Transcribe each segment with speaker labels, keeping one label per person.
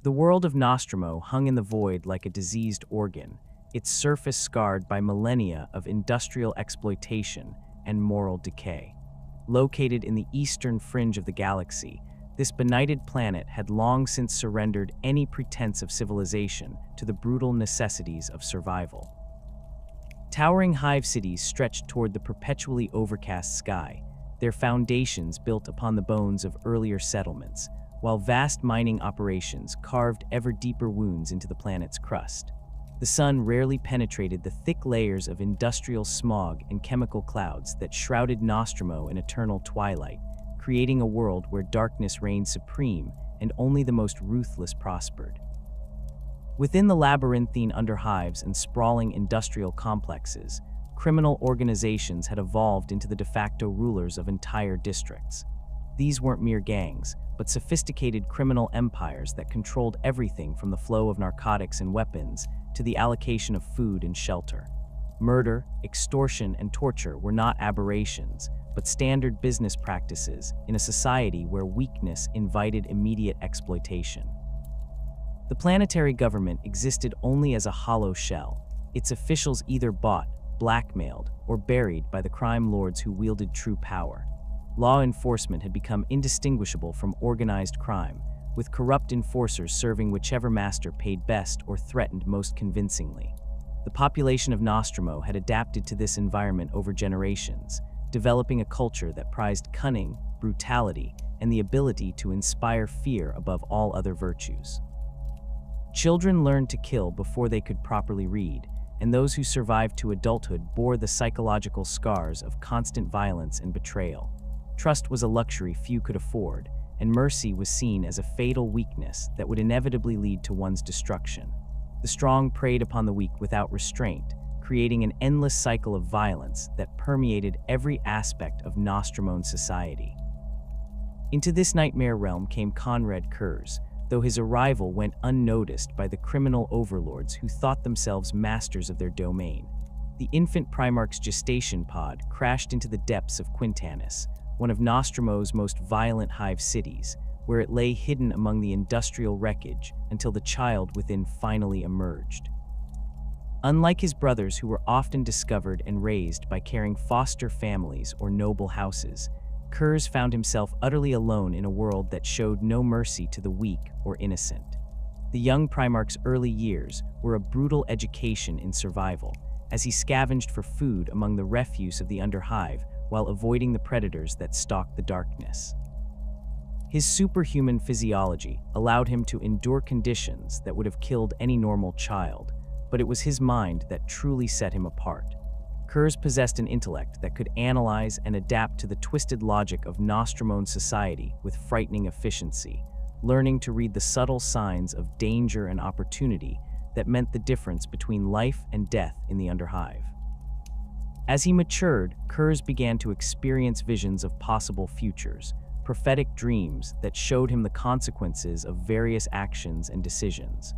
Speaker 1: The world of Nostromo hung in the void like a diseased organ, its surface scarred by millennia of industrial exploitation and moral decay. Located in the eastern fringe of the galaxy, this benighted planet had long since surrendered any pretense of civilization to the brutal necessities of survival. Towering hive cities stretched toward the perpetually overcast sky, their foundations built upon the bones of earlier settlements, while vast mining operations carved ever deeper wounds into the planet's crust. The sun rarely penetrated the thick layers of industrial smog and chemical clouds that shrouded Nostromo in eternal twilight, creating a world where darkness reigned supreme and only the most ruthless prospered. Within the labyrinthine underhives and sprawling industrial complexes, criminal organizations had evolved into the de facto rulers of entire districts. These weren't mere gangs, but sophisticated criminal empires that controlled everything from the flow of narcotics and weapons to the allocation of food and shelter. Murder, extortion, and torture were not aberrations, but standard business practices in a society where weakness invited immediate exploitation. The planetary government existed only as a hollow shell, its officials either bought, blackmailed, or buried by the crime lords who wielded true power. Law enforcement had become indistinguishable from organized crime, with corrupt enforcers serving whichever master paid best or threatened most convincingly. The population of Nostromo had adapted to this environment over generations, developing a culture that prized cunning, brutality, and the ability to inspire fear above all other virtues. Children learned to kill before they could properly read, and those who survived to adulthood bore the psychological scars of constant violence and betrayal. Trust was a luxury few could afford, and mercy was seen as a fatal weakness that would inevitably lead to one's destruction. The strong preyed upon the weak without restraint, creating an endless cycle of violence that permeated every aspect of Nostromo's society. Into this nightmare realm came Konrad Curze, though his arrival went unnoticed by the criminal overlords who thought themselves masters of their domain. The infant Primarch's gestation pod crashed into the depths of Quintanis, one of Nostromo's most violent hive cities, where it lay hidden among the industrial wreckage until the child within finally emerged. Unlike his brothers, who were often discovered and raised by caring foster families or noble houses, Curze found himself utterly alone in a world that showed no mercy to the weak or innocent. The young Primarch's early years were a brutal education in survival, as he scavenged for food among the refuse of the underhive while avoiding the predators that stalked the darkness. His superhuman physiology allowed him to endure conditions that would have killed any normal child, but it was his mind that truly set him apart. Curze possessed an intellect that could analyze and adapt to the twisted logic of Nostromo's society with frightening efficiency, learning to read the subtle signs of danger and opportunity that meant the difference between life and death in the underhive. As he matured, Curze began to experience visions of possible futures, prophetic dreams that showed him the consequences of various actions and decisions.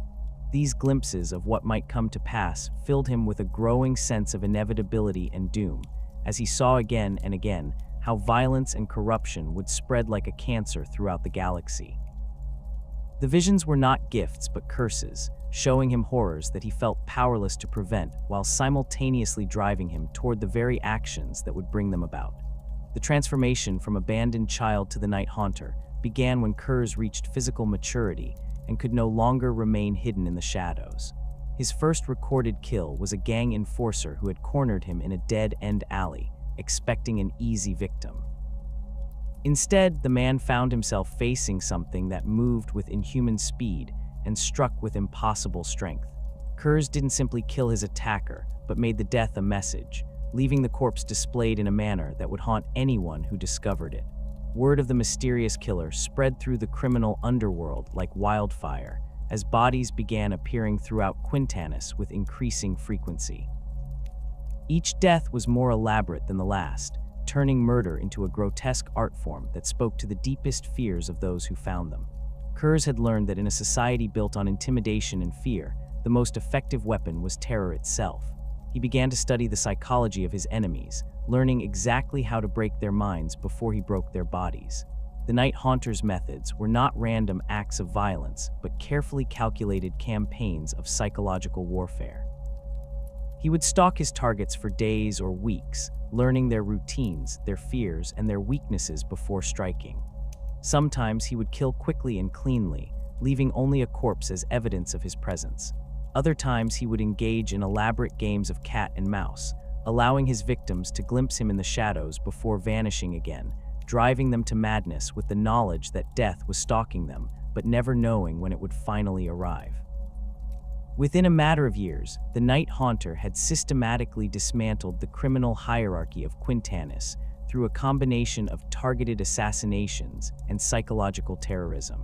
Speaker 1: These glimpses of what might come to pass filled him with a growing sense of inevitability and doom, as he saw again and again how violence and corruption would spread like a cancer throughout the galaxy. The visions were not gifts but curses, showing him horrors that he felt powerless to prevent while simultaneously driving him toward the very actions that would bring them about. The transformation from abandoned child to the Night Haunter began when Curze reached physical maturity and could no longer remain hidden in the shadows. His first recorded kill was a gang enforcer who had cornered him in a dead-end alley, expecting an easy victim. Instead, the man found himself facing something that moved with inhuman speed and struck with impossible strength. Curze didn't simply kill his attacker, but made the death a message, leaving the corpse displayed in a manner that would haunt anyone who discovered it. Word of the mysterious killer spread through the criminal underworld like wildfire, as bodies began appearing throughout Quintanis with increasing frequency. Each death was more elaborate than the last, turning murder into a grotesque art form that spoke to the deepest fears of those who found them. Curze had learned that in a society built on intimidation and fear, the most effective weapon was terror itself. He began to study the psychology of his enemies, learning exactly how to break their minds before he broke their bodies. The Night Haunter's methods were not random acts of violence, but carefully calculated campaigns of psychological warfare. He would stalk his targets for days or weeks, learning their routines, their fears, and their weaknesses before striking. Sometimes he would kill quickly and cleanly, leaving only a corpse as evidence of his presence. Other times he would engage in elaborate games of cat and mouse, allowing his victims to glimpse him in the shadows before vanishing again, driving them to madness with the knowledge that death was stalking them, but never knowing when it would finally arrive. Within a matter of years, the Night Haunter had systematically dismantled the criminal hierarchy of Quintanis through a combination of targeted assassinations and psychological terrorism.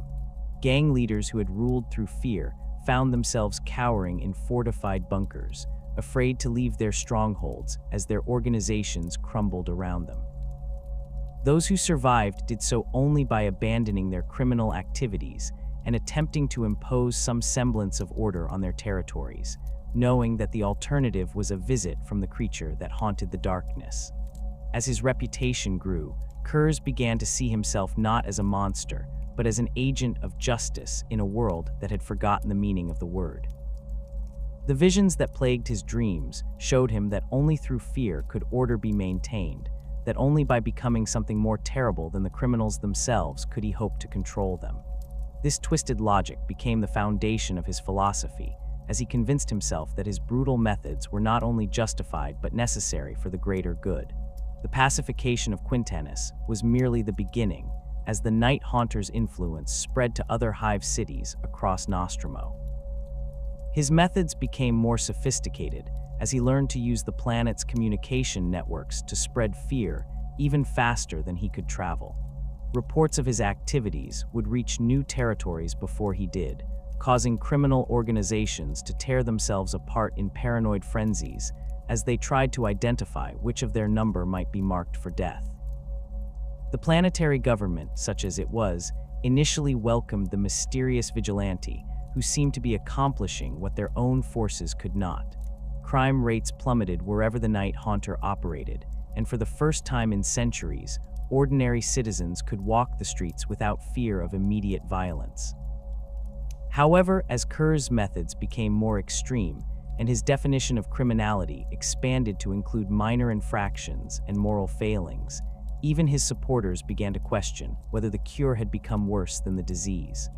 Speaker 1: Gang leaders who had ruled through fear found themselves cowering in fortified bunkers, afraid to leave their strongholds as their organizations crumbled around them. Those who survived did so only by abandoning their criminal activities and attempting to impose some semblance of order on their territories, knowing that the alternative was a visit from the creature that haunted the darkness. As his reputation grew, Curze began to see himself not as a monster, but as an agent of justice in a world that had forgotten the meaning of the word. The visions that plagued his dreams showed him that only through fear could order be maintained, that only by becoming something more terrible than the criminals themselves could he hope to control them. This twisted logic became the foundation of his philosophy, as he convinced himself that his brutal methods were not only justified but necessary for the greater good. The pacification of Quintanis was merely the beginning, as the Night Haunter's influence spread to other hive cities across Nostromo. His methods became more sophisticated as he learned to use the planet's communication networks to spread fear even faster than he could travel. Reports of his activities would reach new territories before he did, causing criminal organizations to tear themselves apart in paranoid frenzies as they tried to identify which of their number might be marked for death. The planetary government, such as it was, initially welcomed the mysterious vigilante, who seemed to be accomplishing what their own forces could not. Crime rates plummeted wherever the Night Haunter operated, and for the first time in centuries, ordinary citizens could walk the streets without fear of immediate violence. However, as Curze's methods became more extreme, and his definition of criminality expanded to include minor infractions and moral failings, even his supporters began to question whether the cure had become worse than the disease.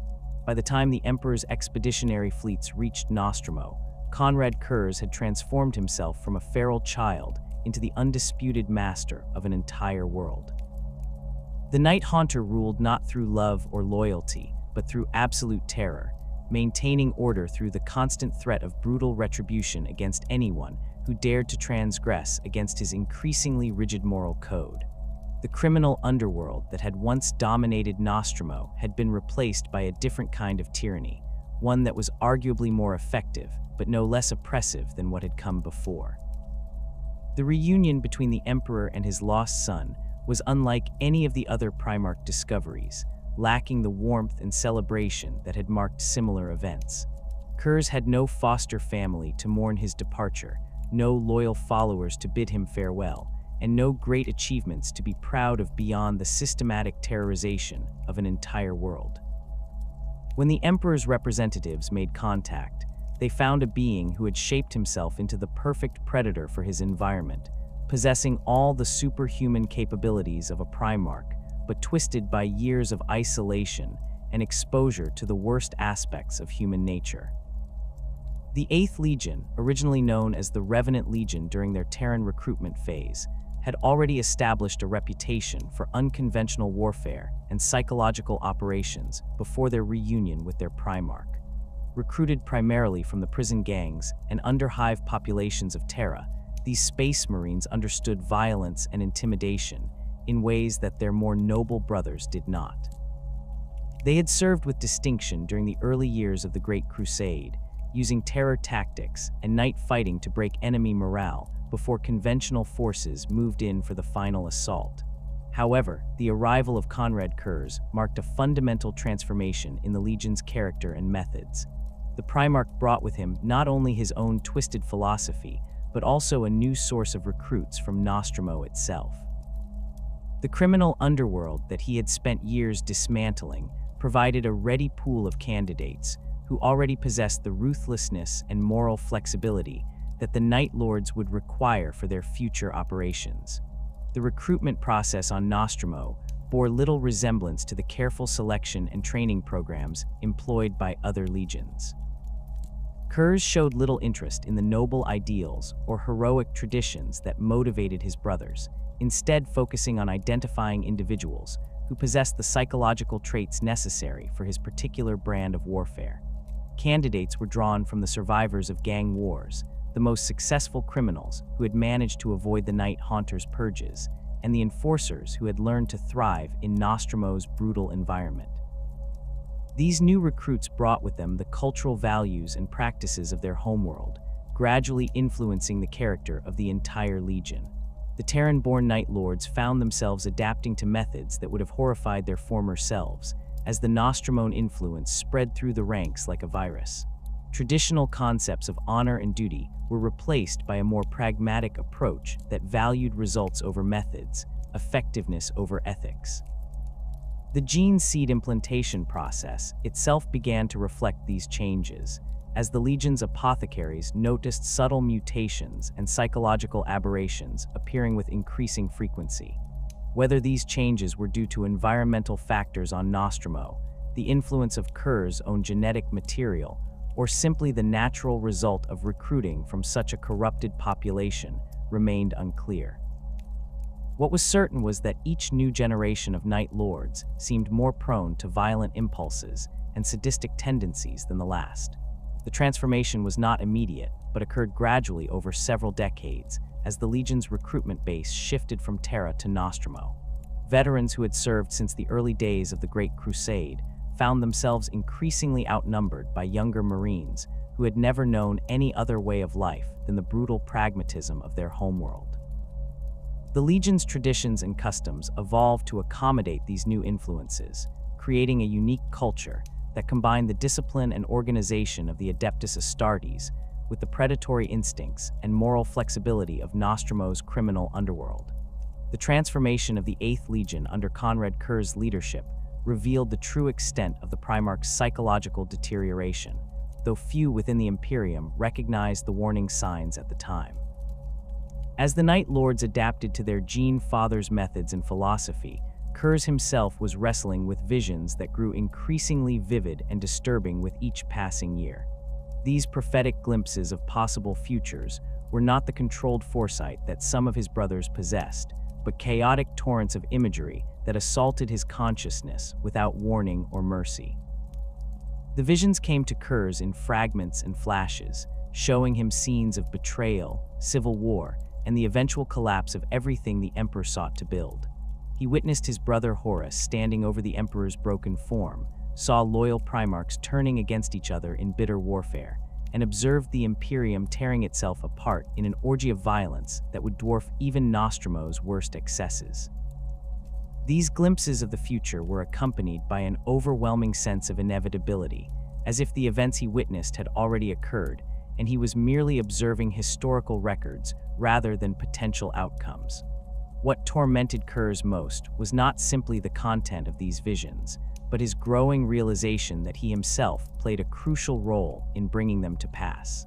Speaker 1: By the time the Emperor's expeditionary fleets reached Nostromo, Konrad Curze had transformed himself from a feral child into the undisputed master of an entire world. The Night Haunter ruled not through love or loyalty, but through absolute terror, maintaining order through the constant threat of brutal retribution against anyone who dared to transgress against his increasingly rigid moral code. The criminal underworld that had once dominated Nostromo had been replaced by a different kind of tyranny, one that was arguably more effective, but no less oppressive than what had come before. The reunion between the Emperor and his lost son was unlike any of the other Primarch discoveries, lacking the warmth and celebration that had marked similar events. Curze had no foster family to mourn his departure, no loyal followers to bid him farewell, and no great achievements to be proud of beyond the systematic terrorization of an entire world. When the Emperor's representatives made contact, they found a being who had shaped himself into the perfect predator for his environment, possessing all the superhuman capabilities of a Primarch, but twisted by years of isolation and exposure to the worst aspects of human nature. The VIII Legion, originally known as the Revenant Legion during their Terran recruitment phase, had already established a reputation for unconventional warfare and psychological operations before their reunion with their Primarch. Recruited primarily from the prison gangs and underhive populations of Terra, these Space Marines understood violence and intimidation in ways that their more noble brothers did not. They had served with distinction during the early years of the Great Crusade, using terror tactics and night fighting to break enemy morale before conventional forces moved in for the final assault. However, the arrival of Konrad Curze marked a fundamental transformation in the Legion's character and methods. The Primarch brought with him not only his own twisted philosophy, but also a new source of recruits from Nostromo itself. The criminal underworld that he had spent years dismantling provided a ready pool of candidates who already possessed the ruthlessness and moral flexibility that the Night Lords would require for their future operations. The recruitment process on Nostromo bore little resemblance to the careful selection and training programs employed by other legions. Curze showed little interest in the noble ideals or heroic traditions that motivated his brothers, instead focusing on identifying individuals who possessed the psychological traits necessary for his particular brand of warfare. Candidates were drawn from the survivors of gang wars, the most successful criminals who had managed to avoid the Night Haunter's purges, and the enforcers who had learned to thrive in Nostromo's brutal environment. These new recruits brought with them the cultural values and practices of their homeworld, gradually influencing the character of the entire legion. The Terran-born Night Lords found themselves adapting to methods that would have horrified their former selves, as the Nostromone influence spread through the ranks like a virus. Traditional concepts of honor and duty were replaced by a more pragmatic approach that valued results over methods, effectiveness over ethics. The gene seed implantation process itself began to reflect these changes, as the Legion's apothecaries noticed subtle mutations and psychological aberrations appearing with increasing frequency. Whether these changes were due to environmental factors on Nostromo, the influence of Curze's own genetic material, or simply the natural result of recruiting from such a corrupted population, remained unclear. What was certain was that each new generation of Night Lords seemed more prone to violent impulses and sadistic tendencies than the last. The transformation was not immediate, but occurred gradually over several decades, as the Legion's recruitment base shifted from Terra to Nostromo. Veterans who had served since the early days of the Great Crusade found themselves increasingly outnumbered by younger Marines who had never known any other way of life than the brutal pragmatism of their homeworld. The Legion's traditions and customs evolved to accommodate these new influences, creating a unique culture that combined the discipline and organization of the Adeptus Astartes with the predatory instincts and moral flexibility of Nostromo's criminal underworld. The transformation of the VIII Legion under Konrad Curze's leadership revealed the true extent of the Primarch's psychological deterioration, though few within the Imperium recognized the warning signs at the time. As the Night Lords adapted to their Gene Father's methods and philosophy, Curze himself was wrestling with visions that grew increasingly vivid and disturbing with each passing year. These prophetic glimpses of possible futures were not the controlled foresight that some of his brothers possessed, but chaotic torrents of imagery that assaulted his consciousness without warning or mercy. The visions came to Curze in fragments and flashes, showing him scenes of betrayal, civil war, and the eventual collapse of everything the Emperor sought to build. He witnessed his brother Horus standing over the Emperor's broken form, saw loyal Primarchs turning against each other in bitter warfare, and observed the Imperium tearing itself apart in an orgy of violence that would dwarf even Nostromo's worst excesses. These glimpses of the future were accompanied by an overwhelming sense of inevitability, as if the events he witnessed had already occurred, and he was merely observing historical records rather than potential outcomes. What tormented Curze most was not simply the content of these visions, but his growing realization that he himself played a crucial role in bringing them to pass.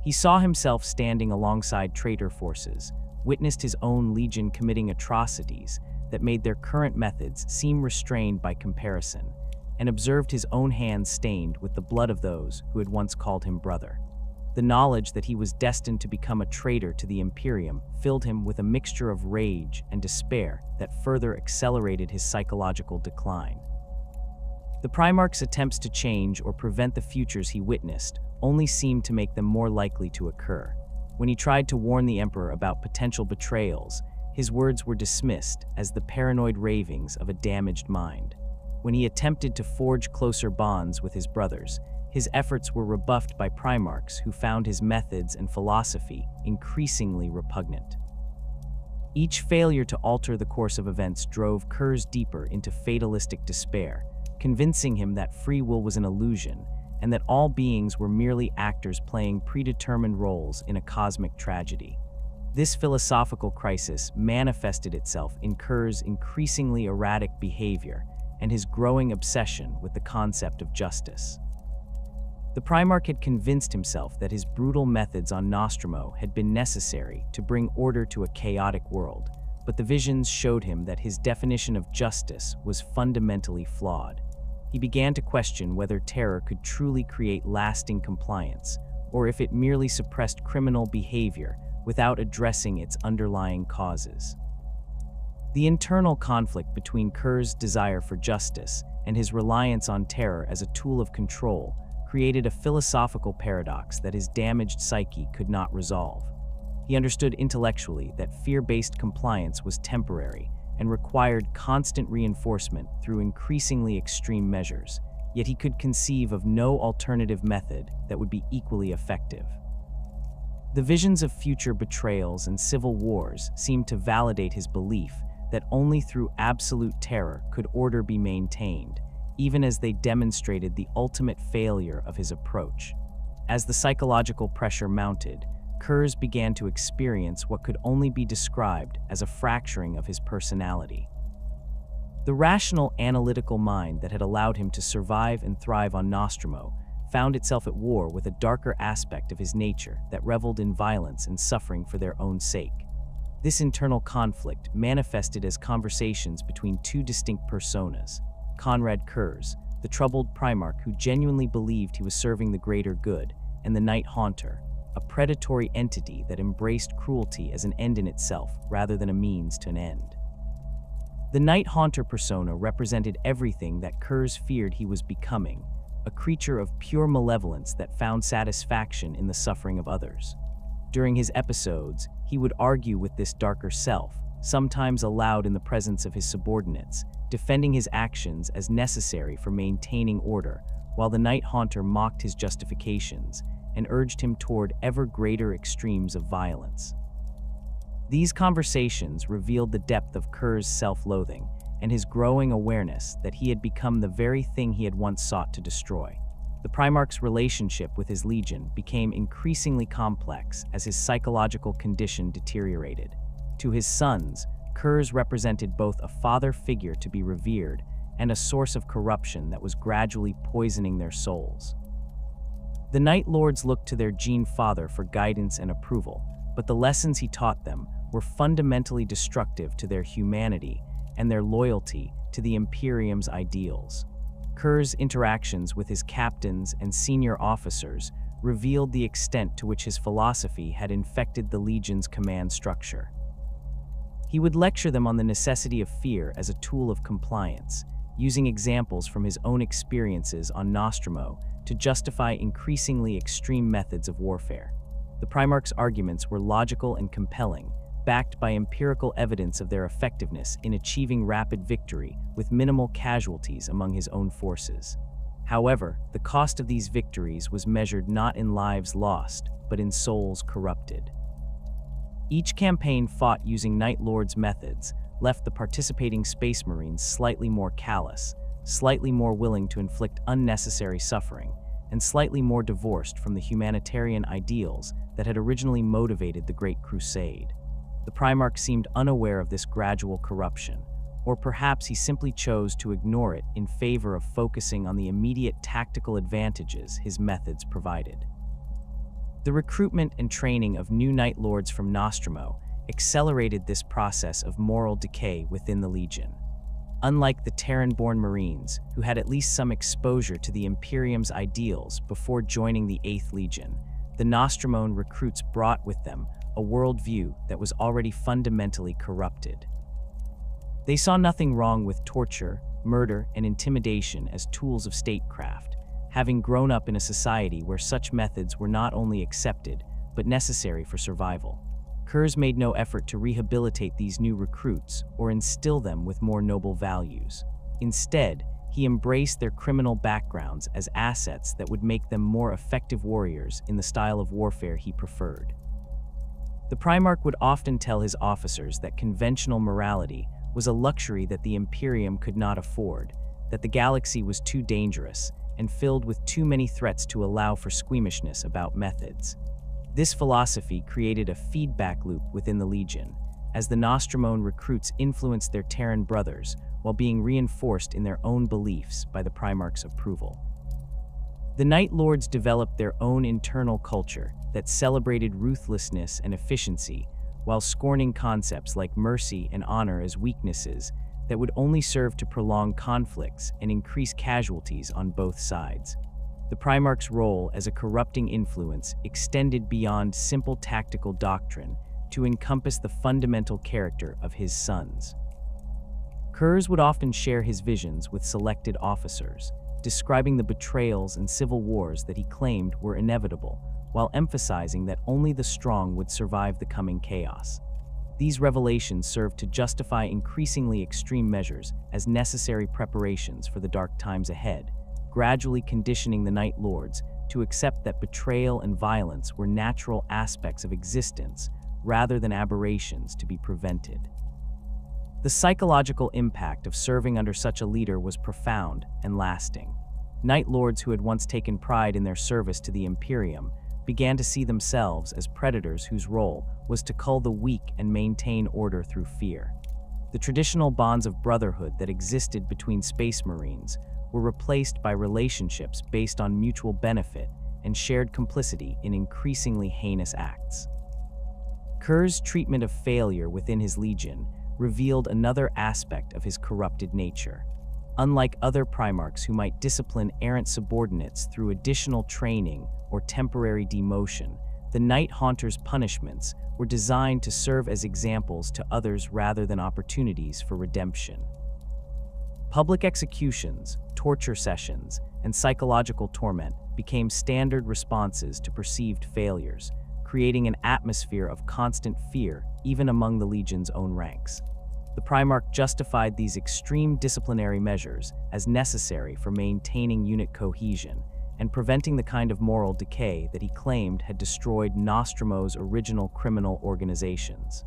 Speaker 1: He saw himself standing alongside traitor forces, witnessed his own legion committing atrocities that made their current methods seem restrained by comparison, and observed his own hands stained with the blood of those who had once called him brother. The knowledge that he was destined to become a traitor to the Imperium filled him with a mixture of rage and despair that further accelerated his psychological decline. The Primarch's attempts to change or prevent the futures he witnessed only seemed to make them more likely to occur. When he tried to warn the Emperor about potential betrayals, his words were dismissed as the paranoid ravings of a damaged mind. When he attempted to forge closer bonds with his brothers, his efforts were rebuffed by Primarchs who found his methods and philosophy increasingly repugnant. Each failure to alter the course of events drove Curze deeper into fatalistic despair, convincing him that free will was an illusion and that all beings were merely actors playing predetermined roles in a cosmic tragedy. This philosophical crisis manifested itself in Curze's increasingly erratic behavior and his growing obsession with the concept of justice. The Primarch had convinced himself that his brutal methods on Nostromo had been necessary to bring order to a chaotic world, but the visions showed him that his definition of justice was fundamentally flawed. He began to question whether terror could truly create lasting compliance, or if it merely suppressed criminal behavior without addressing its underlying causes. The internal conflict between Curze's desire for justice and his reliance on terror as a tool of control created a philosophical paradox that his damaged psyche could not resolve. He understood intellectually that fear-based compliance was temporary and required constant reinforcement through increasingly extreme measures, yet he could conceive of no alternative method that would be equally effective. The visions of future betrayals and civil wars seemed to validate his belief that only through absolute terror could order be maintained, even as they demonstrated the ultimate failure of his approach. As the psychological pressure mounted, Curze began to experience what could only be described as a fracturing of his personality. The rational, analytical mind that had allowed him to survive and thrive on Nostromo found itself at war with a darker aspect of his nature that reveled in violence and suffering for their own sake. This internal conflict manifested as conversations between two distinct personas: Konrad Curze, the troubled Primarch who genuinely believed he was serving the greater good, and the Night Haunter, a predatory entity that embraced cruelty as an end in itself rather than a means to an end. The Night Haunter persona represented everything that Curze feared he was becoming, a creature of pure malevolence that found satisfaction in the suffering of others. During his episodes, he would argue with this darker self, sometimes aloud in the presence of his subordinates, defending his actions as necessary for maintaining order, while the Night Haunter mocked his justifications and urged him toward ever greater extremes of violence. These conversations revealed the depth of Curze's self-loathing and his growing awareness that he had become the very thing he had once sought to destroy. The Primarch's relationship with his legion became increasingly complex as his psychological condition deteriorated. To his sons, Curze represented both a father figure to be revered and a source of corruption that was gradually poisoning their souls. The Night Lords looked to their Gene Father for guidance and approval, but the lessons he taught them were fundamentally destructive to their humanity and their loyalty to the Imperium's ideals. Curze's interactions with his captains and senior officers revealed the extent to which his philosophy had infected the Legion's command structure. He would lecture them on the necessity of fear as a tool of compliance, using examples from his own experiences on Nostromo to justify increasingly extreme methods of warfare. The Primarch's arguments were logical and compelling, backed by empirical evidence of their effectiveness in achieving rapid victory with minimal casualties among his own forces. However, the cost of these victories was measured not in lives lost, but in souls corrupted. Each campaign fought using Night Lord's methods left the participating Space Marines slightly more callous, slightly more willing to inflict unnecessary suffering, and slightly more divorced from the humanitarian ideals that had originally motivated the Great Crusade. The Primarch seemed unaware of this gradual corruption, or perhaps he simply chose to ignore it in favor of focusing on the immediate tactical advantages his methods provided. The recruitment and training of new Night Lords from Nostromo accelerated this process of moral decay within the Legion. Unlike the Terran-born Marines, who had at least some exposure to the Imperium's ideals before joining the VIII Legion, the Nostromone recruits brought with them a worldview that was already fundamentally corrupted. They saw nothing wrong with torture, murder, and intimidation as tools of statecraft, having grown up in a society where such methods were not only accepted, but necessary for survival. Curze made no effort to rehabilitate these new recruits or instill them with more noble values. Instead, he embraced their criminal backgrounds as assets that would make them more effective warriors in the style of warfare he preferred. The Primarch would often tell his officers that conventional morality was a luxury that the Imperium could not afford, that the galaxy was too dangerous and filled with too many threats to allow for squeamishness about methods. This philosophy created a feedback loop within the Legion, as the Nostromone recruits influenced their Terran brothers while being reinforced in their own beliefs by the Primarch's approval. The Night Lords developed their own internal culture that celebrated ruthlessness and efficiency, while scorning concepts like mercy and honor as weaknesses that would only serve to prolong conflicts and increase casualties on both sides. The Primarch's role as a corrupting influence extended beyond simple tactical doctrine to encompass the fundamental character of his sons. Curze would often share his visions with selected officers, describing the betrayals and civil wars that he claimed were inevitable, while emphasizing that only the strong would survive the coming chaos. These revelations served to justify increasingly extreme measures as necessary preparations for the dark times ahead, gradually conditioning the Night Lords to accept that betrayal and violence were natural aspects of existence rather than aberrations to be prevented. The psychological impact of serving under such a leader was profound and lasting. Night Lords who had once taken pride in their service to the Imperium began to see themselves as predators whose role was to cull the weak and maintain order through fear. The traditional bonds of brotherhood that existed between Space Marines were replaced by relationships based on mutual benefit and shared complicity in increasingly heinous acts. Curze's treatment of failure within his Legion revealed another aspect of his corrupted nature. Unlike other Primarchs who might discipline errant subordinates through additional training or temporary demotion, the Night Haunter's punishments were designed to serve as examples to others rather than opportunities for redemption. Public executions, torture sessions, and psychological torment became standard responses to perceived failures, creating an atmosphere of constant fear even among the Legion's own ranks. The Primarch justified these extreme disciplinary measures as necessary for maintaining unit cohesion and preventing the kind of moral decay that he claimed had destroyed Nostromo's original criminal organizations.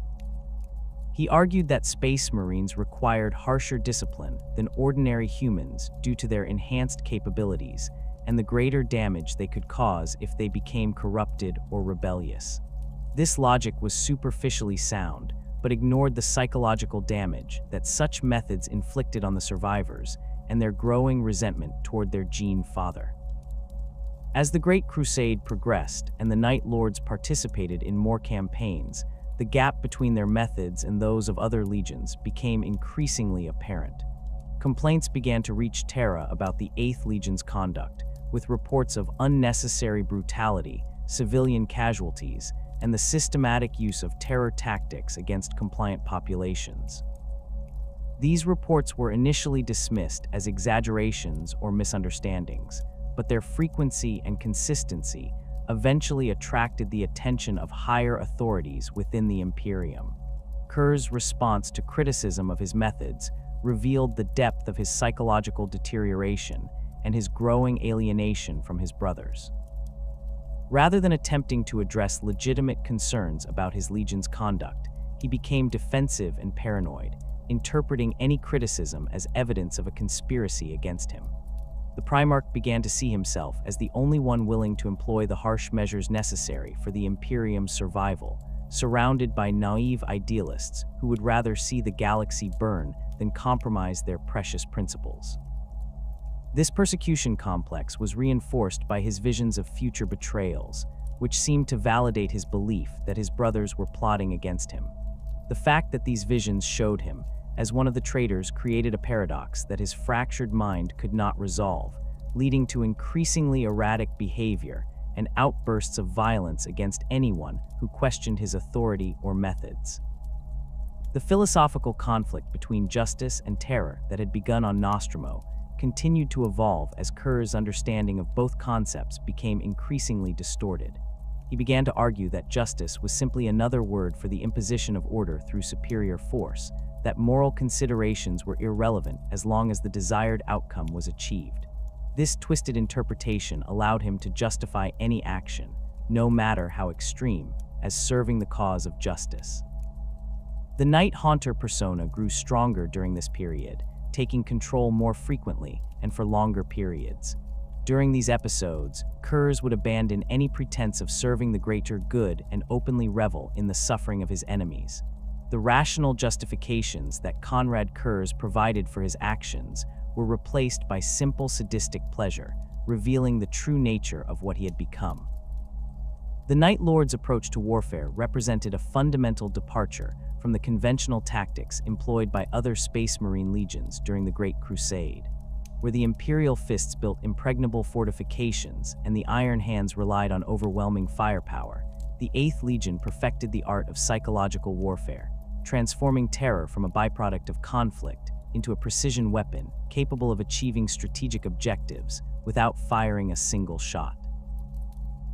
Speaker 1: He argued that Space Marines required harsher discipline than ordinary humans due to their enhanced capabilities and the greater damage they could cause if they became corrupted or rebellious. This logic was superficially sound, but ignored the psychological damage that such methods inflicted on the survivors and their growing resentment toward their Gene Father. As the Great Crusade progressed and the Night Lords participated in more campaigns, the gap between their methods and those of other legions became increasingly apparent. Complaints began to reach Terra about the VIII Legion's conduct, with reports of unnecessary brutality, civilian casualties, and the systematic use of terror tactics against compliant populations. These reports were initially dismissed as exaggerations or misunderstandings, but their frequency and consistency eventually attracted the attention of higher authorities within the Imperium. Curze's response to criticism of his methods revealed the depth of his psychological deterioration and his growing alienation from his brothers. Rather than attempting to address legitimate concerns about his Legion's conduct, he became defensive and paranoid, interpreting any criticism as evidence of a conspiracy against him. The Primarch began to see himself as the only one willing to employ the harsh measures necessary for the Imperium's survival, surrounded by naive idealists who would rather see the galaxy burn than compromise their precious principles. This persecution complex was reinforced by his visions of future betrayals, which seemed to validate his belief that his brothers were plotting against him. The fact that these visions showed him as one of the traitors created a paradox that his fractured mind could not resolve, leading to increasingly erratic behavior and outbursts of violence against anyone who questioned his authority or methods. The philosophical conflict between justice and terror that had begun on Nostromo continued to evolve as Curze's understanding of both concepts became increasingly distorted. He began to argue that justice was simply another word for the imposition of order through superior force, that moral considerations were irrelevant as long as the desired outcome was achieved. This twisted interpretation allowed him to justify any action, no matter how extreme, as serving the cause of justice. The Night Haunter persona grew stronger during this period, taking control more frequently and for longer periods. During these episodes, Curze would abandon any pretense of serving the greater good and openly revel in the suffering of his enemies. The rational justifications that Konrad Curze provided for his actions were replaced by simple sadistic pleasure, revealing the true nature of what he had become. The Night Lord's approach to warfare represented a fundamental departure from the conventional tactics employed by other Space Marine legions during the Great Crusade, where the Imperial fists built impregnable fortifications and the Iron Hands relied on overwhelming firepower. The VIII Legion perfected the art of psychological warfare, transforming terror from a byproduct of conflict into a precision weapon capable of achieving strategic objectives without firing a single shot.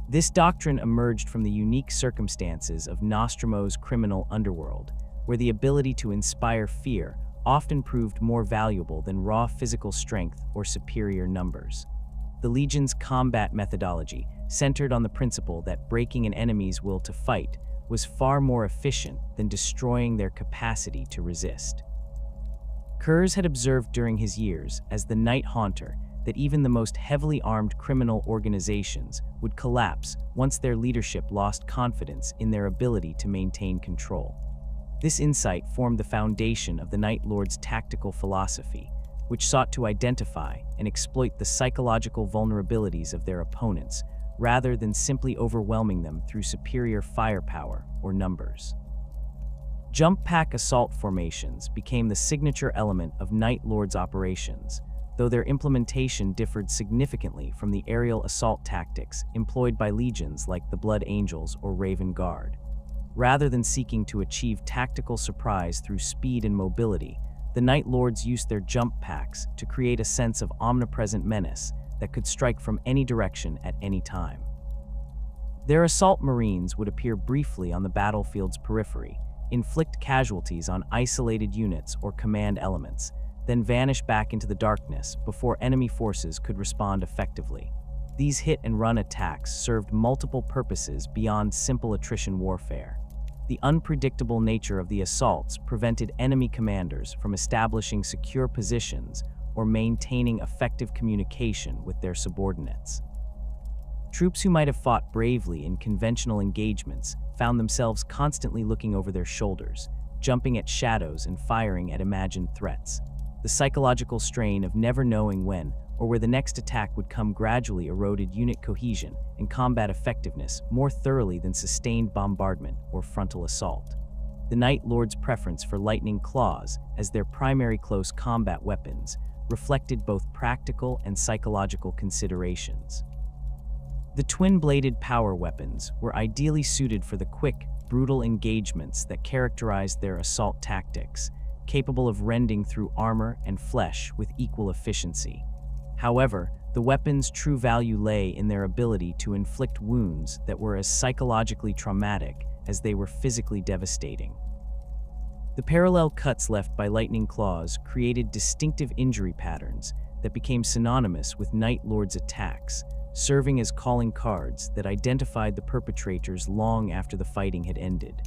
Speaker 1: This doctrine emerged from the unique circumstances of Nostromo's criminal underworld, where the ability to inspire fear often proved more valuable than raw physical strength or superior numbers. The Legion's combat methodology, centered on the principle that breaking an enemy's will to fight, was far more efficient than destroying their capacity to resist. Curze had observed during his years as the Night Haunter that even the most heavily armed criminal organizations would collapse once their leadership lost confidence in their ability to maintain control. This insight formed the foundation of the Night Lord's tactical philosophy, which sought to identify and exploit the psychological vulnerabilities of their opponents, rather than simply overwhelming them through superior firepower or numbers. Jump pack assault formations became the signature element of Night Lord's operations, though their implementation differed significantly from the aerial assault tactics employed by legions like the Blood Angels or Raven Guard. Rather than seeking to achieve tactical surprise through speed and mobility, the Night Lords used their jump packs to create a sense of omnipresent menace that could strike from any direction at any time. Their assault marines would appear briefly on the battlefield's periphery, inflict casualties on isolated units or command elements, then vanish back into the darkness before enemy forces could respond effectively. These hit-and-run attacks served multiple purposes beyond simple attrition warfare. The unpredictable nature of the assaults prevented enemy commanders from establishing secure positions or maintaining effective communication with their subordinates. Troops who might have fought bravely in conventional engagements found themselves constantly looking over their shoulders, jumping at shadows and firing at imagined threats. The psychological strain of never knowing when or where the next attack would come gradually eroded unit cohesion and combat effectiveness more thoroughly than sustained bombardment or frontal assault. The Night Lord's preference for lightning claws as their primary close combat weapons reflected both practical and psychological considerations. The twin-bladed power weapons were ideally suited for the quick, brutal engagements that characterized their assault tactics, capable of rending through armor and flesh with equal efficiency. However, the weapon's true value lay in their ability to inflict wounds that were as psychologically traumatic as they were physically devastating. The parallel cuts left by lightning claws created distinctive injury patterns that became synonymous with Night Lord's attacks, serving as calling cards that identified the perpetrators long after the fighting had ended.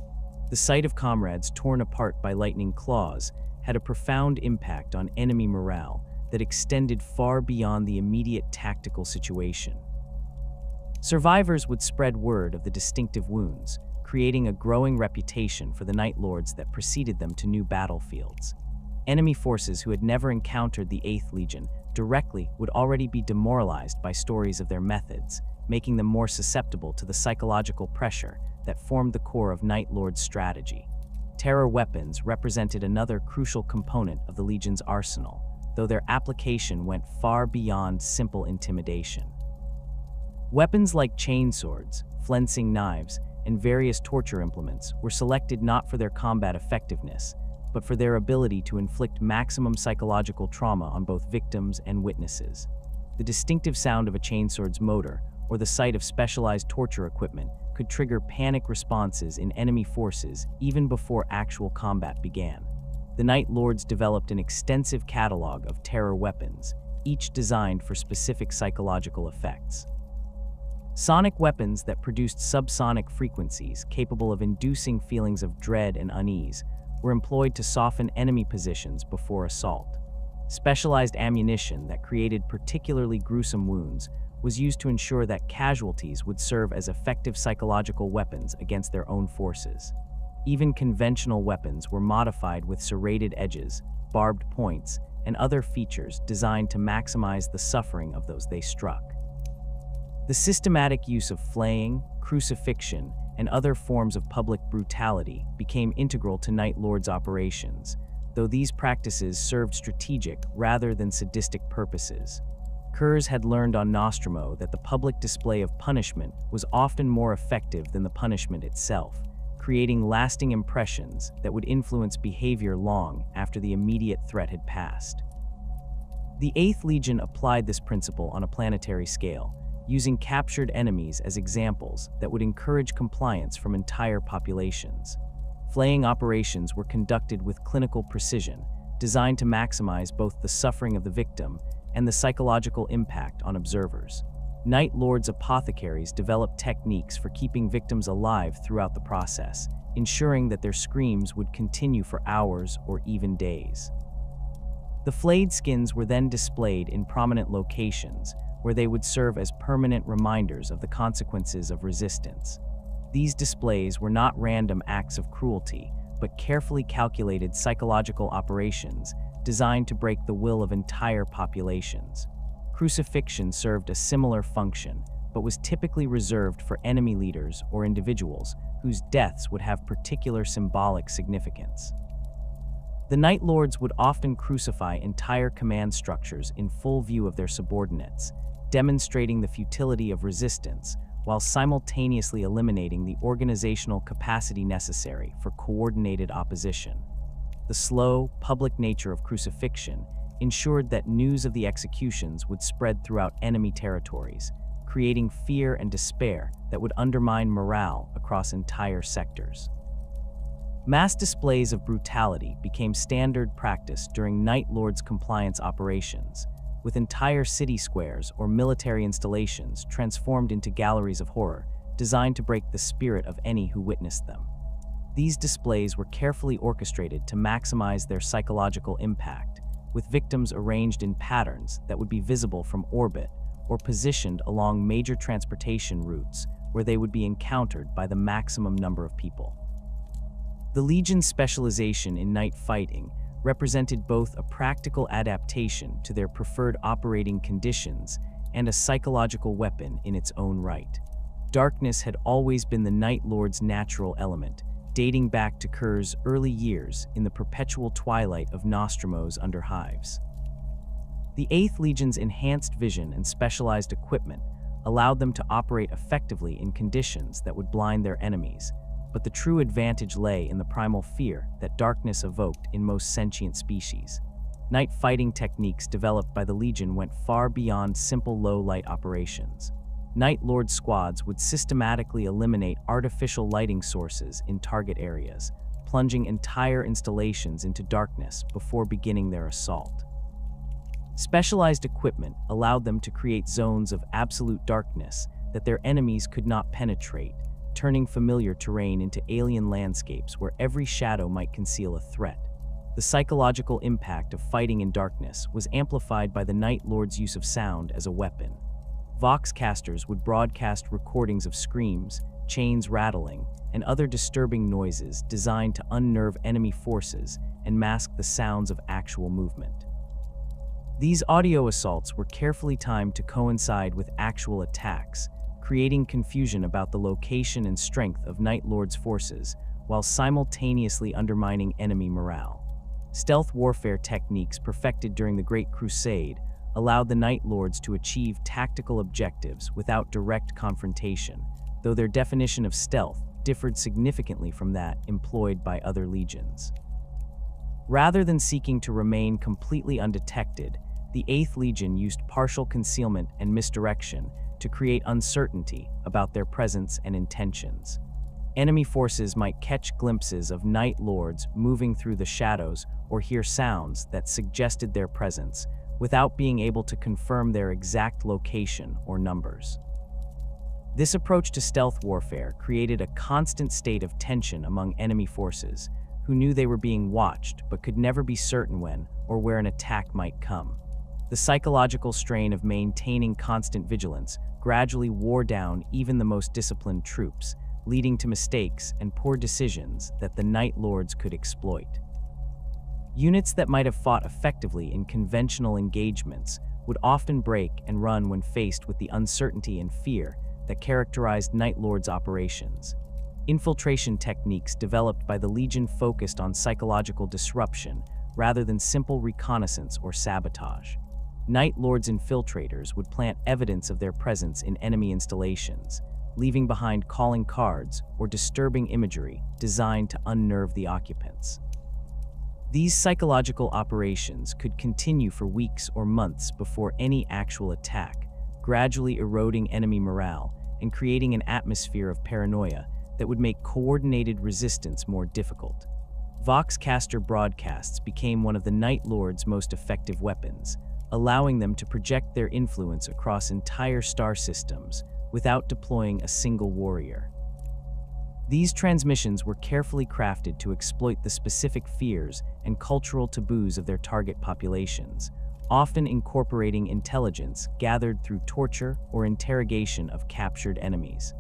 Speaker 1: The sight of comrades torn apart by lightning claws had a profound impact on enemy morale that extended far beyond the immediate tactical situation. Survivors would spread word of the distinctive wounds, creating a growing reputation for the Night Lords that preceded them to new battlefields. Enemy forces who had never encountered the VIII Legion directly would already be demoralized by stories of their methods, making them more susceptible to the psychological pressure that formed the core of Night Lord's strategy. Terror weapons represented another crucial component of the Legion's arsenal, though their application went far beyond simple intimidation. Weapons like chainswords, flensing knives, and various torture implements were selected not for their combat effectiveness, but for their ability to inflict maximum psychological trauma on both victims and witnesses. The distinctive sound of a chainsword's motor, or the sight of specialized torture equipment, could trigger panic responses in enemy forces even before actual combat began. The Night Lords developed an extensive catalog of terror weapons, each designed for specific psychological effects. Sonic weapons that produced subsonic frequencies capable of inducing feelings of dread and unease were employed to soften enemy positions before assault. Specialized ammunition that created particularly gruesome wounds was used to ensure that casualties would serve as effective psychological weapons against their own forces. Even conventional weapons were modified with serrated edges, barbed points, and other features designed to maximize the suffering of those they struck. The systematic use of flaying, crucifixion, and other forms of public brutality became integral to Night Lords' operations, though these practices served strategic rather than sadistic purposes. Curze had learned on Nostromo that the public display of punishment was often more effective than the punishment itself, creating lasting impressions that would influence behavior long after the immediate threat had passed. The VIII Legion applied this principle on a planetary scale, using captured enemies as examples that would encourage compliance from entire populations. Flaying operations were conducted with clinical precision, designed to maximize both the suffering of the victim and the psychological impact on observers. Night Lords' apothecaries developed techniques for keeping victims alive throughout the process, ensuring that their screams would continue for hours or even days. The flayed skins were then displayed in prominent locations, where they would serve as permanent reminders of the consequences of resistance. These displays were not random acts of cruelty, but carefully calculated psychological operations designed to break the will of entire populations. Crucifixion served a similar function, but was typically reserved for enemy leaders or individuals whose deaths would have particular symbolic significance. The Night Lords would often crucify entire command structures in full view of their subordinates, demonstrating the futility of resistance while simultaneously eliminating the organizational capacity necessary for coordinated opposition. The slow, public nature of crucifixion ensured that news of the executions would spread throughout enemy territories, creating fear and despair that would undermine morale across entire sectors. Mass displays of brutality became standard practice during Night Lords' compliance operations, with entire city squares or military installations transformed into galleries of horror, designed to break the spirit of any who witnessed them. These displays were carefully orchestrated to maximize their psychological impact, with victims arranged in patterns that would be visible from orbit or positioned along major transportation routes where they would be encountered by the maximum number of people. The Legion's specialization in night fighting represented both a practical adaptation to their preferred operating conditions and a psychological weapon in its own right. Darkness had always been the Night Lord's natural element, dating back to Curze's early years in the perpetual twilight of Nostromo's underhives. The VIII Legion's enhanced vision and specialized equipment allowed them to operate effectively in conditions that would blind their enemies, but the true advantage lay in the primal fear that darkness evoked in most sentient species. Night fighting techniques developed by the Legion went far beyond simple low-light operations. Night Lord squads would systematically eliminate artificial lighting sources in target areas, plunging entire installations into darkness before beginning their assault. Specialized equipment allowed them to create zones of absolute darkness that their enemies could not penetrate, turning familiar terrain into alien landscapes where every shadow might conceal a threat. The psychological impact of fighting in darkness was amplified by the Night Lord's use of sound as a weapon. Voxcasters would broadcast recordings of screams, chains rattling, and other disturbing noises designed to unnerve enemy forces and mask the sounds of actual movement. These audio assaults were carefully timed to coincide with actual attacks, creating confusion about the location and strength of Night Lord's forces while simultaneously undermining enemy morale. Stealth warfare techniques perfected during the Great Crusade allowed the Night Lords to achieve tactical objectives without direct confrontation, though their definition of stealth differed significantly from that employed by other legions. Rather than seeking to remain completely undetected, the VIII Legion used partial concealment and misdirection to create uncertainty about their presence and intentions. Enemy forces might catch glimpses of Night Lords moving through the shadows or hear sounds that suggested their presence, without being able to confirm their exact location or numbers. This approach to stealth warfare created a constant state of tension among enemy forces, who knew they were being watched but could never be certain when or where an attack might come. The psychological strain of maintaining constant vigilance gradually wore down even the most disciplined troops, leading to mistakes and poor decisions that the Night Lords could exploit. Units that might have fought effectively in conventional engagements would often break and run when faced with the uncertainty and fear that characterized Night Lords' operations. Infiltration techniques developed by the Legion focused on psychological disruption rather than simple reconnaissance or sabotage. Night Lords infiltrators would plant evidence of their presence in enemy installations, leaving behind calling cards or disturbing imagery designed to unnerve the occupants. These psychological operations could continue for weeks or months before any actual attack, gradually eroding enemy morale and creating an atmosphere of paranoia that would make coordinated resistance more difficult. Voxcaster broadcasts became one of the Night Lords' most effective weapons, allowing them to project their influence across entire star systems without deploying a single warrior. These transmissions were carefully crafted to exploit the specific fears and cultural taboos of their target populations, often incorporating intelligence gathered through torture or interrogation of captured enemies.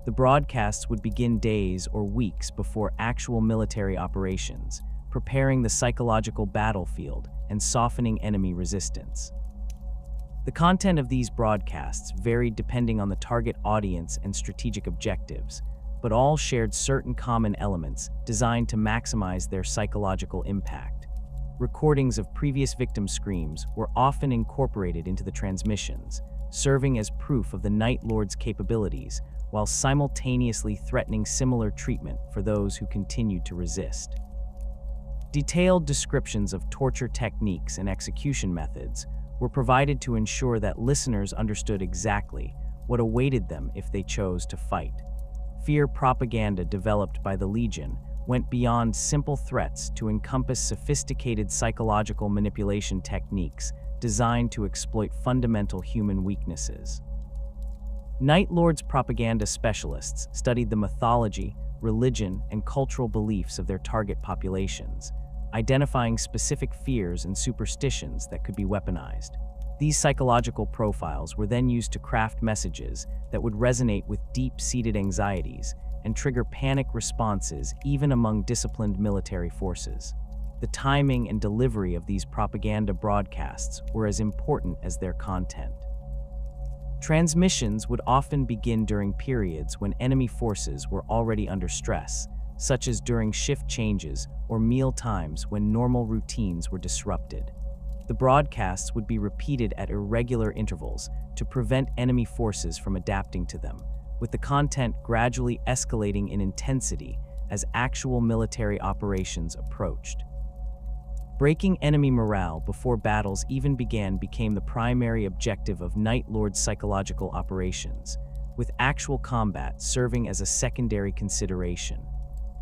Speaker 1: The broadcasts would begin days or weeks before actual military operations, preparing the psychological battlefield and softening enemy resistance. The content of these broadcasts varied depending on the target audience and strategic objectives, but all shared certain common elements designed to maximize their psychological impact. Recordings of previous victim screams were often incorporated into the transmissions, serving as proof of the Night Lord's capabilities while simultaneously threatening similar treatment for those who continued to resist. Detailed descriptions of torture techniques and execution methods were provided to ensure that listeners understood exactly what awaited them if they chose to fight. Fear propaganda developed by the Legion went beyond simple threats to encompass sophisticated psychological manipulation techniques designed to exploit fundamental human weaknesses. Night Lords propaganda specialists studied the mythology, religion, and cultural beliefs of their target populations, identifying specific fears and superstitions that could be weaponized. These psychological profiles were then used to craft messages that would resonate with deep-seated anxieties and trigger panic responses even among disciplined military forces. The timing and delivery of these propaganda broadcasts were as important as their content. Transmissions would often begin during periods when enemy forces were already under stress, such as during shift changes or meal times when normal routines were disrupted. The broadcasts would be repeated at irregular intervals to prevent enemy forces from adapting to them, with the content gradually escalating in intensity as actual military operations approached. Breaking enemy morale before battles even began became the primary objective of Night Lord's psychological operations, with actual combat serving as a secondary consideration.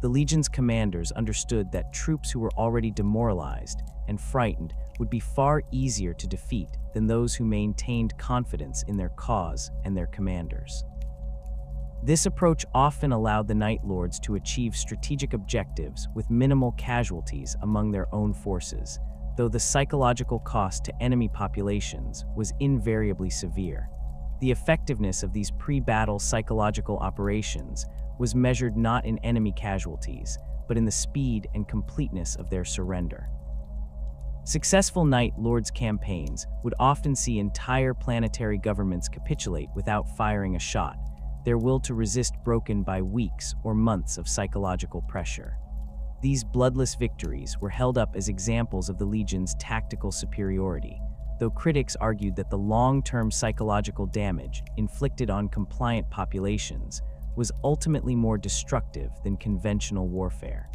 Speaker 1: The Legion's commanders understood that troops who were already demoralized and frightened would be far easier to defeat than those who maintained confidence in their cause and their commanders. This approach often allowed the Night Lords to achieve strategic objectives with minimal casualties among their own forces, though the psychological cost to enemy populations was invariably severe. The effectiveness of these pre-battle psychological operations was measured not in enemy casualties, but in the speed and completeness of their surrender. Successful Night Lords campaigns would often see entire planetary governments capitulate without firing a shot, their will to resist broken by weeks or months of psychological pressure. These bloodless victories were held up as examples of the Legion's tactical superiority, though critics argued that the long-term psychological damage inflicted on compliant populations was ultimately more destructive than conventional warfare.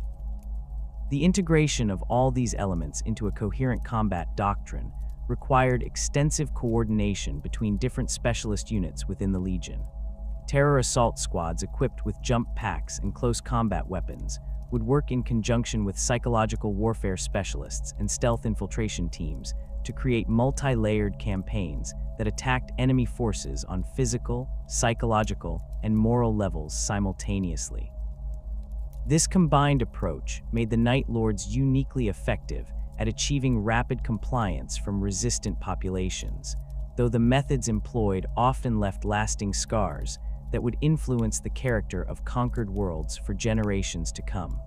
Speaker 1: The integration of all these elements into a coherent combat doctrine required extensive coordination between different specialist units within the Legion. Terror assault squads equipped with jump packs and close combat weapons would work in conjunction with psychological warfare specialists and stealth infiltration teams to create multi-layered campaigns that attacked enemy forces on physical, psychological, and moral levels simultaneously. This combined approach made the Night Lords uniquely effective at achieving rapid compliance from resistant populations, though the methods employed often left lasting scars that would influence the character of conquered worlds for generations to come.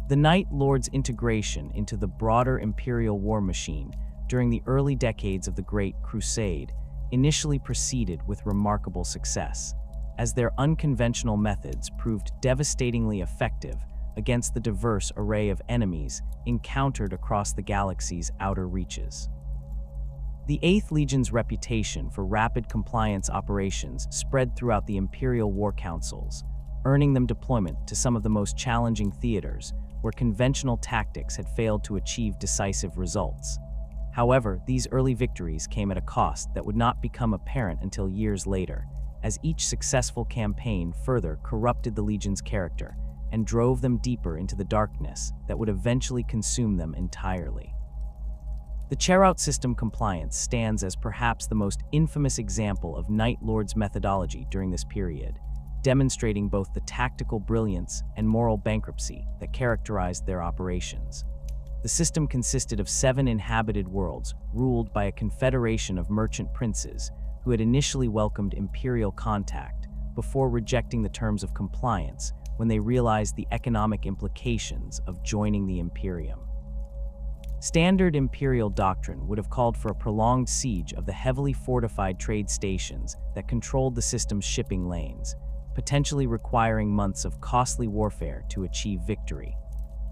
Speaker 1: The Night Lords' integration into the broader Imperial war machine during the early decades of the Great Crusade initially proceeded with remarkable success, as their unconventional methods proved devastatingly effective against the diverse array of enemies encountered across the galaxy's outer reaches. The VIII Legion's reputation for rapid compliance operations spread throughout the Imperial war councils, earning them deployment to some of the most challenging theaters where conventional tactics had failed to achieve decisive results. However, these early victories came at a cost that would not become apparent until years later, as each successful campaign further corrupted the Legion's character and drove them deeper into the darkness that would eventually consume them entirely. The Cheraut system compliance stands as perhaps the most infamous example of Night Lords' methodology during this period, demonstrating both the tactical brilliance and moral bankruptcy that characterized their operations. The system consisted of 7 inhabited worlds ruled by a confederation of merchant princes who had initially welcomed Imperial contact before rejecting the terms of compliance when they realized the economic implications of joining the Imperium. Standard Imperial doctrine would have called for a prolonged siege of the heavily fortified trade stations that controlled the system's shipping lanes, potentially requiring months of costly warfare to achieve victory.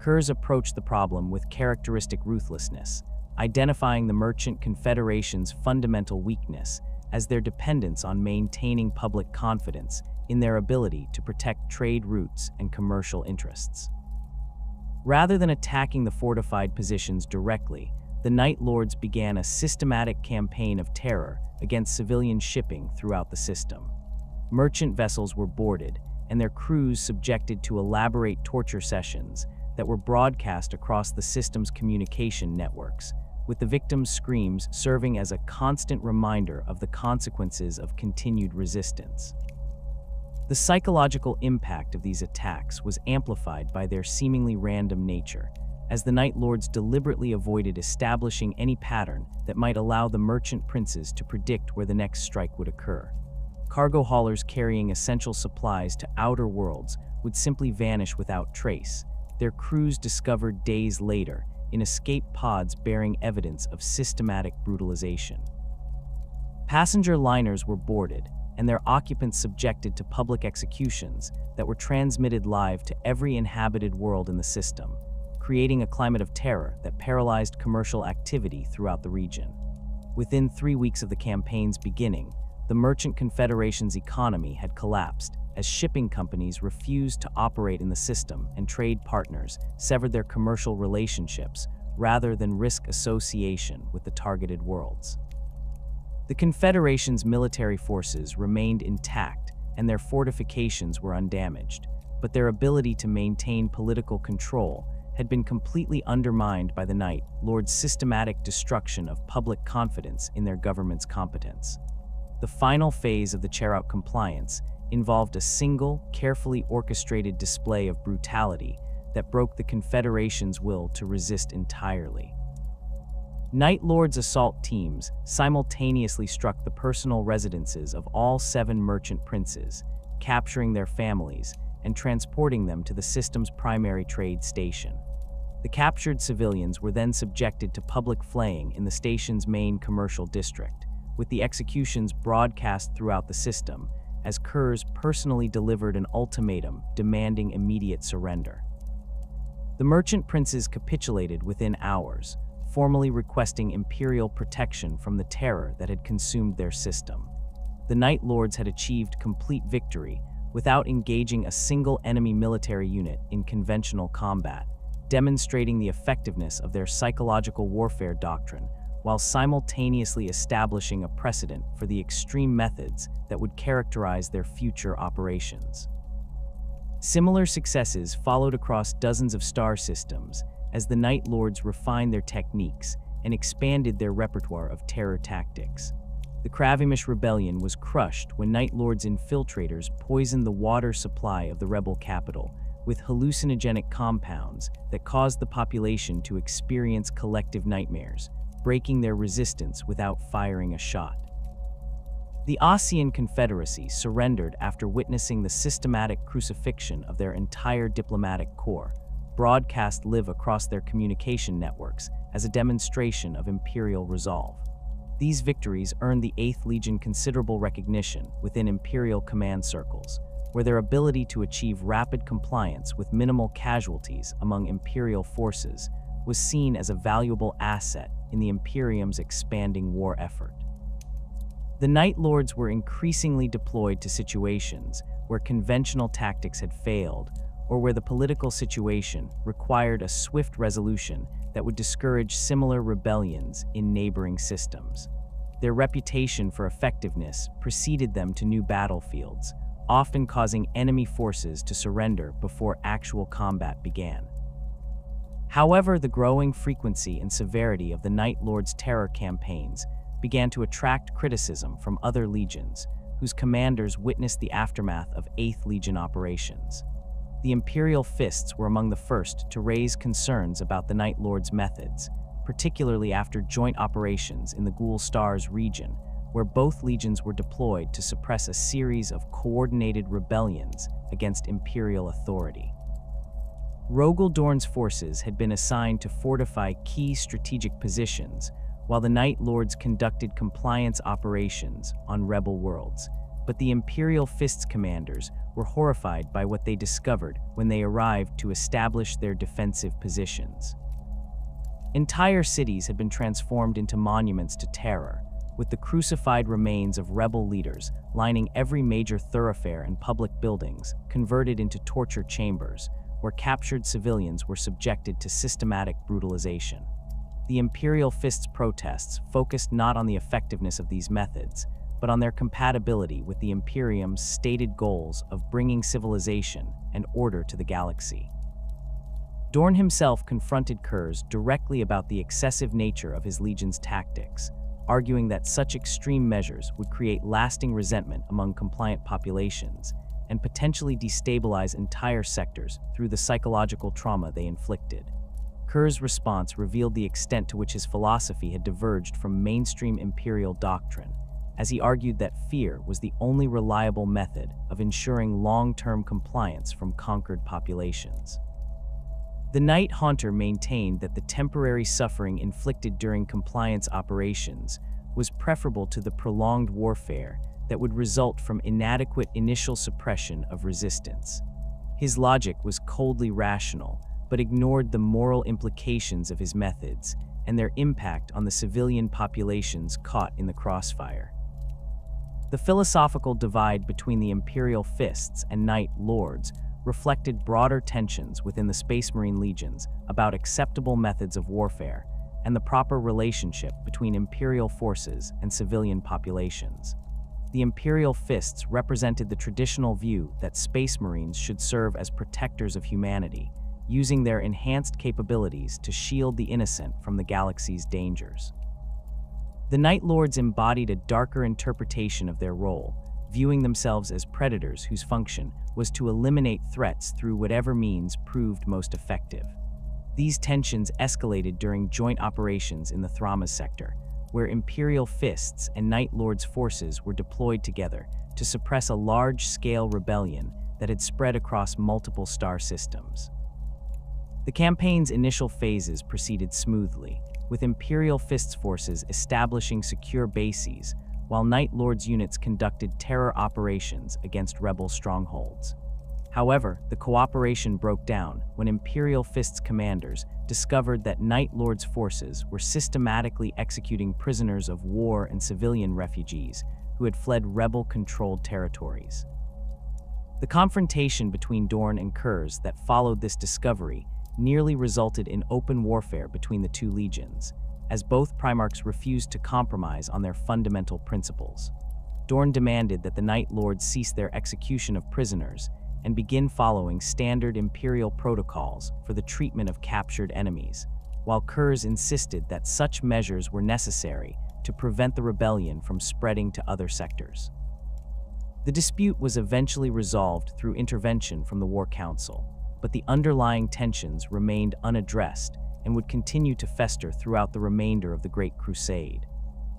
Speaker 1: Curze approached the problem with characteristic ruthlessness, identifying the Merchant Confederation's fundamental weakness as their dependence on maintaining public confidence in their ability to protect trade routes and commercial interests. Rather than attacking the fortified positions directly, the Night Lords began a systematic campaign of terror against civilian shipping throughout the system. Merchant vessels were boarded, and their crews subjected to elaborate torture sessions that were broadcast across the system's communication networks, with the victims' screams serving as a constant reminder of the consequences of continued resistance. The psychological impact of these attacks was amplified by their seemingly random nature, as the Night Lords deliberately avoided establishing any pattern that might allow the merchant princes to predict where the next strike would occur. Cargo haulers carrying essential supplies to outer worlds would simply vanish without trace, their crews discovered days later in escape pods bearing evidence of systematic brutalization. Passenger liners were boarded, and their occupants subjected to public executions that were transmitted live to every inhabited world in the system, creating a climate of terror that paralyzed commercial activity throughout the region. Within 3 weeks of the campaign's beginning, the Merchant Confederation's economy had collapsed as shipping companies refused to operate in the system and trade partners severed their commercial relationships rather than risk association with the targeted worlds. The Confederation's military forces remained intact and their fortifications were undamaged, but their ability to maintain political control had been completely undermined by the Night Lords' systematic destruction of public confidence in their government's competence. The final phase of the Cheraut compliance involved a single, carefully orchestrated display of brutality that broke the Confederation's will to resist entirely. Night Lords' assault teams simultaneously struck the personal residences of all 7 merchant princes, capturing their families and transporting them to the system's primary trade station. The captured civilians were then subjected to public flaying in the station's main commercial district, with the executions broadcast throughout the system, as Curze personally delivered an ultimatum demanding immediate surrender. The merchant princes capitulated within hours, formally requesting imperial protection from the terror that had consumed their system. The Night Lords had achieved complete victory without engaging a single enemy military unit in conventional combat, demonstrating the effectiveness of their psychological warfare doctrine while simultaneously establishing a precedent for the extreme methods that would characterize their future operations. Similar successes followed across dozens of star systems as the Night Lords refined their techniques and expanded their repertoire of terror tactics. The Kravimish rebellion was crushed when Night Lords infiltrators poisoned the water supply of the rebel capital, with hallucinogenic compounds that caused the population to experience collective nightmares, breaking their resistance without firing a shot. The Osean Confederacy surrendered after witnessing the systematic crucifixion of their entire diplomatic corps, broadcast live across their communication networks as a demonstration of imperial resolve. These victories earned the VIII Legion considerable recognition within imperial command circles, where their ability to achieve rapid compliance with minimal casualties among imperial forces was seen as a valuable asset in the Imperium's expanding war effort. The Night Lords were increasingly deployed to situations where conventional tactics had failed, or where the political situation required a swift resolution that would discourage similar rebellions in neighboring systems. Their reputation for effectiveness preceded them to new battlefields, often causing enemy forces to surrender before actual combat began. However, the growing frequency and severity of the Night Lords' terror campaigns began to attract criticism from other legions, whose commanders witnessed the aftermath of VIII Legion operations. The Imperial Fists were among the first to raise concerns about the Night Lords' methods, particularly after joint operations in the Ghoul Stars region, where both legions were deployed to suppress a series of coordinated rebellions against Imperial authority. Rogel Dorn's forces had been assigned to fortify key strategic positions, while the Night Lords conducted compliance operations on rebel worlds, but the Imperial Fists commanders were horrified by what they discovered when they arrived to establish their defensive positions. Entire cities had been transformed into monuments to terror, with the crucified remains of rebel leaders lining every major thoroughfare and public buildings converted into torture chambers, where captured civilians were subjected to systematic brutalization. The Imperial Fists protests focused not on the effectiveness of these methods, but on their compatibility with the Imperium's stated goals of bringing civilization and order to the galaxy. Dorn himself confronted Curze directly about the excessive nature of his legion's tactics, arguing that such extreme measures would create lasting resentment among compliant populations and potentially destabilize entire sectors through the psychological trauma they inflicted. Curze's response revealed the extent to which his philosophy had diverged from mainstream Imperial doctrine, as he argued that fear was the only reliable method of ensuring long-term compliance from conquered populations. The Night Haunter maintained that the temporary suffering inflicted during compliance operations was preferable to the prolonged warfare that would result from inadequate initial suppression of resistance. His logic was coldly rational, but ignored the moral implications of his methods and their impact on the civilian populations caught in the crossfire. The philosophical divide between the Imperial Fists and Night Lords reflected broader tensions within the Space Marine legions about acceptable methods of warfare and the proper relationship between Imperial forces and civilian populations. The Imperial Fists represented the traditional view that Space Marines should serve as protectors of humanity, using their enhanced capabilities to shield the innocent from the galaxy's dangers. The Night Lords embodied a darker interpretation of their role, viewing themselves as predators whose function was to eliminate threats through whatever means proved most effective. These tensions escalated during joint operations in the Thramas sector, where Imperial Fists and Night Lords forces were deployed together to suppress a large-scale rebellion that had spread across multiple star systems. The campaign's initial phases proceeded smoothly, with Imperial Fists forces establishing secure bases, while Night Lords units conducted terror operations against rebel strongholds. However, the cooperation broke down when Imperial Fists commanders discovered that Night Lords forces were systematically executing prisoners of war and civilian refugees who had fled rebel-controlled territories. The confrontation between Dorn and Curze that followed this discovery nearly resulted in open warfare between the two legions, as both Primarchs refused to compromise on their fundamental principles. Dorn demanded that the Night Lords cease their execution of prisoners and begin following standard Imperial protocols for the treatment of captured enemies, while Curze insisted that such measures were necessary to prevent the rebellion from spreading to other sectors. The dispute was eventually resolved through intervention from the War Council, but the underlying tensions remained unaddressed and would continue to fester throughout the remainder of the Great Crusade.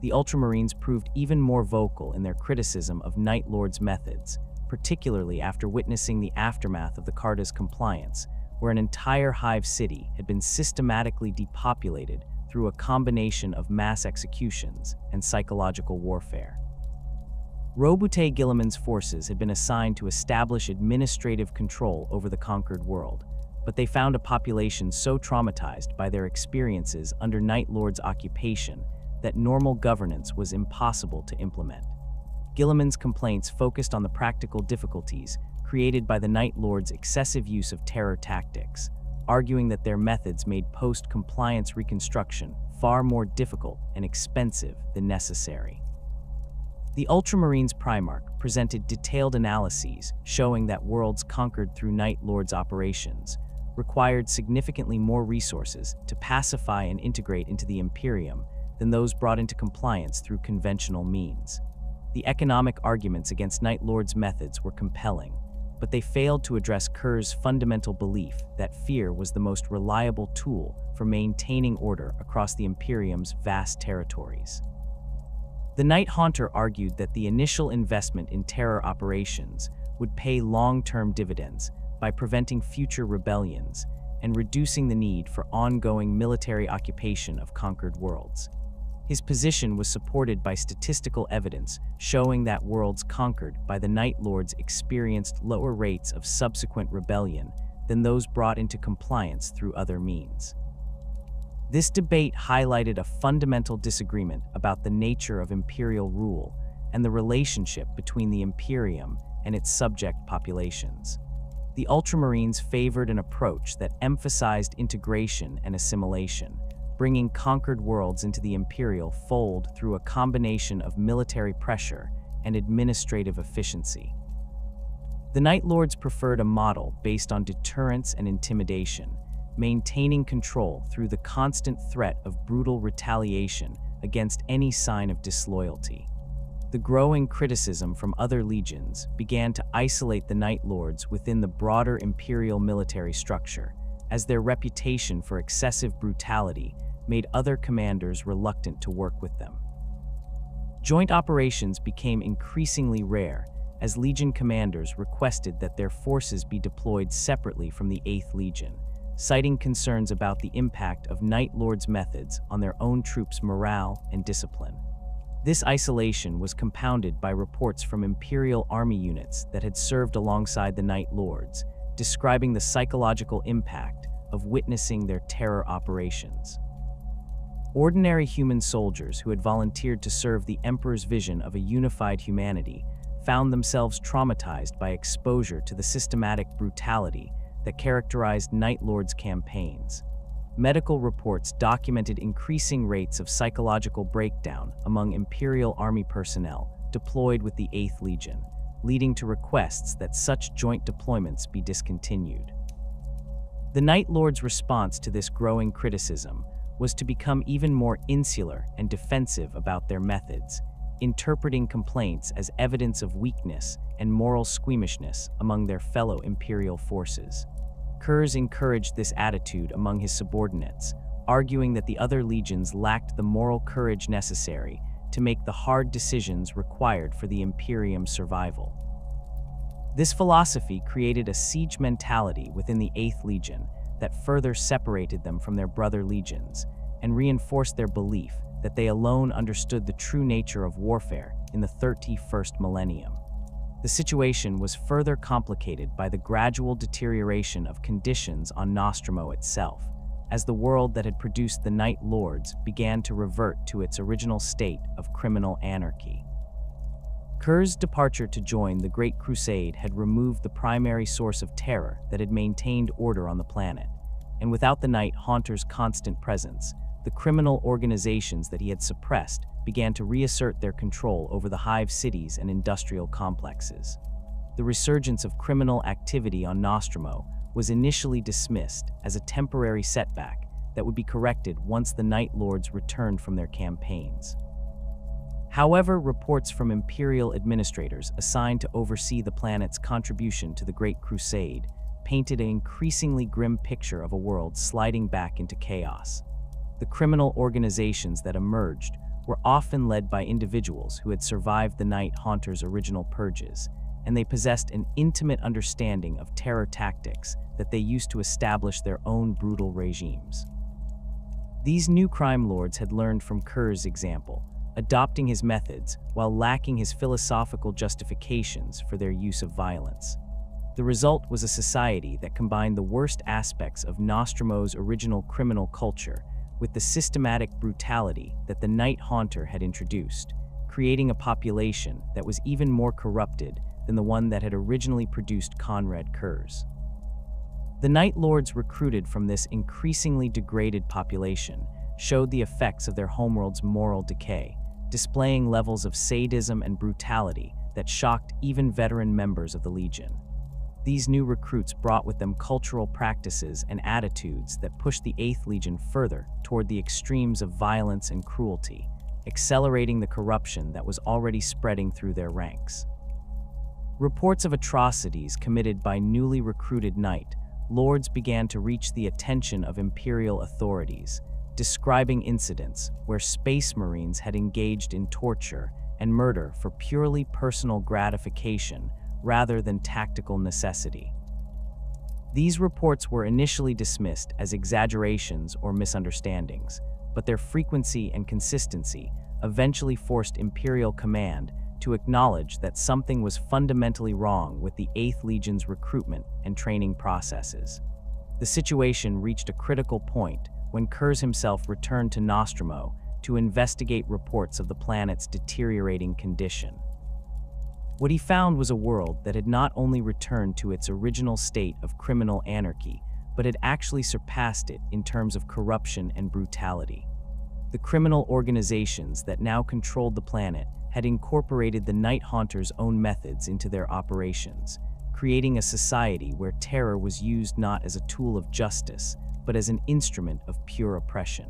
Speaker 1: The Ultramarines proved even more vocal in their criticism of Night Lord's methods, particularly after witnessing the aftermath of the Carta's compliance, where an entire hive city had been systematically depopulated through a combination of mass executions and psychological warfare. Robute Guilliman's forces had been assigned to establish administrative control over the conquered world, but they found a population so traumatized by their experiences under Night Lord's occupation that normal governance was impossible to implement. Guilliman's complaints focused on the practical difficulties created by the Night Lord's excessive use of terror tactics, arguing that their methods made post-compliance reconstruction far more difficult and expensive than necessary. The Ultramarines Primarch presented detailed analyses showing that worlds conquered through Night Lord's operations required significantly more resources to pacify and integrate into the Imperium than those brought into compliance through conventional means. The economic arguments against Night Lord's methods were compelling, but they failed to address Curze's fundamental belief that fear was the most reliable tool for maintaining order across the Imperium's vast territories. The Night Haunter argued that the initial investment in terror operations would pay long-term dividends by preventing future rebellions and reducing the need for ongoing military occupation of conquered worlds. His position was supported by statistical evidence showing that worlds conquered by the Night Lords experienced lower rates of subsequent rebellion than those brought into compliance through other means. This debate highlighted a fundamental disagreement about the nature of imperial rule and the relationship between the Imperium and its subject populations. The Ultramarines favored an approach that emphasized integration and assimilation, bringing conquered worlds into the imperial fold through a combination of military pressure and administrative efficiency. The Night Lords preferred a model based on deterrence and intimidation, maintaining control through the constant threat of brutal retaliation against any sign of disloyalty. The growing criticism from other legions began to isolate the Night Lords within the broader imperial military structure, as their reputation for excessive brutality made other commanders reluctant to work with them. Joint operations became increasingly rare as Legion commanders requested that their forces be deployed separately from the VIII Legion, citing concerns about the impact of Night Lords' methods on their own troops' morale and discipline. This isolation was compounded by reports from Imperial Army units that had served alongside the Night Lords, describing the psychological impact of witnessing their terror operations. Ordinary human soldiers who had volunteered to serve the Emperor's vision of a unified humanity found themselves traumatized by exposure to the systematic brutality that characterized Night Lords' campaigns. Medical reports documented increasing rates of psychological breakdown among Imperial Army personnel deployed with the VIII Legion, leading to requests that such joint deployments be discontinued. The Night Lords' response to this growing criticism was to become even more insular and defensive about their methods, interpreting complaints as evidence of weakness and moral squeamishness among their fellow Imperial forces. Curze encouraged this attitude among his subordinates, arguing that the other legions lacked the moral courage necessary to make the hard decisions required for the Imperium's survival. This philosophy created a siege mentality within the VIII Legion that further separated them from their brother legions and reinforced their belief that they alone understood the true nature of warfare in the 31st millennium. The situation was further complicated by the gradual deterioration of conditions on Nostromo itself, as the world that had produced the Night Lords began to revert to its original state of criminal anarchy. Curze's departure to join the Great Crusade had removed the primary source of terror that had maintained order on the planet, and without the Night Haunter's constant presence, the criminal organizations that he had suppressed began to reassert their control over the hive cities and industrial complexes. The resurgence of criminal activity on Nostromo was initially dismissed as a temporary setback that would be corrected once the Night Lords returned from their campaigns. However, reports from Imperial administrators assigned to oversee the planet's contribution to the Great Crusade painted an increasingly grim picture of a world sliding back into chaos. The criminal organizations that emerged were often led by individuals who had survived the Night Haunter's original purges, and they possessed an intimate understanding of terror tactics that they used to establish their own brutal regimes. These new crime lords had learned from Curze's example, adopting his methods while lacking his philosophical justifications for their use of violence. The result was a society that combined the worst aspects of Nostromo's original criminal culture with the systematic brutality that the Night Haunter had introduced, creating a population that was even more corrupted than the one that had originally produced Konrad Curze. The Night Lords recruited from this increasingly degraded population showed the effects of their homeworld's moral decay, displaying levels of sadism and brutality that shocked even veteran members of the Legion. These new recruits brought with them cultural practices and attitudes that pushed the VIII Legion further toward the extremes of violence and cruelty, accelerating the corruption that was already spreading through their ranks. Reports of atrocities committed by newly recruited Night Lords began to reach the attention of Imperial authorities, describing incidents where Space Marines had engaged in torture and murder for purely personal gratification rather than tactical necessity. These reports were initially dismissed as exaggerations or misunderstandings, but their frequency and consistency eventually forced Imperial command to acknowledge that something was fundamentally wrong with the VIII Legion's recruitment and training processes. The situation reached a critical point when Curze himself returned to Nostromo to investigate reports of the planet's deteriorating condition. What he found was a world that had not only returned to its original state of criminal anarchy, but had actually surpassed it in terms of corruption and brutality. The criminal organizations that now controlled the planet had incorporated the Night Haunter's own methods into their operations, creating a society where terror was used not as a tool of justice, but as an instrument of pure oppression.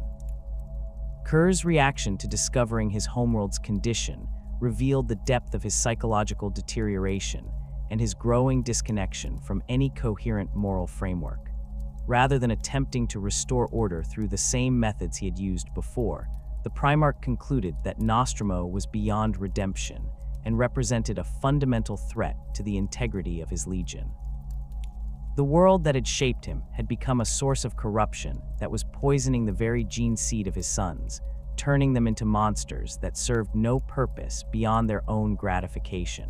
Speaker 1: Curze's reaction to discovering his homeworld's condition revealed the depth of his psychological deterioration and his growing disconnection from any coherent moral framework. Rather than attempting to restore order through the same methods he had used before, the Primarch concluded that Nostromo was beyond redemption and represented a fundamental threat to the integrity of his legion. The world that had shaped him had become a source of corruption that was poisoning the very gene seed of his sons, turning them into monsters that served no purpose beyond their own gratification.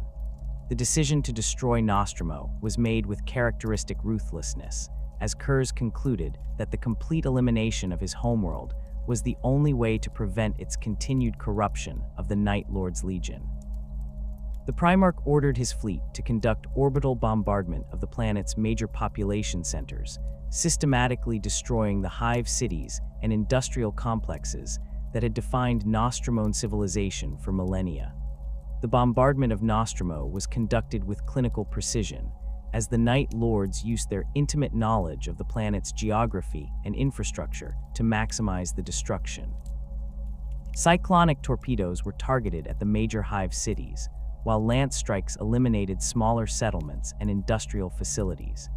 Speaker 1: The decision to destroy Nostromo was made with characteristic ruthlessness, as Curze concluded that the complete elimination of his homeworld was the only way to prevent its continued corruption of the Night Lord's Legion. The Primarch ordered his fleet to conduct orbital bombardment of the planet's major population centers, systematically destroying the hive cities and industrial complexes that had defined Nostromoan civilization for millennia. The bombardment of Nostromo was conducted with clinical precision, as the Night Lords used their intimate knowledge of the planet's geography and infrastructure to maximize the destruction. Cyclonic torpedoes were targeted at the major hive cities, while lance strikes eliminated smaller settlements and industrial facilities.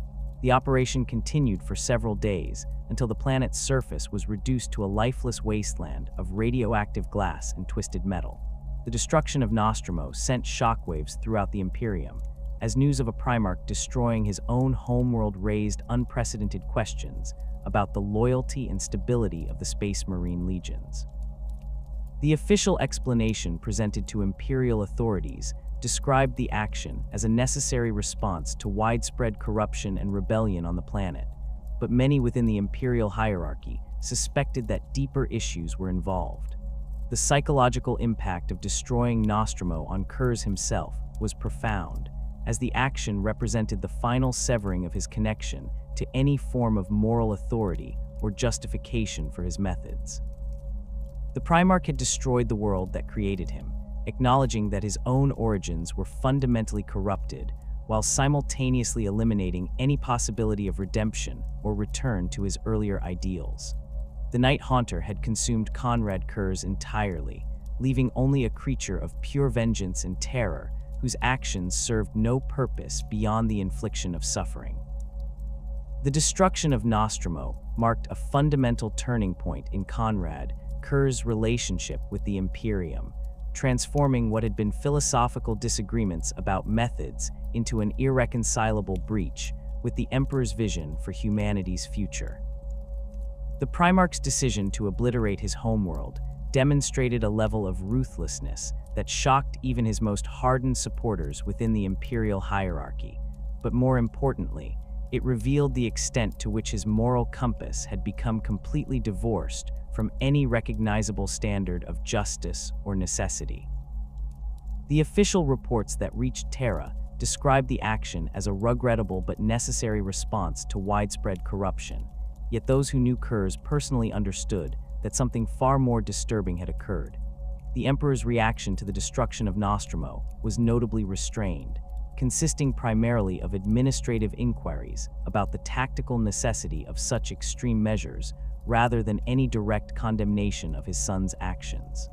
Speaker 1: The operation continued for several days until the planet's surface was reduced to a lifeless wasteland of radioactive glass and twisted metal. The destruction of Nostromo sent shockwaves throughout the Imperium, as news of a Primarch destroying his own homeworld raised unprecedented questions about the loyalty and stability of the Space Marine legions. The official explanation presented to Imperial authorities described the action as a necessary response to widespread corruption and rebellion on the planet, but many within the Imperial hierarchy suspected that deeper issues were involved. The psychological impact of destroying Nostromo on Curze himself was profound, as the action represented the final severing of his connection to any form of moral authority or justification for his methods. The Primarch had destroyed the world that created him, acknowledging that his own origins were fundamentally corrupted, while simultaneously eliminating any possibility of redemption or return to his earlier ideals. The Night Haunter had consumed Konrad Curze entirely, leaving only a creature of pure vengeance and terror whose actions served no purpose beyond the infliction of suffering. The destruction of Nostromo marked a fundamental turning point in Konrad Curze's relationship with the Imperium, transforming what had been philosophical disagreements about methods into an irreconcilable breach with the Emperor's vision for humanity's future. The Primarch's decision to obliterate his homeworld demonstrated a level of ruthlessness that shocked even his most hardened supporters within the imperial hierarchy, but more importantly, it revealed the extent to which his moral compass had become completely divorced from any recognizable standard of justice or necessity. The official reports that reached Terra described the action as a regrettable but necessary response to widespread corruption, yet those who knew Curze personally understood that something far more disturbing had occurred. The Emperor's reaction to the destruction of Nostromo was notably restrained, consisting primarily of administrative inquiries about the tactical necessity of such extreme measures rather than any direct condemnation of his son's actions.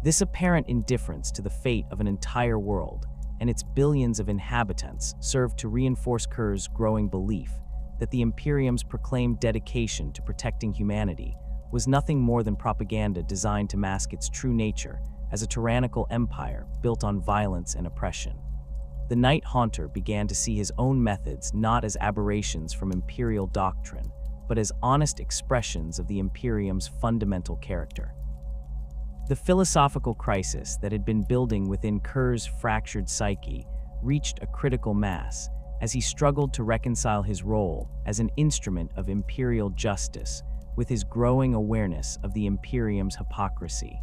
Speaker 1: This apparent indifference to the fate of an entire world and its billions of inhabitants served to reinforce Curze's growing belief that the Imperium's proclaimed dedication to protecting humanity was nothing more than propaganda designed to mask its true nature as a tyrannical empire built on violence and oppression. The Night Haunter began to see his own methods not as aberrations from imperial doctrine, but as honest expressions of the Imperium's fundamental character. The philosophical crisis that had been building within Curze's fractured psyche reached a critical mass as he struggled to reconcile his role as an instrument of imperial justice with his growing awareness of the Imperium's hypocrisy.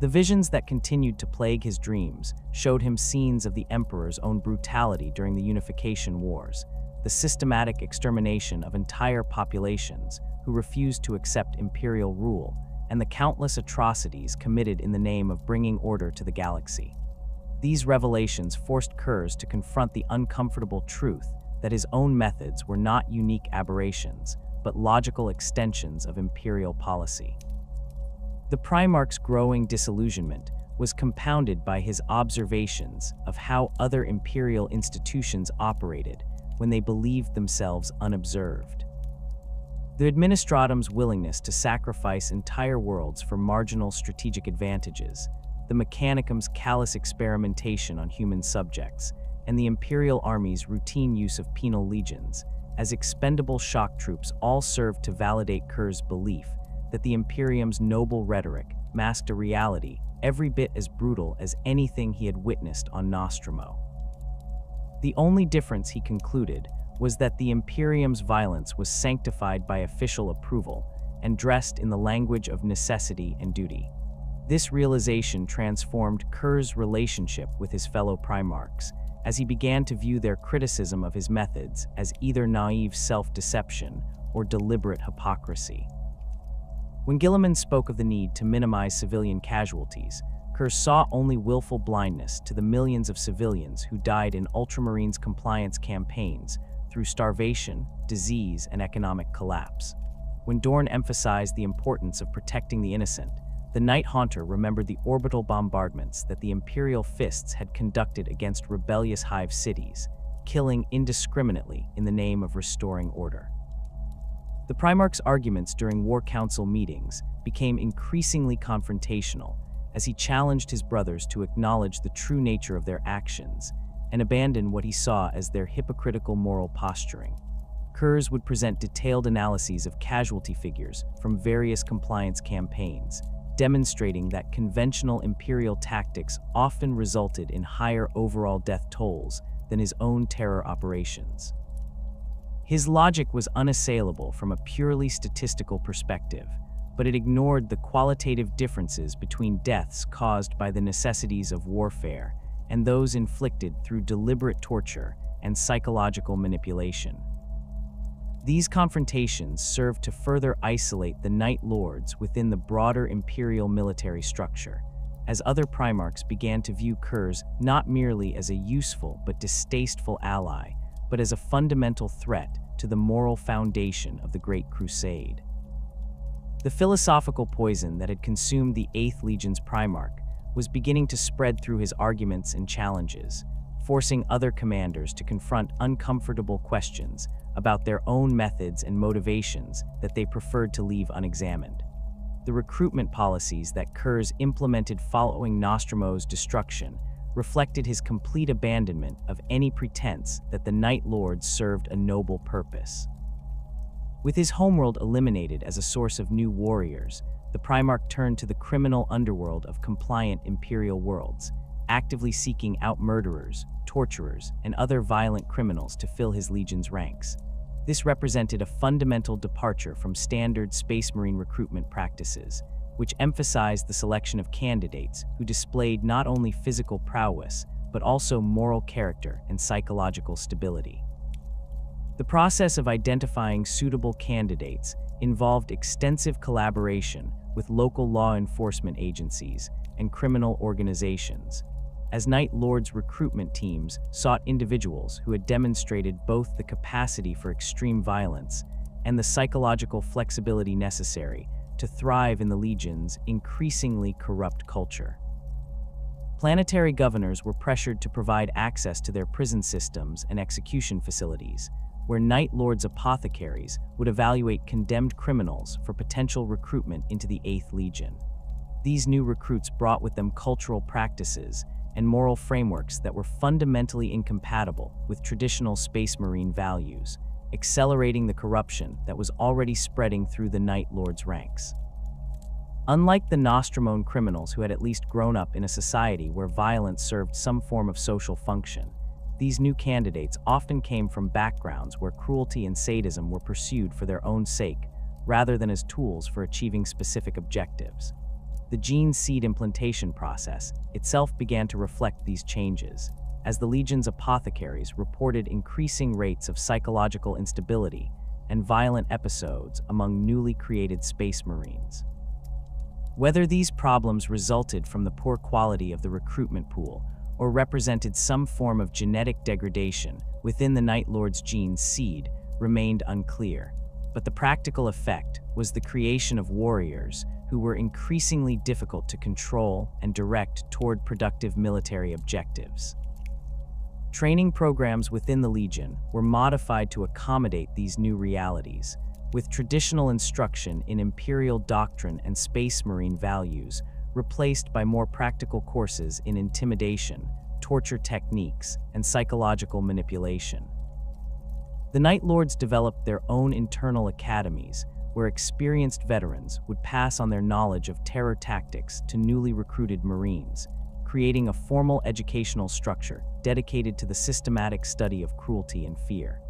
Speaker 1: The visions that continued to plague his dreams showed him scenes of the Emperor's own brutality during the Unification Wars, the systematic extermination of entire populations who refused to accept imperial rule, and the countless atrocities committed in the name of bringing order to the galaxy. These revelations forced Curze to confront the uncomfortable truth that his own methods were not unique aberrations, but logical extensions of imperial policy. The Primarch's growing disillusionment was compounded by his observations of how other imperial institutions operated when they believed themselves unobserved. The Administratum's willingness to sacrifice entire worlds for marginal strategic advantages, the Mechanicum's callous experimentation on human subjects, and the Imperial Army's routine use of penal legions as expendable shock troops all served to validate Curze's belief that the Imperium's noble rhetoric masked a reality every bit as brutal as anything he had witnessed on Nostromo. The only difference, he concluded, was that the Imperium's violence was sanctified by official approval and dressed in the language of necessity and duty. This realization transformed Curze's relationship with his fellow Primarchs, as he began to view their criticism of his methods as either naive self-deception or deliberate hypocrisy. When Guilliman spoke of the need to minimize civilian casualties, Curze saw only willful blindness to the millions of civilians who died in Ultramarines' compliance campaigns through starvation, disease, and economic collapse. When Dorn emphasized the importance of protecting the innocent, the Night Haunter remembered the orbital bombardments that the Imperial fists had conducted against rebellious hive cities, killing indiscriminately in the name of restoring order. The Primarch's arguments during War Council meetings became increasingly confrontational as he challenged his brothers to acknowledge the true nature of their actions and abandon what he saw as their hypocritical moral posturing. Curze would present detailed analyses of casualty figures from various compliance campaigns, demonstrating that conventional imperial tactics often resulted in higher overall death tolls than his own terror operations. His logic was unassailable from a purely statistical perspective, but it ignored the qualitative differences between deaths caused by the necessities of warfare and those inflicted through deliberate torture and psychological manipulation. These confrontations served to further isolate the Night Lords within the broader imperial military structure, as other Primarchs began to view Curze not merely as a useful but distasteful ally, but as a fundamental threat to the moral foundation of the Great Crusade. The philosophical poison that had consumed the VIII Legion's Primarch was beginning to spread through his arguments and challenges, forcing other commanders to confront uncomfortable questions about their own methods and motivations that they preferred to leave unexamined. The recruitment policies that Curze implemented following Nostromo's destruction reflected his complete abandonment of any pretense that the Night Lords served a noble purpose. With his homeworld eliminated as a source of new warriors, the Primarch turned to the criminal underworld of compliant Imperial worlds, actively seeking out murderers, torturers, and other violent criminals to fill his legion's ranks. This represented a fundamental departure from standard Space Marine recruitment practices, which emphasized the selection of candidates who displayed not only physical prowess, but also moral character and psychological stability. The process of identifying suitable candidates involved extensive collaboration with local law enforcement agencies and criminal organizations, as Night Lords recruitment teams sought individuals who had demonstrated both the capacity for extreme violence and the psychological flexibility necessary to thrive in the Legion's increasingly corrupt culture. Planetary governors were pressured to provide access to their prison systems and execution facilities, where Night Lords apothecaries would evaluate condemned criminals for potential recruitment into the VIII Legion. These new recruits brought with them cultural practices and moral frameworks that were fundamentally incompatible with traditional Space Marine values, accelerating the corruption that was already spreading through the Night Lords' ranks. Unlike the Nostromone criminals who had at least grown up in a society where violence served some form of social function, these new candidates often came from backgrounds where cruelty and sadism were pursued for their own sake, rather than as tools for achieving specific objectives. The gene seed implantation process itself began to reflect these changes, as the Legion's apothecaries reported increasing rates of psychological instability and violent episodes among newly created Space Marines. Whether these problems resulted from the poor quality of the recruitment pool or represented some form of genetic degradation within the Night Lord's gene seed remained unclear, but the practical effect was the creation of warriors who were increasingly difficult to control and direct toward productive military objectives. Training programs within the Legion were modified to accommodate these new realities, with traditional instruction in Imperial doctrine and Space Marine values replaced by more practical courses in intimidation, torture techniques, and psychological manipulation. The Night Lords developed their own internal academies, where experienced veterans would pass on their knowledge of terror tactics to newly recruited Marines, creating a formal educational structure dedicated to the systematic study of cruelty and fear.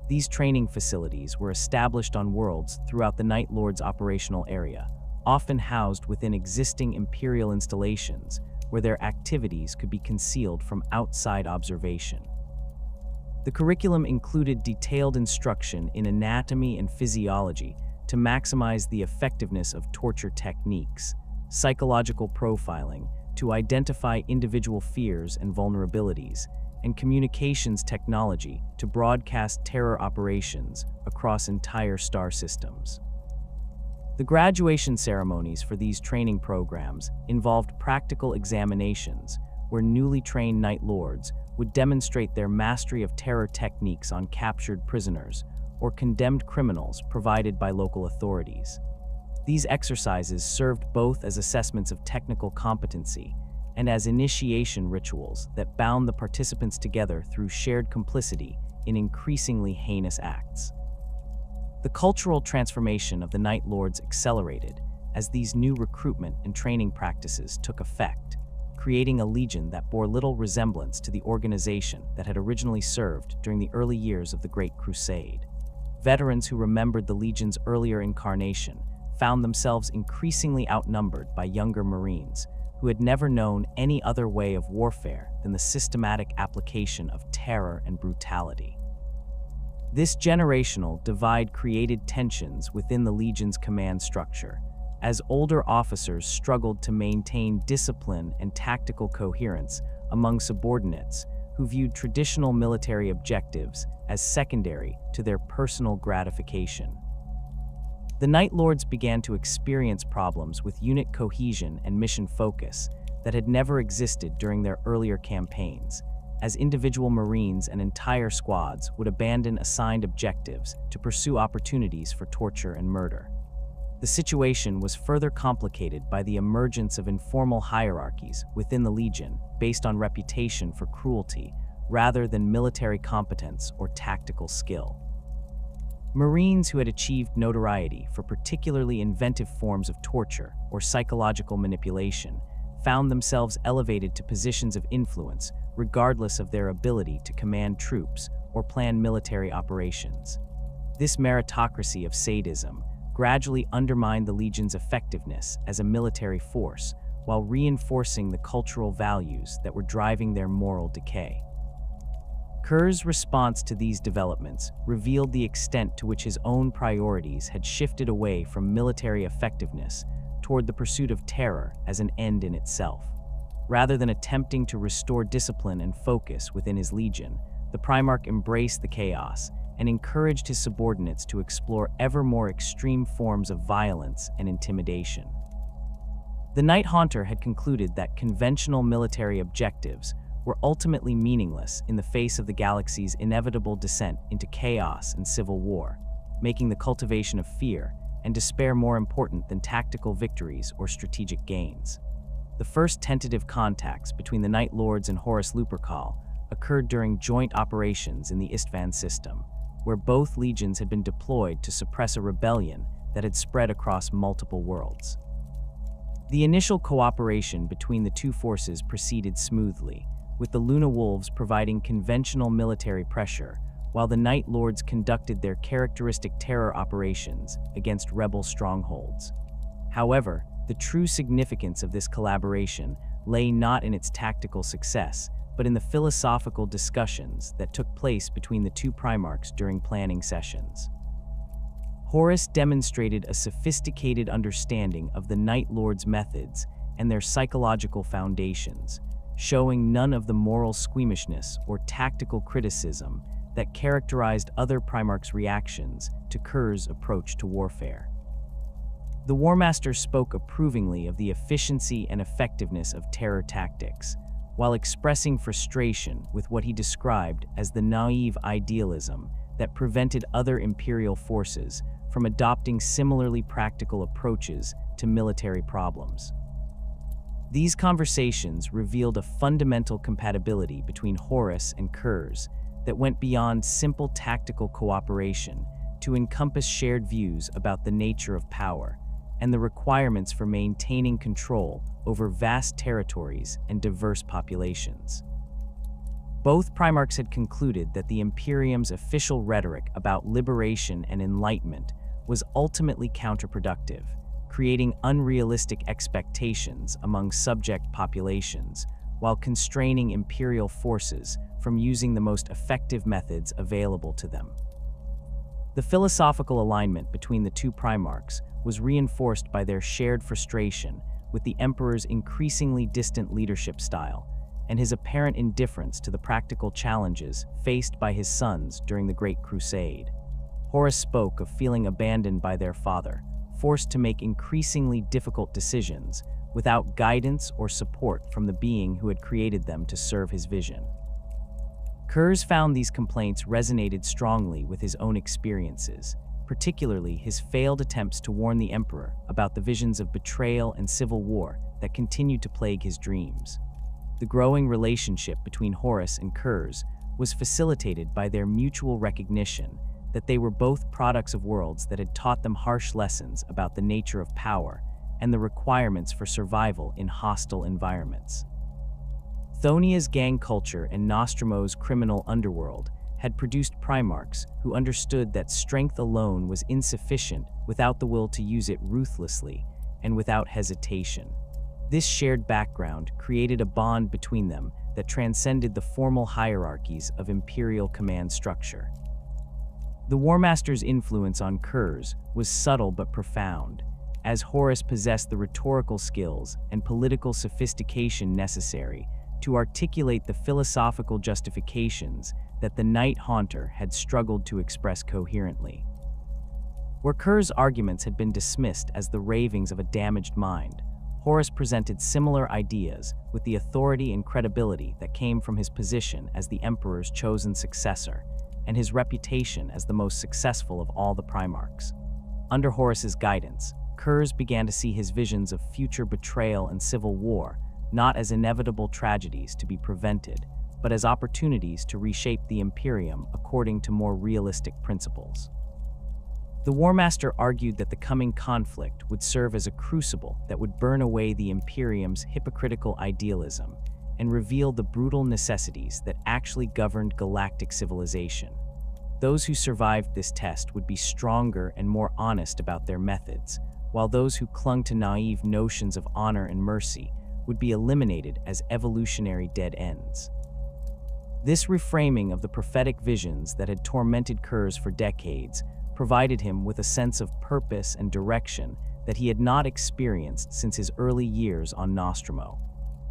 Speaker 1: These training facilities were established on worlds throughout the Night Lord's operational area, often housed within existing Imperial installations where their activities could be concealed from outside observation. The curriculum included detailed instruction in anatomy and physiology to maximize the effectiveness of torture techniques, psychological profiling to identify individual fears and vulnerabilities, and communications technology to broadcast terror operations across entire star systems. The graduation ceremonies for these training programs involved practical examinations where newly trained Night Lords would demonstrate their mastery of terror techniques on captured prisoners or condemned criminals provided by local authorities. These exercises served both as assessments of technical competency and as initiation rituals that bound the participants together through shared complicity in increasingly heinous acts. The cultural transformation of the Night Lords accelerated as these new recruitment and training practices took effect, creating a legion that bore little resemblance to the organization that had originally served during the early years of the Great Crusade. Veterans who remembered the Legion's earlier incarnation found themselves increasingly outnumbered by younger Marines who had never known any other way of warfare than the systematic application of terror and brutality. This generational divide created tensions within the Legion's command structure, as older officers struggled to maintain discipline and tactical coherence among subordinates who viewed traditional military objectives as secondary to their personal gratification. The Night Lords began to experience problems with unit cohesion and mission focus that had never existed during their earlier campaigns, as individual Marines and entire squads would abandon assigned objectives to pursue opportunities for torture and murder. The situation was further complicated by the emergence of informal hierarchies within the Legion based on reputation for cruelty rather than military competence or tactical skill. Marines who had achieved notoriety for particularly inventive forms of torture or psychological manipulation found themselves elevated to positions of influence regardless of their ability to command troops or plan military operations. This meritocracy of sadism gradually undermined the Legion's effectiveness as a military force while reinforcing the cultural values that were driving their moral decay. Curze's response to these developments revealed the extent to which his own priorities had shifted away from military effectiveness toward the pursuit of terror as an end in itself. Rather than attempting to restore discipline and focus within his Legion, the Primarch embraced the chaos and encouraged his subordinates to explore ever more extreme forms of violence and intimidation. The Night Haunter had concluded that conventional military objectives were ultimately meaningless in the face of the galaxy's inevitable descent into chaos and civil war, making the cultivation of fear and despair more important than tactical victories or strategic gains. The first tentative contacts between the Night Lords and Horus Lupercal occurred during joint operations in the Istvan system, where both legions had been deployed to suppress a rebellion that had spread across multiple worlds. The initial cooperation between the two forces proceeded smoothly, with the Luna Wolves providing conventional military pressure, while the Night Lords conducted their characteristic terror operations against rebel strongholds. However, the true significance of this collaboration lay not in its tactical success, but in the philosophical discussions that took place between the two Primarchs during planning sessions. Horus demonstrated a sophisticated understanding of the Night Lords' methods and their psychological foundations, showing none of the moral squeamishness or tactical criticism that characterized other Primarchs' reactions to Curze's approach to warfare. The War Master spoke approvingly of the efficiency and effectiveness of terror tactics, while expressing frustration with what he described as the naive idealism that prevented other Imperial forces from adopting similarly practical approaches to military problems. These conversations revealed a fundamental compatibility between Horus and Curze that went beyond simple tactical cooperation to encompass shared views about the nature of power and the requirements for maintaining control over vast territories and diverse populations. Both Primarchs had concluded that the Imperium's official rhetoric about liberation and enlightenment was ultimately counterproductive, creating unrealistic expectations among subject populations while constraining Imperial forces from using the most effective methods available to them. The philosophical alignment between the two Primarchs was reinforced by their shared frustration with the Emperor's increasingly distant leadership style and his apparent indifference to the practical challenges faced by his sons during the Great Crusade. Horus spoke of feeling abandoned by their father, forced to make increasingly difficult decisions without guidance or support from the being who had created them to serve his vision. Curze found these complaints resonated strongly with his own experiences, particularly his failed attempts to warn the Emperor about the visions of betrayal and civil war that continued to plague his dreams. The growing relationship between Horus and Curze was facilitated by their mutual recognition that they were both products of worlds that had taught them harsh lessons about the nature of power and the requirements for survival in hostile environments. Thonia's gang culture and Nostromo's criminal underworld had produced Primarchs who understood that strength alone was insufficient without the will to use it ruthlessly and without hesitation. This shared background created a bond between them that transcended the formal hierarchies of Imperial command structure. The War Master's influence on Curze was subtle but profound, as Horus possessed the rhetorical skills and political sophistication necessary to articulate the philosophical justifications that the Night Haunter had struggled to express coherently. Where Curze's arguments had been dismissed as the ravings of a damaged mind, Horus presented similar ideas with the authority and credibility that came from his position as the emperor's chosen successor and his reputation as the most successful of all the Primarchs. Under Horus's guidance, Curze began to see his visions of future betrayal and civil war not as inevitable tragedies to be prevented, but as opportunities to reshape the Imperium according to more realistic principles. The War Master argued that the coming conflict would serve as a crucible that would burn away the Imperium's hypocritical idealism and reveal the brutal necessities that actually governed galactic civilization. Those who survived this test would be stronger and more honest about their methods, while those who clung to naive notions of honor and mercy would be eliminated as evolutionary dead ends. This reframing of the prophetic visions that had tormented Curze for decades provided him with a sense of purpose and direction that he had not experienced since his early years on Nostromo.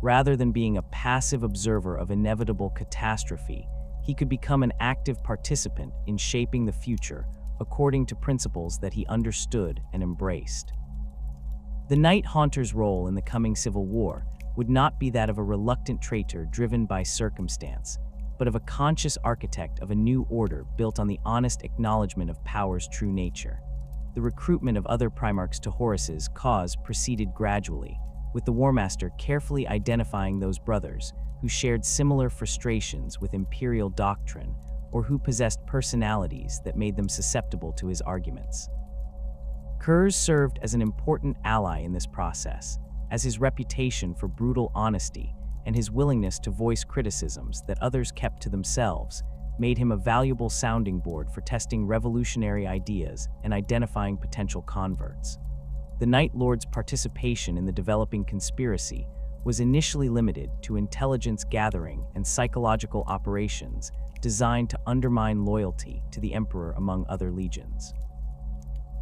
Speaker 1: Rather than being a passive observer of inevitable catastrophe, he could become an active participant in shaping the future according to principles that he understood and embraced. The Night Haunter's role in the coming civil war would not be that of a reluctant traitor driven by circumstance, but of a conscious architect of a new order built on the honest acknowledgement of power's true nature. The recruitment of other Primarchs to Horus's cause proceeded gradually, with the War Master carefully identifying those brothers who shared similar frustrations with Imperial doctrine or who possessed personalities that made them susceptible to his arguments. Curze served as an important ally in this process, as his reputation for brutal honesty and his willingness to voice criticisms that others kept to themselves made him a valuable sounding board for testing revolutionary ideas and identifying potential converts. The Night Lord's participation in the developing conspiracy was initially limited to intelligence gathering and psychological operations designed to undermine loyalty to the Emperor among other legions.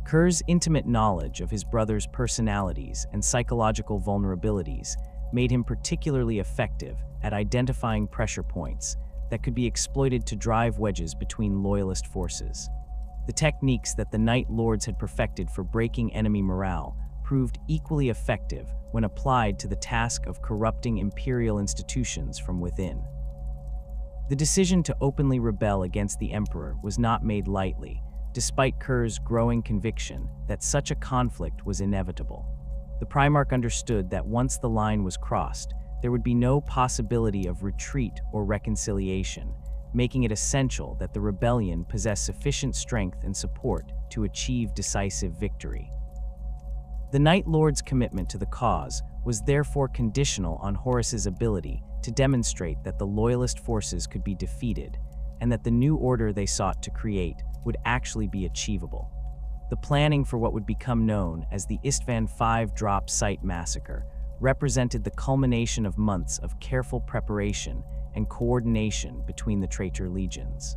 Speaker 1: Curze's intimate knowledge of his brother's personalities and psychological vulnerabilities made him particularly effective at identifying pressure points that could be exploited to drive wedges between loyalist forces. The techniques that the Night Lords had perfected for breaking enemy morale proved equally effective when applied to the task of corrupting Imperial institutions from within. The decision to openly rebel against the Emperor was not made lightly, despite Curze's growing conviction that such a conflict was inevitable. The Primarch understood that once the line was crossed, there would be no possibility of retreat or reconciliation, making it essential that the rebellion possess sufficient strength and support to achieve decisive victory. The Night Lord's commitment to the cause was therefore conditional on Horus's ability to demonstrate that the loyalist forces could be defeated, and that the new order they sought to create would actually be achievable. The planning for what would become known as the Istvan V Drop Site Massacre represented the culmination of months of careful preparation and coordination between the traitor legions.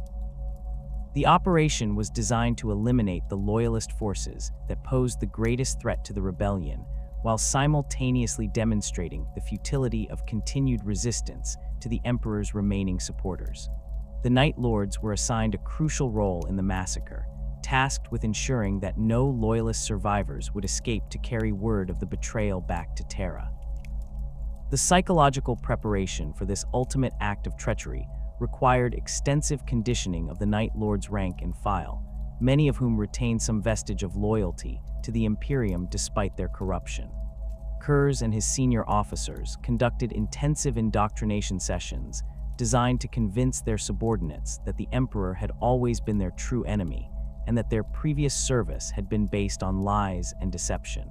Speaker 1: The operation was designed to eliminate the loyalist forces that posed the greatest threat to the rebellion, while simultaneously demonstrating the futility of continued resistance to the Emperor's remaining supporters. The Night Lords were assigned a crucial role in the massacre, tasked with ensuring that no loyalist survivors would escape to carry word of the betrayal back to Terra. The psychological preparation for this ultimate act of treachery required extensive conditioning of the Night Lord's rank and file, many of whom retained some vestige of loyalty to the Imperium despite their corruption. Curze and his senior officers conducted intensive indoctrination sessions designed to convince their subordinates that the Emperor had always been their true enemy and that their previous service had been based on lies and deception.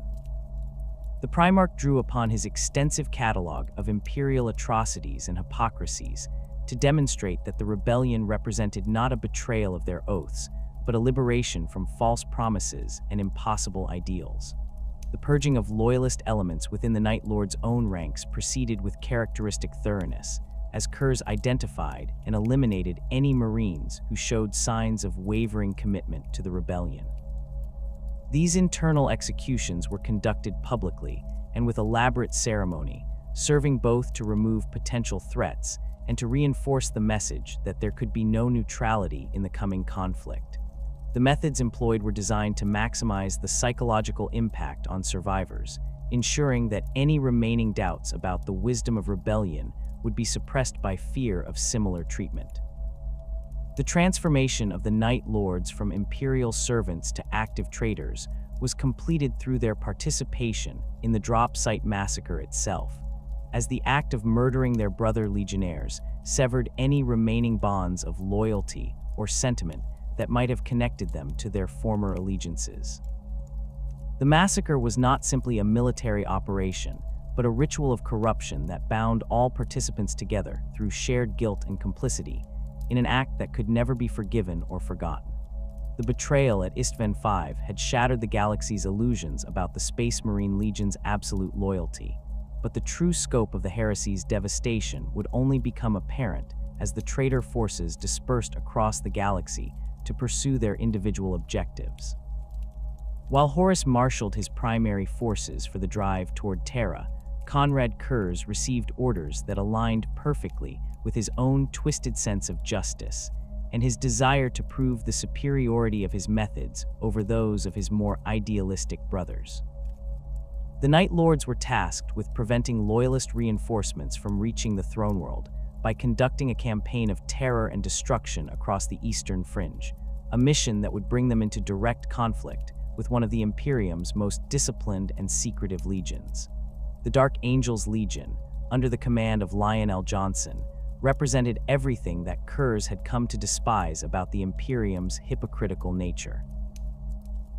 Speaker 1: The Primarch drew upon his extensive catalog of imperial atrocities and hypocrisies to demonstrate that the rebellion represented not a betrayal of their oaths, but a liberation from false promises and impossible ideals. The purging of loyalist elements within the Night Lord's own ranks proceeded with characteristic thoroughness, as Curze identified and eliminated any Marines who showed signs of wavering commitment to the rebellion. These internal executions were conducted publicly and with elaborate ceremony, serving both to remove potential threats and to reinforce the message that there could be no neutrality in the coming conflict. The methods employed were designed to maximize the psychological impact on survivors, ensuring that any remaining doubts about the wisdom of rebellion would be suppressed by fear of similar treatment. The transformation of the Night Lords from imperial servants to active traitors was completed through their participation in the drop site massacre itself, as the act of murdering their brother legionnaires severed any remaining bonds of loyalty or sentiment that might have connected them to their former allegiances. The massacre was not simply a military operation, but a ritual of corruption that bound all participants together through shared guilt and complicity, in an act that could never be forgiven or forgotten. The betrayal at Istvan V had shattered the galaxy's illusions about the Space Marine Legion's absolute loyalty, but the true scope of the heresy's devastation would only become apparent as the traitor forces dispersed across the galaxy to pursue their individual objectives. While Horus marshaled his primary forces for the drive toward Terra, Konrad Curze received orders that aligned perfectly with his own twisted sense of justice and his desire to prove the superiority of his methods over those of his more idealistic brothers. The Night Lords were tasked with preventing loyalist reinforcements from reaching the throne world by conducting a campaign of terror and destruction across the Eastern Fringe, a mission that would bring them into direct conflict with one of the Imperium's most disciplined and secretive legions. The Dark Angels Legion, under the command of Lionel Johnson, represented everything that Curze had come to despise about the Imperium's hypocritical nature.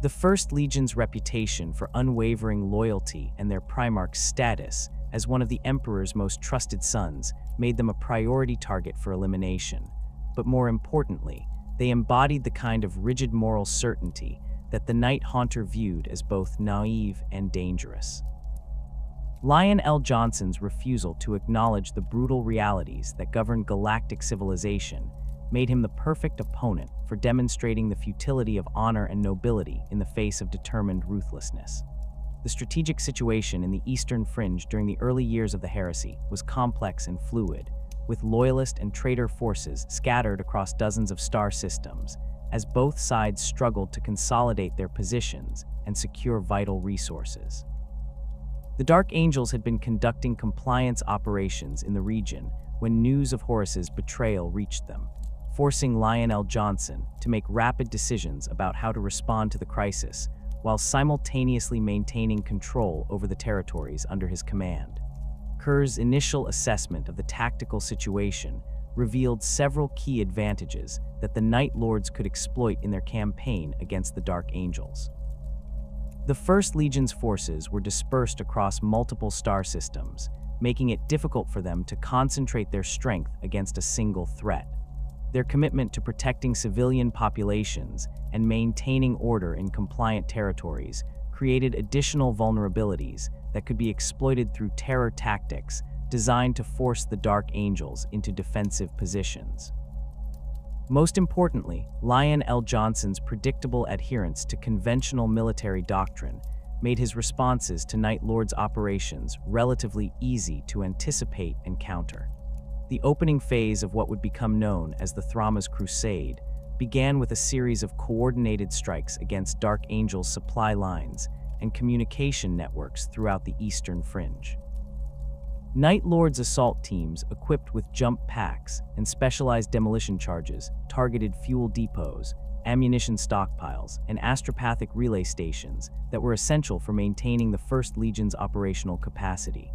Speaker 1: The First Legion's reputation for unwavering loyalty and their Primarch's status as one of the Emperor's most trusted sons made them a priority target for elimination. But more importantly, they embodied the kind of rigid moral certainty that the Night Haunter viewed as both naive and dangerous. Lionel Johnson's refusal to acknowledge the brutal realities that govern galactic civilization made him the perfect opponent for demonstrating the futility of honor and nobility in the face of determined ruthlessness. The strategic situation in the Eastern Fringe during the early years of the heresy was complex and fluid, with loyalist and traitor forces scattered across dozens of star systems, as both sides struggled to consolidate their positions and secure vital resources. The Dark Angels had been conducting compliance operations in the region when news of Horus's betrayal reached them, forcing Lionel Johnson to make rapid decisions about how to respond to the crisis, while simultaneously maintaining control over the territories under his command. Curze's initial assessment of the tactical situation revealed several key advantages that the Night Lords could exploit in their campaign against the Dark Angels. The First Legion's forces were dispersed across multiple star systems, making it difficult for them to concentrate their strength against a single threat. Their commitment to protecting civilian populations and maintaining order in compliant territories created additional vulnerabilities that could be exploited through terror tactics designed to force the Dark Angels into defensive positions. Most importantly, Lionel Johnson's predictable adherence to conventional military doctrine made his responses to Night Lords' operations relatively easy to anticipate and counter. The opening phase of what would become known as the Thramma's Crusade began with a series of coordinated strikes against Dark Angels' supply lines and communication networks throughout the Eastern Fringe. Night Lords' assault teams, equipped with jump packs and specialized demolition charges, targeted fuel depots, ammunition stockpiles, and astropathic relay stations that were essential for maintaining the First Legion's operational capacity.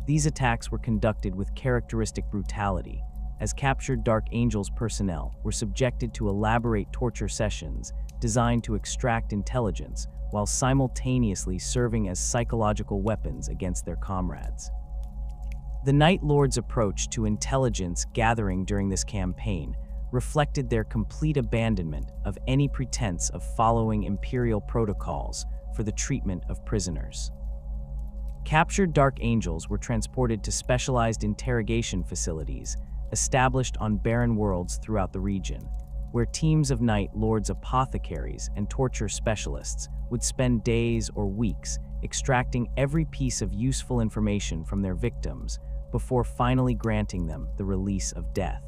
Speaker 1: These attacks were conducted with characteristic brutality, as captured Dark Angels personnel were subjected to elaborate torture sessions designed to extract intelligence while simultaneously serving as psychological weapons against their comrades. The Night Lords' approach to intelligence gathering during this campaign reflected their complete abandonment of any pretense of following Imperial protocols for the treatment of prisoners. Captured Dark Angels were transported to specialized interrogation facilities established on barren worlds throughout the region, where teams of Night Lords apothecaries and torture specialists would spend days or weeks extracting every piece of useful information from their victims before finally granting them the release of death.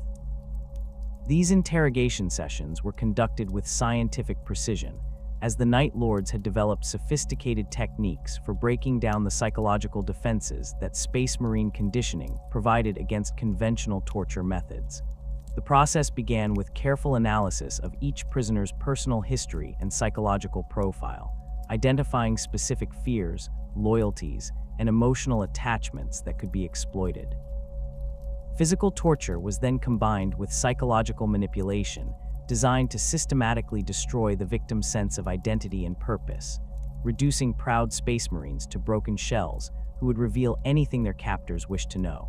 Speaker 1: These interrogation sessions were conducted with scientific precision, as the Night Lords had developed sophisticated techniques for breaking down the psychological defenses that Space Marine conditioning provided against conventional torture methods. The process began with careful analysis of each prisoner's personal history and psychological profile, identifying specific fears, loyalties, and emotional attachments that could be exploited. Physical torture was then combined with psychological manipulation, designed to systematically destroy the victim's sense of identity and purpose, reducing proud Space Marines to broken shells who would reveal anything their captors wished to know.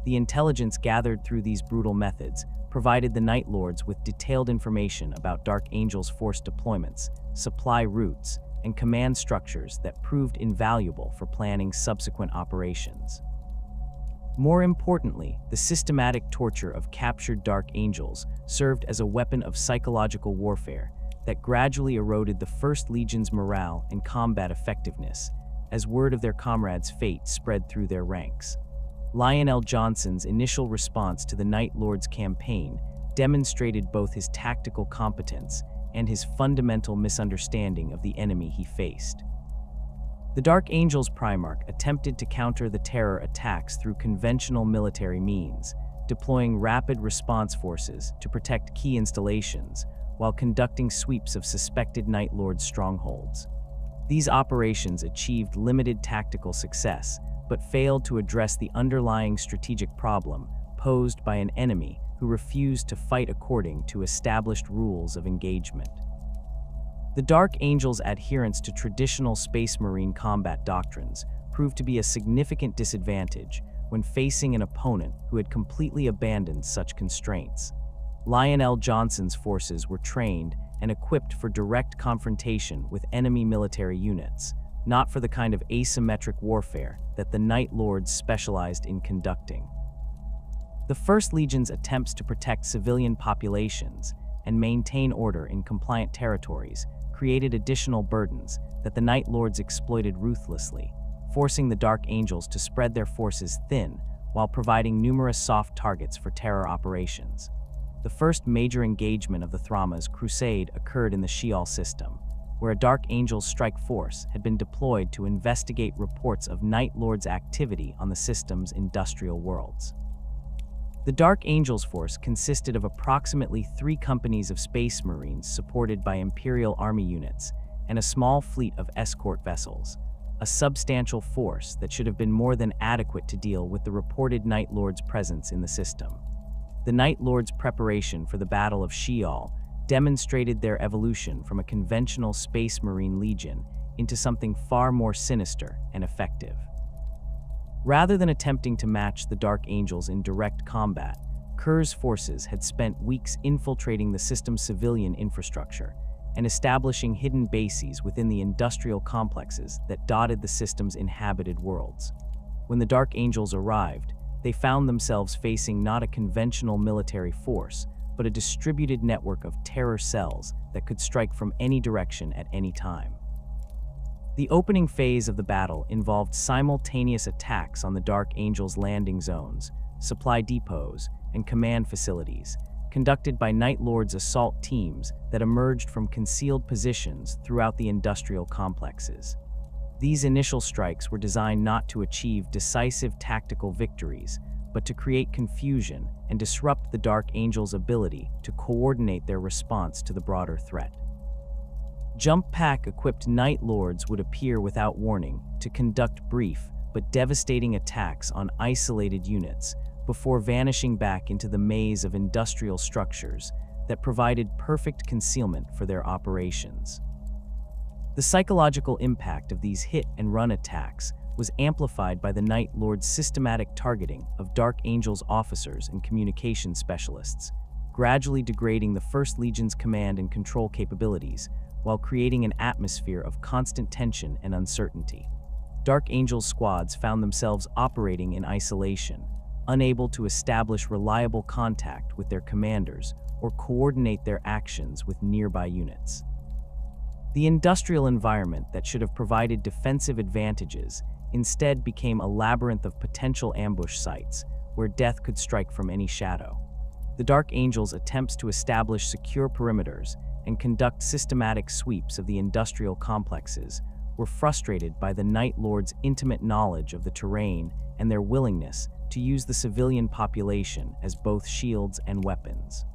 Speaker 1: The intelligence gathered through these brutal methods provided the Night Lords with detailed information about Dark Angel's force deployments, supply routes, and command structures that proved invaluable for planning subsequent operations. More importantly, the systematic torture of captured Dark Angels served as a weapon of psychological warfare that gradually eroded the First Legion's morale and combat effectiveness, as word of their comrades' fate spread through their ranks. Lionel Johnson's initial response to the Night Lords' campaign demonstrated both his tactical competence and his fundamental misunderstanding of the enemy he faced. The Dark Angels Primarch attempted to counter the terror attacks through conventional military means, deploying rapid response forces to protect key installations while conducting sweeps of suspected Night Lord strongholds. These operations achieved limited tactical success, but failed to address the underlying strategic problem posed by an enemy who refused to fight according to established rules of engagement. The Dark Angels' adherence to traditional Space Marine combat doctrines proved to be a significant disadvantage when facing an opponent who had completely abandoned such constraints. Lionel Johnson's forces were trained and equipped for direct confrontation with enemy military units, not for the kind of asymmetric warfare that the Night Lords specialized in conducting. The First Legion's attempts to protect civilian populations and maintain order in compliant territories created additional burdens that the Night Lords exploited ruthlessly, forcing the Dark Angels to spread their forces thin while providing numerous soft targets for terror operations. The first major engagement of the Thrama's crusade occurred in the Sheol system, where a Dark Angels strike force had been deployed to investigate reports of Night Lords' activity on the system's industrial worlds. The Dark Angels force consisted of approximately 3 companies of Space Marines supported by Imperial Army units and a small fleet of escort vessels, a substantial force that should have been more than adequate to deal with the reported Night Lords' presence in the system. The Night Lords' preparation for the Battle of Sheol demonstrated their evolution from a conventional Space Marine Legion into something far more sinister and effective. Rather than attempting to match the Dark Angels in direct combat, Curze's forces had spent weeks infiltrating the system's civilian infrastructure and establishing hidden bases within the industrial complexes that dotted the system's inhabited worlds. When the Dark Angels arrived, they found themselves facing not a conventional military force, but a distributed network of terror cells that could strike from any direction at any time. The opening phase of the battle involved simultaneous attacks on the Dark Angels' landing zones, supply depots, and command facilities, conducted by Night Lords' assault teams that emerged from concealed positions throughout the industrial complexes. These initial strikes were designed not to achieve decisive tactical victories, but to create confusion and disrupt the Dark Angels' ability to coordinate their response to the broader threat. Jump pack-equipped Night Lords would appear without warning to conduct brief but devastating attacks on isolated units before vanishing back into the maze of industrial structures that provided perfect concealment for their operations. The psychological impact of these hit-and-run attacks was amplified by the Night Lord's systematic targeting of Dark Angels officers and communication specialists, gradually degrading the First Legion's command and control capabilities while creating an atmosphere of constant tension and uncertainty. Dark Angels squads found themselves operating in isolation, unable to establish reliable contact with their commanders or coordinate their actions with nearby units. The industrial environment that should have provided defensive advantages instead became a labyrinth of potential ambush sites where death could strike from any shadow. The Dark Angels' attempts to establish secure perimeters and conduct systematic sweeps of the industrial complexes, were frustrated by the Night Lords' intimate knowledge of the terrain and their willingness to use the civilian population as both shields and weapons.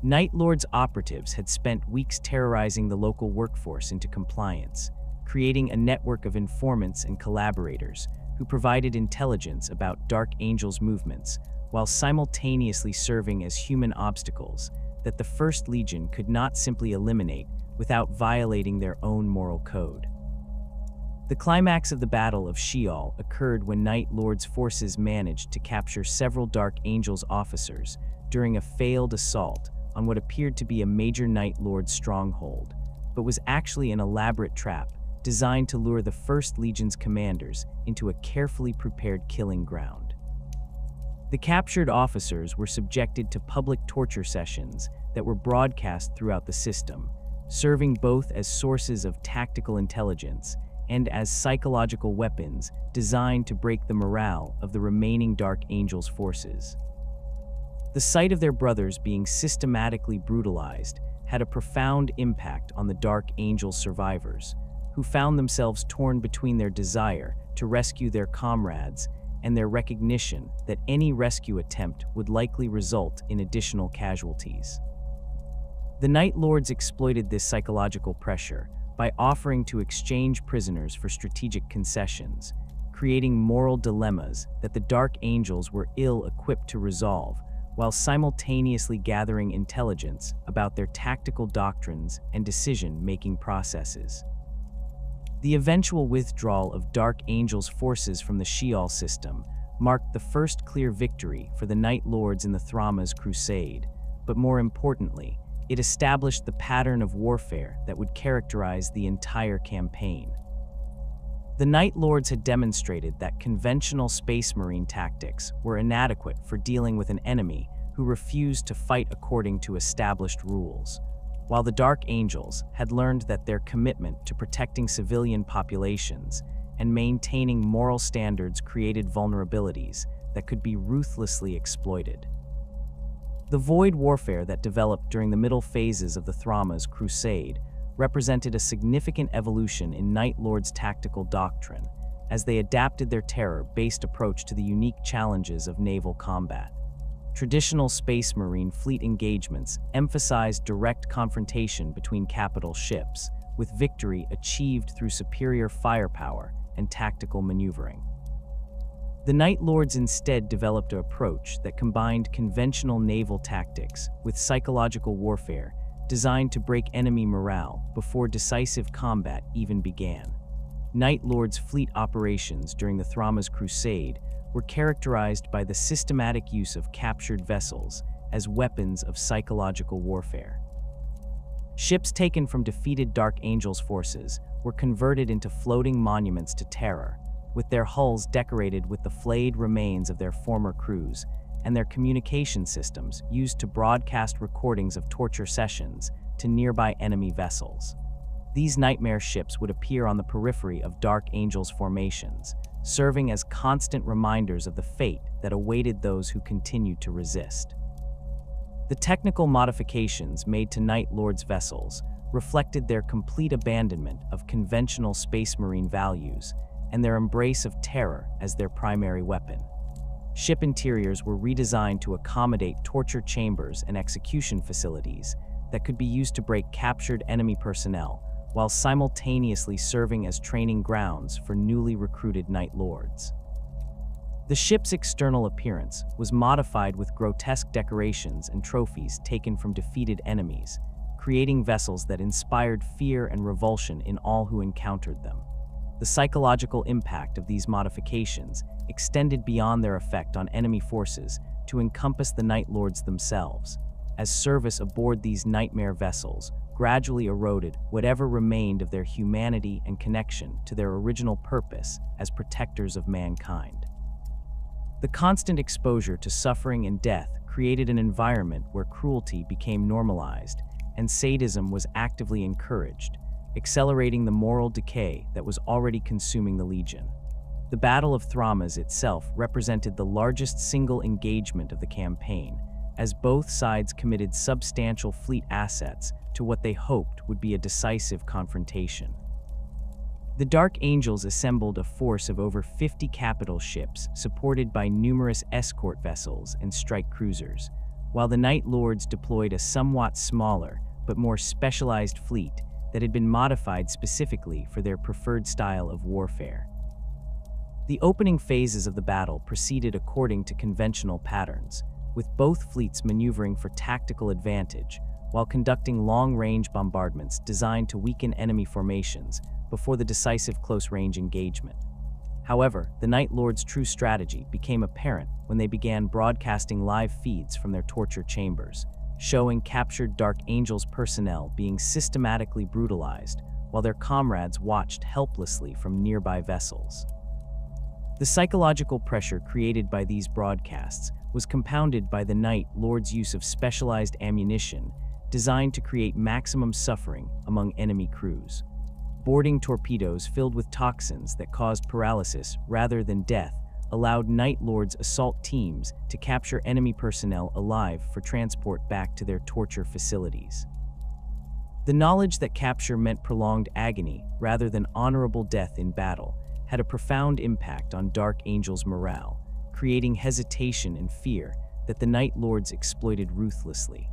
Speaker 1: Night Lords' operatives had spent weeks terrorizing the local workforce into compliance, creating a network of informants and collaborators who provided intelligence about Dark Angel's movements, while simultaneously serving as human obstacles that the First Legion could not simply eliminate without violating their own moral code. The climax of the Battle of Sheol occurred when Night Lords' forces managed to capture several Dark Angel's officers during a failed assault on what appeared to be a major Night Lord stronghold, but was actually an elaborate trap designed to lure the First Legion's commanders into a carefully prepared killing ground. The captured officers were subjected to public torture sessions that were broadcast throughout the system, serving both as sources of tactical intelligence and as psychological weapons designed to break the morale of the remaining Dark Angel's forces. The sight of their brothers being systematically brutalized had a profound impact on the Dark Angel survivors, who found themselves torn between their desire to rescue their comrades and their recognition that any rescue attempt would likely result in additional casualties. The Night Lords exploited this psychological pressure by offering to exchange prisoners for strategic concessions, creating moral dilemmas that the Dark Angels were ill-equipped to resolve, while simultaneously gathering intelligence about their tactical doctrines and decision-making processes. The eventual withdrawal of Dark Angel's forces from the Sheol system marked the first clear victory for the Night Lords in the Thramma's crusade, but more importantly, it established the pattern of warfare that would characterize the entire campaign. The Night Lords had demonstrated that conventional Space Marine tactics were inadequate for dealing with an enemy who refused to fight according to established rules, while the Dark Angels had learned that their commitment to protecting civilian populations and maintaining moral standards created vulnerabilities that could be ruthlessly exploited. The void warfare that developed during the middle phases of the Thramma's crusade represented a significant evolution in Night Lords' tactical doctrine, as they adapted their terror-based approach to the unique challenges of naval combat. Traditional Space Marine fleet engagements emphasized direct confrontation between capital ships, with victory achieved through superior firepower and tactical maneuvering. The Night Lords instead developed an approach that combined conventional naval tactics with psychological warfare designed to break enemy morale before decisive combat even began. Night Lords' fleet operations during the Thramma's crusade were characterized by the systematic use of captured vessels as weapons of psychological warfare. Ships taken from defeated Dark Angel's forces were converted into floating monuments to terror, with their hulls decorated with the flayed remains of their former crews, and their communication systems used to broadcast recordings of torture sessions to nearby enemy vessels. These nightmare ships would appear on the periphery of Dark Angel's formations, serving as constant reminders of the fate that awaited those who continued to resist. The technical modifications made to Night Lords' vessels reflected their complete abandonment of conventional Space Marine values and their embrace of terror as their primary weapon. Ship interiors were redesigned to accommodate torture chambers and execution facilities that could be used to break captured enemy personnel, while simultaneously serving as training grounds for newly recruited Night Lords. The ship's external appearance was modified with grotesque decorations and trophies taken from defeated enemies, creating vessels that inspired fear and revulsion in all who encountered them. The psychological impact of these modifications extended beyond their effect on enemy forces to encompass the Night Lords themselves, as service aboard these nightmare vessels gradually eroded whatever remained of their humanity and connection to their original purpose as protectors of mankind. The constant exposure to suffering and death created an environment where cruelty became normalized and sadism was actively encouraged, accelerating the moral decay that was already consuming the Legion. The Battle of Thrammas itself represented the largest single engagement of the campaign, as both sides committed substantial fleet assets to what they hoped would be a decisive confrontation. The Dark Angels assembled a force of over 50 capital ships supported by numerous escort vessels and strike cruisers, while the Night Lords deployed a somewhat smaller but more specialized fleet that had been modified specifically for their preferred style of warfare. The opening phases of the battle proceeded according to conventional patterns, with both fleets maneuvering for tactical advantage while conducting long-range bombardments designed to weaken enemy formations before the decisive close-range engagement. However, the Night Lords' true strategy became apparent when they began broadcasting live feeds from their torture chambers, showing captured Dark Angels personnel being systematically brutalized while their comrades watched helplessly from nearby vessels. The psychological pressure created by these broadcasts was compounded by the Night Lords' use of specialized ammunition designed to create maximum suffering among enemy crews. Boarding torpedoes filled with toxins that caused paralysis rather than death allowed Night Lords' assault teams to capture enemy personnel alive for transport back to their torture facilities. The knowledge that capture meant prolonged agony rather than honorable death in battle had a profound impact on Dark Angels' morale, creating hesitation and fear that the Night Lords exploited ruthlessly.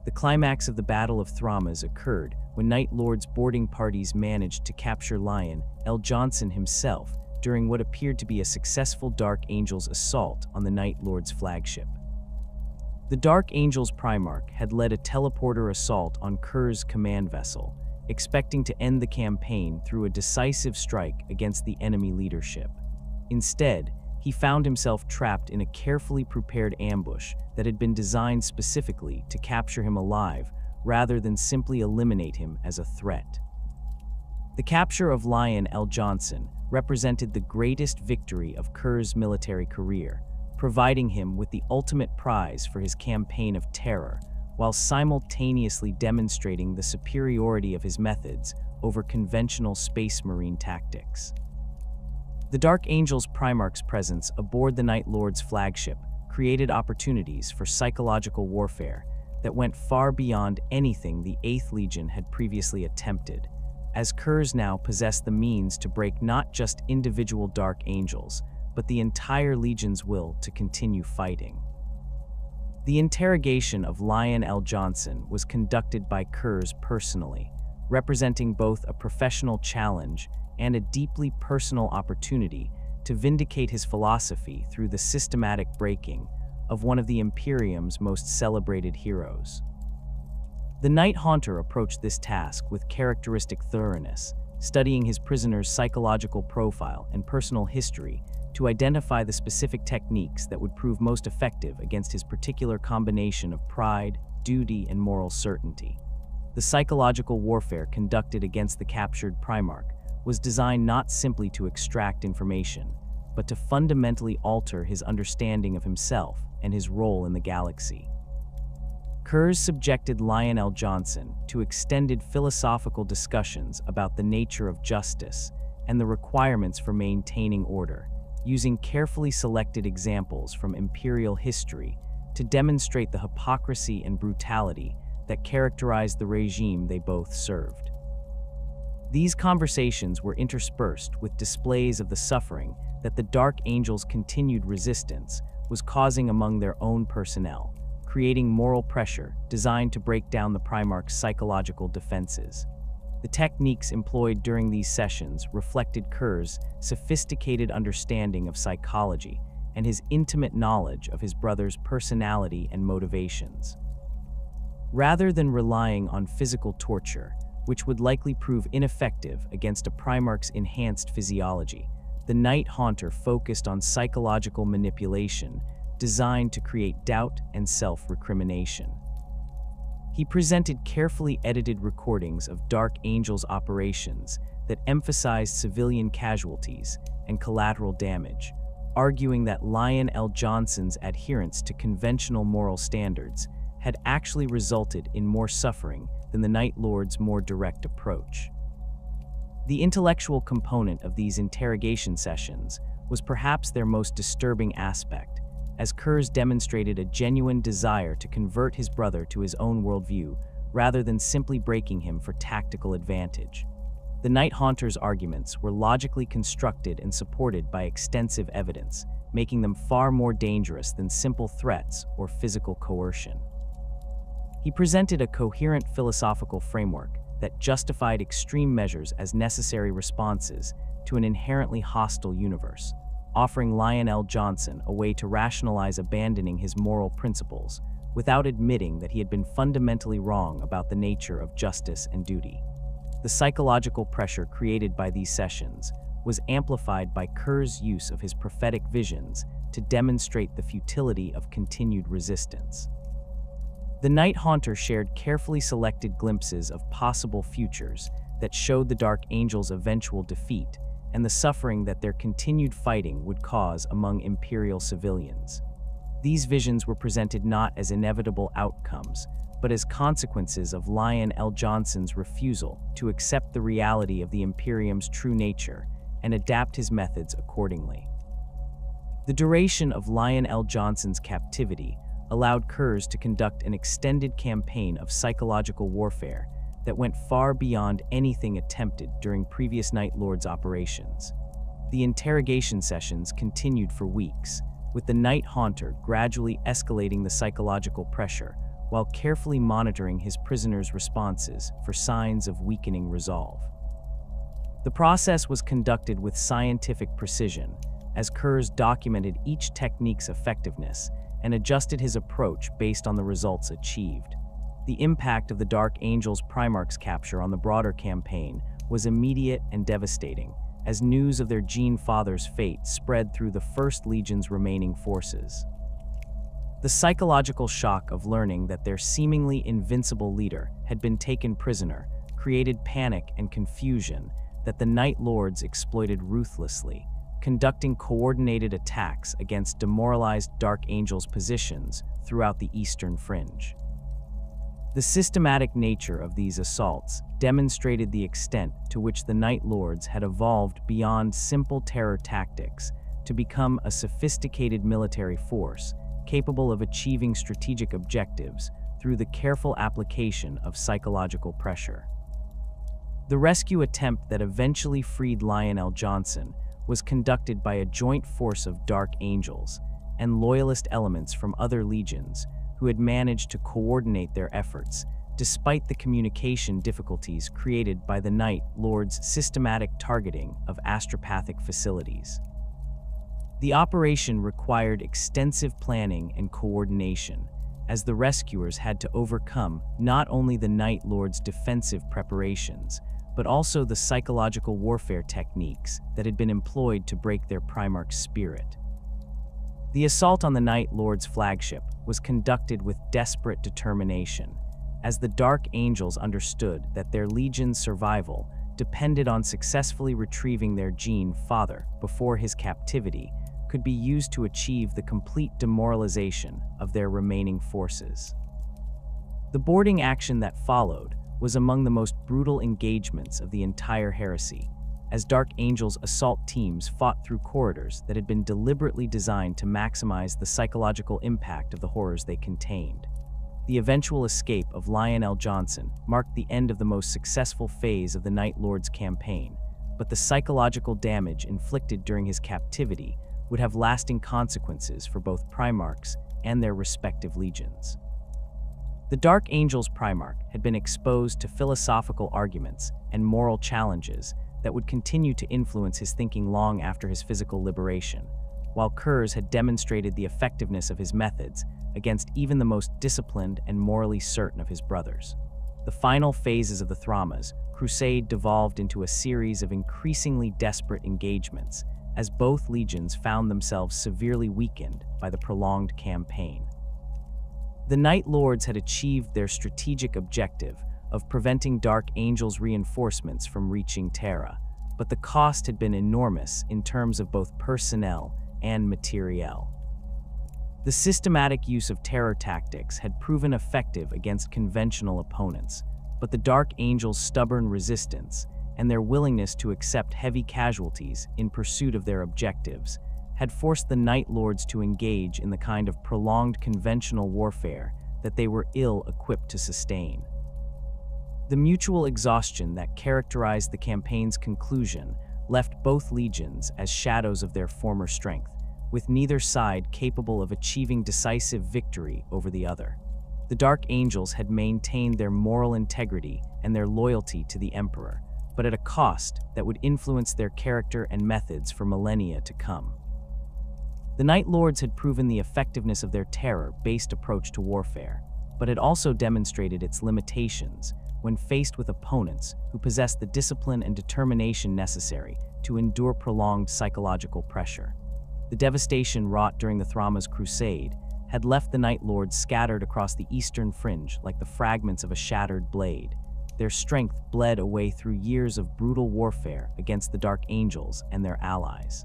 Speaker 1: The climax of the Battle of Thramas occurred when Night Lords boarding parties managed to capture Lion L. Johnson himself during what appeared to be a successful Dark Angels assault on the Night Lords' flagship. The Dark Angels Primarch had led a teleporter assault on Curze's command vessel, expecting to end the campaign through a decisive strike against the enemy leadership. Instead, he found himself trapped in a carefully prepared ambush that had been designed specifically to capture him alive rather than simply eliminate him as a threat. The capture of Lion L. Johnson represented the greatest victory of Curze's military career, providing him with the ultimate prize for his campaign of terror, while simultaneously demonstrating the superiority of his methods over conventional space marine tactics. The Dark Angels Primarch's presence aboard the Night Lords' flagship created opportunities for psychological warfare that went far beyond anything the VIII Legion had previously attempted, as Curze now possessed the means to break not just individual Dark Angels, but the entire Legion's will to continue fighting. The interrogation of Lion L. Johnson was conducted by Curze personally, representing both a professional challenge and a deeply personal opportunity to vindicate his philosophy through the systematic breaking of one of the Imperium's most celebrated heroes. The Night Haunter approached this task with characteristic thoroughness, studying his prisoner's psychological profile and personal history to identify the specific techniques that would prove most effective against his particular combination of pride, duty, and moral certainty. The psychological warfare conducted against the captured Primarch was designed not simply to extract information, but to fundamentally alter his understanding of himself and his role in the galaxy. Curze subjected Lion L. Johnson to extended philosophical discussions about the nature of justice and the requirements for maintaining order, using carefully selected examples from Imperial history to demonstrate the hypocrisy and brutality that characterized the regime they both served. These conversations were interspersed with displays of the suffering that the Dark Angels' continued resistance was causing among their own personnel, creating moral pressure designed to break down the Primarch's psychological defenses. The techniques employed during these sessions reflected Curze's sophisticated understanding of psychology and his intimate knowledge of his brother's personality and motivations. Rather than relying on physical torture, which would likely prove ineffective against a Primarch's enhanced physiology, the Night Haunter focused on psychological manipulation designed to create doubt and self-recrimination. He presented carefully edited recordings of Dark Angels' operations that emphasized civilian casualties and collateral damage, arguing that Lion L. Johnson's adherence to conventional moral standards had actually resulted in more suffering than the Night Lord's more direct approach. The intellectual component of these interrogation sessions was perhaps their most disturbing aspect, as Curze demonstrated a genuine desire to convert his brother to his own worldview, rather than simply breaking him for tactical advantage. The Night Haunter's arguments were logically constructed and supported by extensive evidence, making them far more dangerous than simple threats or physical coercion. He presented a coherent philosophical framework that justified extreme measures as necessary responses to an inherently hostile universe, offering Lionel Johnson a way to rationalize abandoning his moral principles without admitting that he had been fundamentally wrong about the nature of justice and duty. The psychological pressure created by these sessions was amplified by Curze's use of his prophetic visions to demonstrate the futility of continued resistance. The Night Haunter shared carefully selected glimpses of possible futures that showed the Dark Angel's eventual defeat and the suffering that their continued fighting would cause among Imperial civilians. These visions were presented not as inevitable outcomes, but as consequences of Lionel Johnson's refusal to accept the reality of the Imperium's true nature and adapt his methods accordingly. The duration of Lionel Johnson's captivity allowed Curze to conduct an extended campaign of psychological warfare that went far beyond anything attempted during previous Night Lord's operations. The interrogation sessions continued for weeks, with the Night Haunter gradually escalating the psychological pressure while carefully monitoring his prisoners' responses for signs of weakening resolve. The process was conducted with scientific precision, as Curze documented each technique's effectiveness and adjusted his approach based on the results achieved. The impact of the Dark Angel's Primarch's capture on the broader campaign was immediate and devastating, as news of their Gene Father's fate spread through the First Legion's remaining forces. The psychological shock of learning that their seemingly invincible leader had been taken prisoner created panic and confusion that the Night Lords exploited ruthlessly, conducting coordinated attacks against demoralized Dark Angel's positions throughout the Eastern Fringe. The systematic nature of these assaults demonstrated the extent to which the Night Lords had evolved beyond simple terror tactics to become a sophisticated military force capable of achieving strategic objectives through the careful application of psychological pressure. The rescue attempt that eventually freed Lionel Johnson was conducted by a joint force of Dark Angels and loyalist elements from other legions who had managed to coordinate their efforts despite the communication difficulties created by the Night Lord's systematic targeting of astropathic facilities. The operation required extensive planning and coordination, as the rescuers had to overcome not only the Night Lord's defensive preparations, but also the psychological warfare techniques that had been employed to break their Primarch's spirit. The assault on the Night Lord's flagship was conducted with desperate determination, as the Dark Angels understood that their Legion's survival depended on successfully retrieving their Gene Father before his captivity could be used to achieve the complete demoralization of their remaining forces. The boarding action that followed was among the most brutal engagements of the entire heresy, as Dark Angel's assault teams fought through corridors that had been deliberately designed to maximize the psychological impact of the horrors they contained. The eventual escape of Lionel Johnson marked the end of the most successful phase of the Night Lord's campaign, but the psychological damage inflicted during his captivity would have lasting consequences for both Primarchs and their respective legions. The Dark Angel's Primarch had been exposed to philosophical arguments and moral challenges that would continue to influence his thinking long after his physical liberation, while Curze had demonstrated the effectiveness of his methods against even the most disciplined and morally certain of his brothers. The final phases of the Thramas crusade devolved into a series of increasingly desperate engagements, as both legions found themselves severely weakened by the prolonged campaign. The Night Lords had achieved their strategic objective of preventing Dark Angel's reinforcements from reaching Terra, but the cost had been enormous in terms of both personnel and materiel. The systematic use of terror tactics had proven effective against conventional opponents, but the Dark Angel's stubborn resistance and their willingness to accept heavy casualties in pursuit of their objectives had forced the Night Lords to engage in the kind of prolonged conventional warfare that they were ill-equipped to sustain. The mutual exhaustion that characterized the campaign's conclusion left both legions as shadows of their former strength, with neither side capable of achieving decisive victory over the other. The Dark Angels had maintained their moral integrity and their loyalty to the Emperor, but at a cost that would influence their character and methods for millennia to come. The Night Lords had proven the effectiveness of their terror-based approach to warfare, but had also demonstrated its limitations when faced with opponents who possessed the discipline and determination necessary to endure prolonged psychological pressure. The devastation wrought during the Thrama's crusade had left the Night Lords scattered across the eastern fringe like the fragments of a shattered blade. Their strength bled away through years of brutal warfare against the Dark Angels and their allies.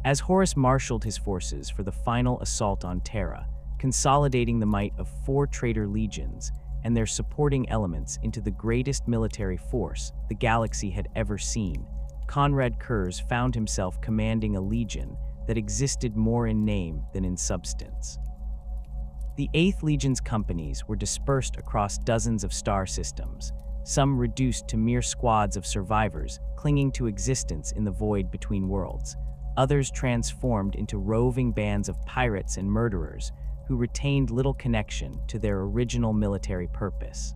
Speaker 1: As Horus marshaled his forces for the final assault on Terra, consolidating the might of 4 traitor legions and their supporting elements into the greatest military force the galaxy had ever seen, Konrad Curze found himself commanding a legion that existed more in name than in substance. The VIII Legion's companies were dispersed across dozens of star systems, some reduced to mere squads of survivors clinging to existence in the void between worlds, others transformed into roving bands of pirates and murderers who retained little connection to their original military purpose.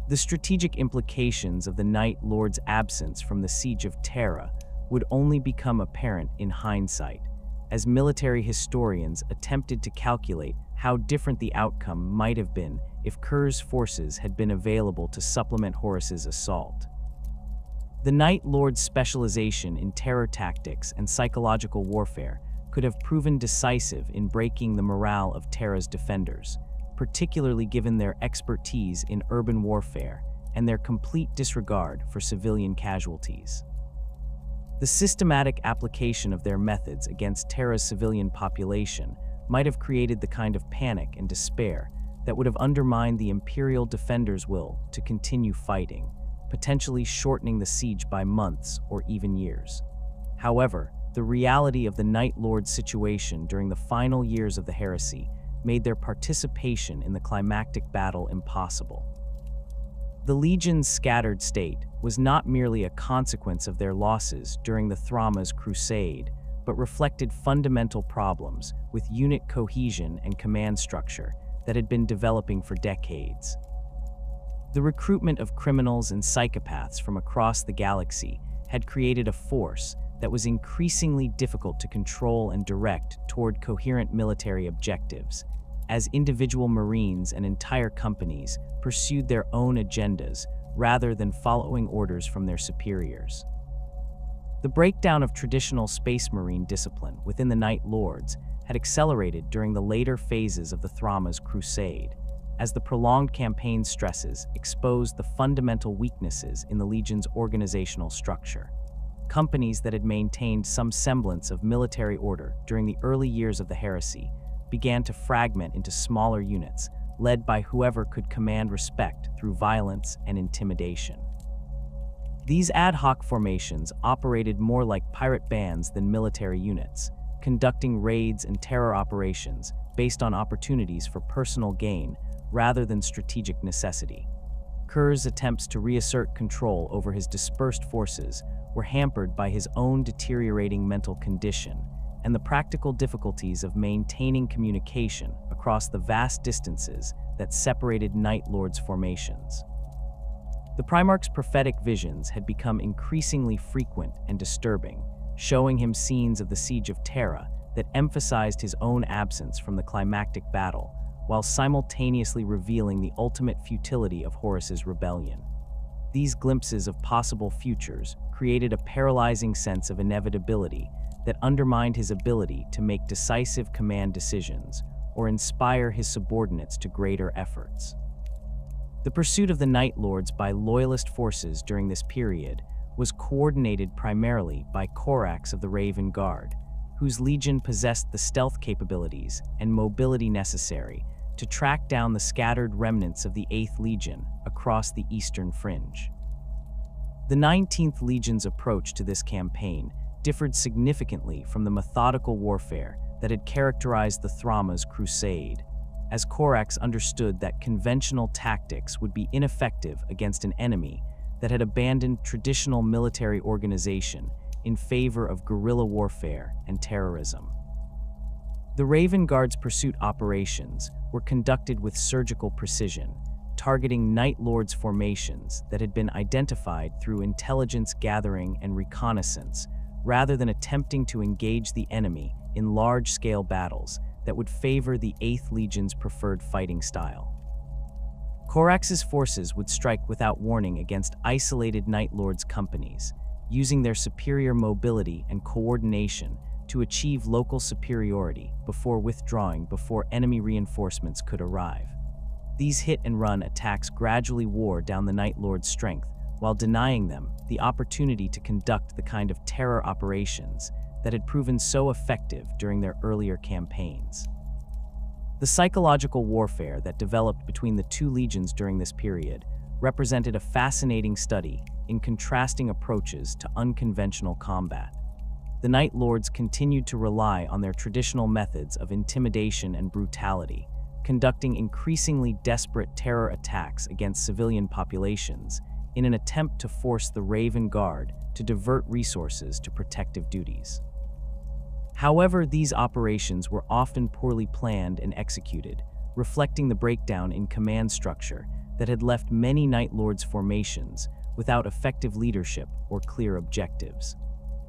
Speaker 1: The strategic implications of the Night Lord's absence from the siege of Terra would only become apparent in hindsight, as military historians attempted to calculate how different the outcome might have been if Curze's forces had been available to supplement Horus's assault. The Night Lord's specialization in terror tactics and psychological warfare could have proven decisive in breaking the morale of Terra's defenders, particularly given their expertise in urban warfare and their complete disregard for civilian casualties. The systematic application of their methods against Terra's civilian population might have created the kind of panic and despair that would have undermined the Imperial defenders' will to continue fighting, potentially shortening the siege by months or even years. However, the reality of the Night Lord's situation during the final years of the heresy made their participation in the climactic battle impossible. The Legion's scattered state was not merely a consequence of their losses during the Thrama's crusade, but reflected fundamental problems with unit cohesion and command structure that had been developing for decades. The recruitment of criminals and psychopaths from across the galaxy had created a force that was increasingly difficult to control and direct toward coherent military objectives, as individual Marines and entire companies pursued their own agendas rather than following orders from their superiors. The breakdown of traditional Space Marine discipline within the Night Lords had accelerated during the later phases of the Thrama's crusade, as the prolonged campaign stresses exposed the fundamental weaknesses in the Legion's organizational structure. Companies that had maintained some semblance of military order during the early years of the heresy began to fragment into smaller units, led by whoever could command respect through violence and intimidation. These ad hoc formations operated more like pirate bands than military units, conducting raids and terror operations based on opportunities for personal gain rather than strategic necessity. Curze's attempts to reassert control over his dispersed forces were hampered by his own deteriorating mental condition and the practical difficulties of maintaining communication across the vast distances that separated Night Lords' formations. The Primarch's prophetic visions had become increasingly frequent and disturbing, showing him scenes of the Siege of Terra that emphasized his own absence from the climactic battle, while simultaneously revealing the ultimate futility of Horus's rebellion. These glimpses of possible futures created a paralyzing sense of inevitability that undermined his ability to make decisive command decisions or inspire his subordinates to greater efforts. The pursuit of the Night Lords by Loyalist forces during this period was coordinated primarily by Corax of the Raven Guard, whose legion possessed the stealth capabilities and mobility necessary to track down the scattered remnants of the VIII Legion across the eastern fringe. The 19th Legion's approach to this campaign differed significantly from the methodical warfare that had characterized the Thrama's crusade, as Corax understood that conventional tactics would be ineffective against an enemy that had abandoned traditional military organization in favor of guerrilla warfare and terrorism. The Raven Guard's pursuit operations were conducted with surgical precision, targeting Night Lords formations that had been identified through intelligence gathering and reconnaissance, rather than attempting to engage the enemy in large-scale battles that would favor the VIII Legion's preferred fighting style. Corax's forces would strike without warning against isolated Night Lords' companies, using their superior mobility and coordination to achieve local superiority before withdrawing before enemy reinforcements could arrive. These hit-and-run attacks gradually wore down the Night Lord's strength, while denying them the opportunity to conduct the kind of terror operations that had proven so effective during their earlier campaigns. The psychological warfare that developed between the two legions during this period represented a fascinating study in contrasting approaches to unconventional combat. The Night Lords continued to rely on their traditional methods of intimidation and brutality, conducting increasingly desperate terror attacks against civilian populations in an attempt to force the Raven Guard to divert resources to protective duties. However, these operations were often poorly planned and executed, reflecting the breakdown in command structure that had left many Night Lords formations without effective leadership or clear objectives.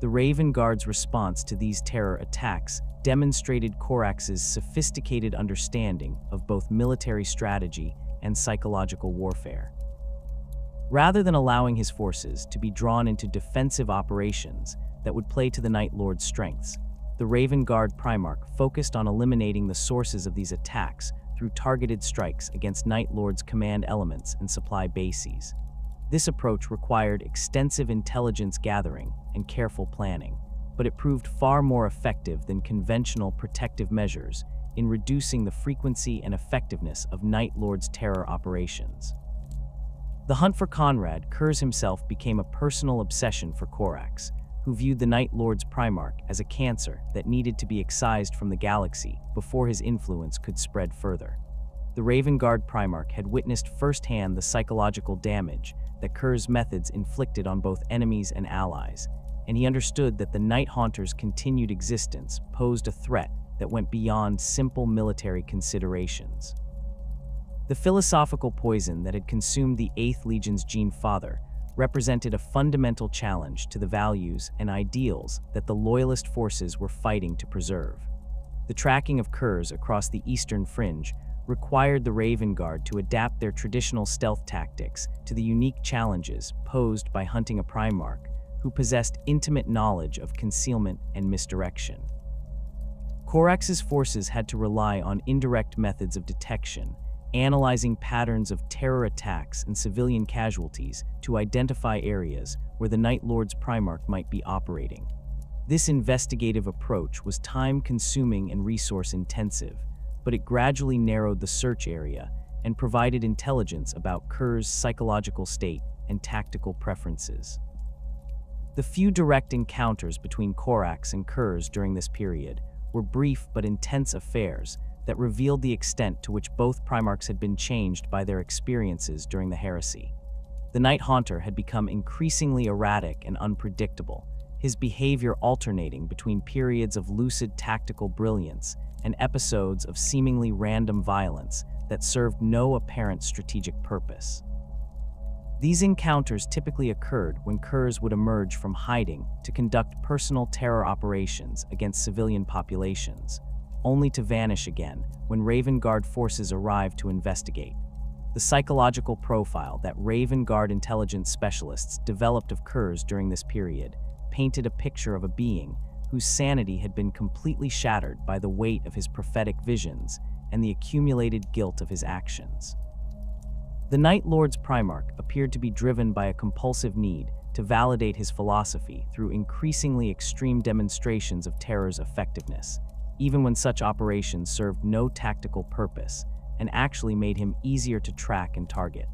Speaker 1: The Raven Guard's response to these terror attacks demonstrated Corax's sophisticated understanding of both military strategy and psychological warfare. Rather than allowing his forces to be drawn into defensive operations that would play to the Night Lord's strengths, the Raven Guard Primarch focused on eliminating the sources of these attacks through targeted strikes against Night Lord's command elements and supply bases. This approach required extensive intelligence gathering and careful planning, but it proved far more effective than conventional protective measures in reducing the frequency and effectiveness of Night Lord's terror operations. The hunt for Konrad Curze himself became a personal obsession for Corax, who viewed the Night Lord's Primarch as a cancer that needed to be excised from the galaxy before his influence could spread further. The Raven Guard Primarch had witnessed firsthand the psychological damage that Curze's methods inflicted on both enemies and allies, and he understood that the Night Haunter's continued existence posed a threat that went beyond simple military considerations. The philosophical poison that had consumed the VIII Legion's Gene Father represented a fundamental challenge to the values and ideals that the Loyalist forces were fighting to preserve. The tracking of Curze across the eastern fringe required the Raven Guard to adapt their traditional stealth tactics to the unique challenges posed by hunting a Primarch who possessed intimate knowledge of concealment and misdirection. Corax's forces had to rely on indirect methods of detection, analyzing patterns of terror attacks and civilian casualties to identify areas where the Night Lord's Primarch might be operating. This investigative approach was time-consuming and resource-intensive, but it gradually narrowed the search area and provided intelligence about Curze's psychological state and tactical preferences. The few direct encounters between Corax and Curze during this period were brief but intense affairs that revealed the extent to which both Primarchs had been changed by their experiences during the heresy. The Night Haunter had become increasingly erratic and unpredictable, his behavior alternating between periods of lucid tactical brilliance and episodes of seemingly random violence that served no apparent strategic purpose. These encounters typically occurred when Curze would emerge from hiding to conduct personal terror operations against civilian populations, only to vanish again when Raven Guard forces arrived to investigate. The psychological profile that Raven Guard intelligence specialists developed of Curze during this period painted a picture of a being whose sanity had been completely shattered by the weight of his prophetic visions and the accumulated guilt of his actions. The Night Lord's Primarch appeared to be driven by a compulsive need to validate his philosophy through increasingly extreme demonstrations of terror's effectiveness, even when such operations served no tactical purpose and actually made him easier to track and target.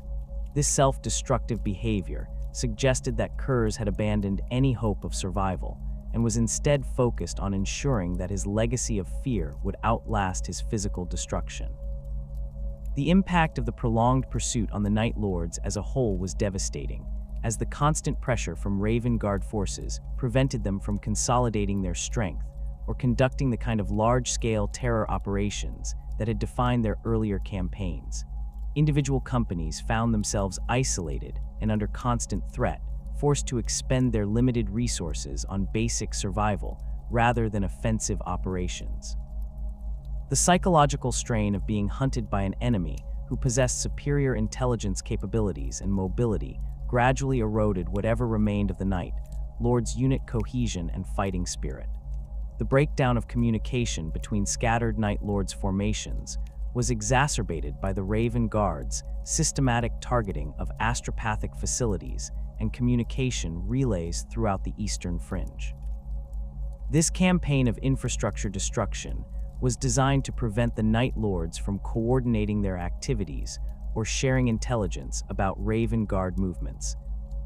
Speaker 1: This self-destructive behavior suggested that Curze had abandoned any hope of survival and was instead focused on ensuring that his legacy of fear would outlast his physical destruction. The impact of the prolonged pursuit on the Night Lords as a whole was devastating, as the constant pressure from Raven Guard forces prevented them from consolidating their strength or conducting the kind of large-scale terror operations that had defined their earlier campaigns. Individual companies found themselves isolated and under constant threat, forced to expend their limited resources on basic survival rather than offensive operations. The psychological strain of being hunted by an enemy who possessed superior intelligence capabilities and mobility gradually eroded whatever remained of the Night Lord's unit cohesion and fighting spirit. The breakdown of communication between scattered Night Lords formations was exacerbated by the Raven Guard's systematic targeting of astropathic facilities and communication relays throughout the eastern fringe. This campaign of infrastructure destruction was designed to prevent the Night Lords from coordinating their activities or sharing intelligence about Raven Guard movements,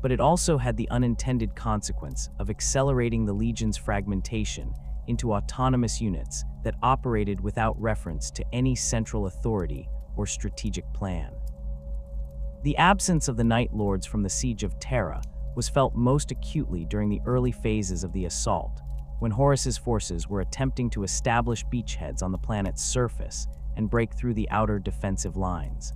Speaker 1: but it also had the unintended consequence of accelerating the Legion's fragmentation into autonomous units that operated without reference to any central authority or strategic plan. The absence of the Night Lords from the Siege of Terra was felt most acutely during the early phases of the assault, when Horus's forces were attempting to establish beachheads on the planet's surface and break through the outer defensive lines.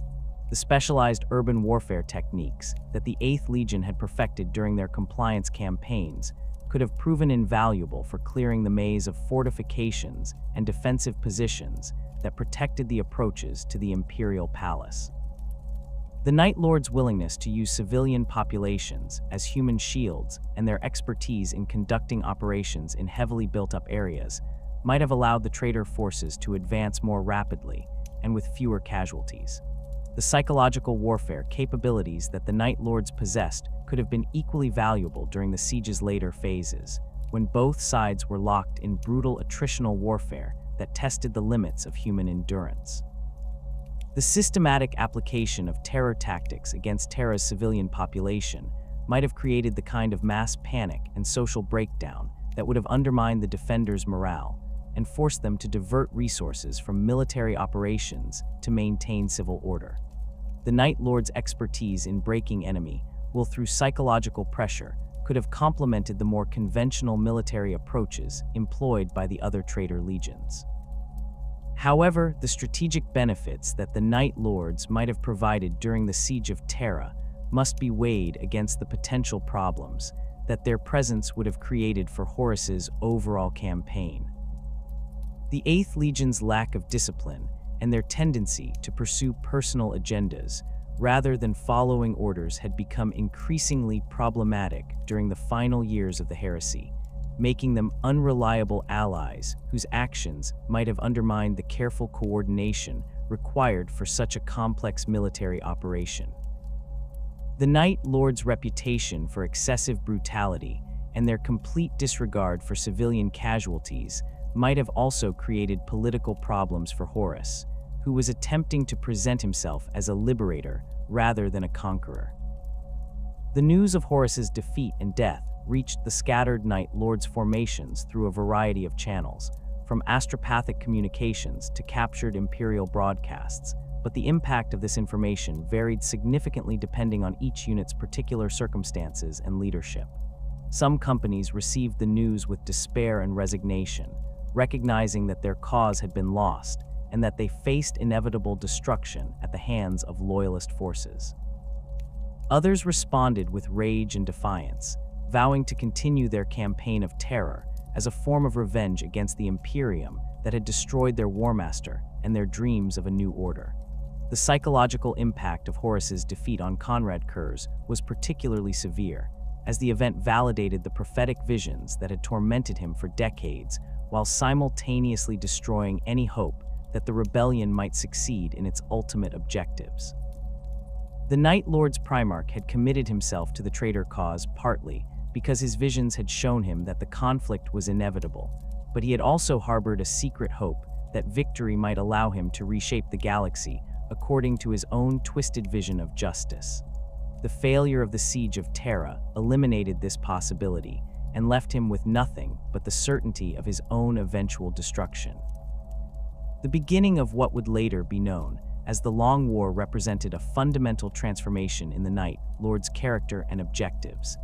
Speaker 1: The specialized urban warfare techniques that the VIII Legion had perfected during their compliance campaigns could have proven invaluable for clearing the maze of fortifications and defensive positions that protected the approaches to the Imperial Palace. The Night Lords' willingness to use civilian populations as human shields and their expertise in conducting operations in heavily built-up areas might have allowed the traitor forces to advance more rapidly and with fewer casualties. The psychological warfare capabilities that the Night Lords possessed could have been equally valuable during the siege's later phases, when both sides were locked in brutal attritional warfare that tested the limits of human endurance. The systematic application of terror tactics against Terra's civilian population might have created the kind of mass panic and social breakdown that would have undermined the defenders' morale and forced them to divert resources from military operations to maintain civil order. The Night Lord's expertise in breaking enemy will, through psychological pressure, could have complemented the more conventional military approaches employed by the other traitor legions. However, the strategic benefits that the Night Lords might have provided during the Siege of Terra must be weighed against the potential problems that their presence would have created for Horus's overall campaign. The VIII Legion's lack of discipline and their tendency to pursue personal agendas rather than following orders had become increasingly problematic during the final years of the heresy, making them unreliable allies whose actions might have undermined the careful coordination required for such a complex military operation. The Night Lords' reputation for excessive brutality and their complete disregard for civilian casualties might have also created political problems for Horus, who was attempting to present himself as a liberator rather than a conqueror. The news of Horus's defeat and death reached the scattered Night Lords' formations through a variety of channels, from astropathic communications to captured Imperial broadcasts, but the impact of this information varied significantly depending on each unit's particular circumstances and leadership. Some companies received the news with despair and resignation, recognizing that their cause had been lost and that they faced inevitable destruction at the hands of loyalist forces. Others responded with rage and defiance, vowing to continue their campaign of terror as a form of revenge against the Imperium that had destroyed their warmaster and their dreams of a new order. The psychological impact of Horus's defeat on Konrad Curze was particularly severe, as the event validated the prophetic visions that had tormented him for decades, while simultaneously destroying any hope that the rebellion might succeed in its ultimate objectives. The Night Lords Primarch had committed himself to the traitor cause partly because his visions had shown him that the conflict was inevitable, but he had also harbored a secret hope that victory might allow him to reshape the galaxy according to his own twisted vision of justice. The failure of the Siege of Terra eliminated this possibility, and left him with nothing but the certainty of his own eventual destruction. The beginning of what would later be known as the Long War represented a fundamental transformation in the Night Lord's character and objectives,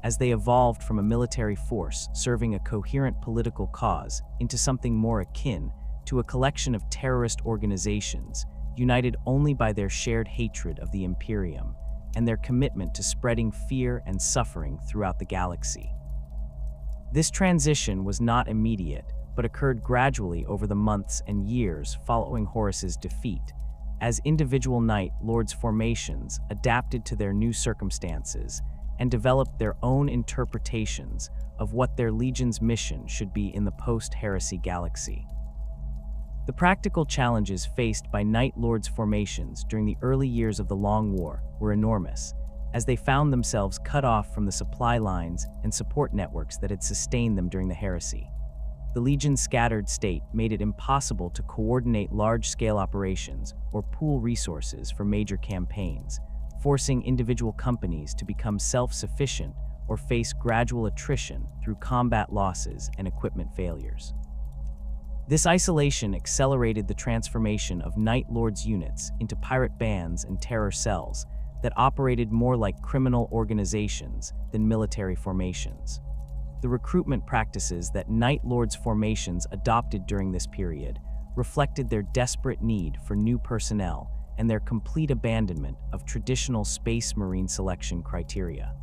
Speaker 1: as they evolved from a military force serving a coherent political cause into something more akin to a collection of terrorist organizations united only by their shared hatred of the Imperium and their commitment to spreading fear and suffering throughout the galaxy. This transition was not immediate, but occurred gradually over the months and years following Horus's defeat, as individual Night Lords' formations adapted to their new circumstances and developed their own interpretations of what their legion's mission should be in the post-heresy galaxy. The practical challenges faced by Night Lords' formations during the early years of the Long War were enormous, as they found themselves cut off from the supply lines and support networks that had sustained them during the heresy. The Legion's scattered state made it impossible to coordinate large-scale operations or pool resources for major campaigns, forcing individual companies to become self-sufficient or face gradual attrition through combat losses and equipment failures. This isolation accelerated the transformation of Night Lords' units into pirate bands and terror cells that operated more like criminal organizations than military formations. The recruitment practices that Night Lords' formations adopted during this period reflected their desperate need for new personnel and their complete abandonment of traditional Space Marine selection criteria.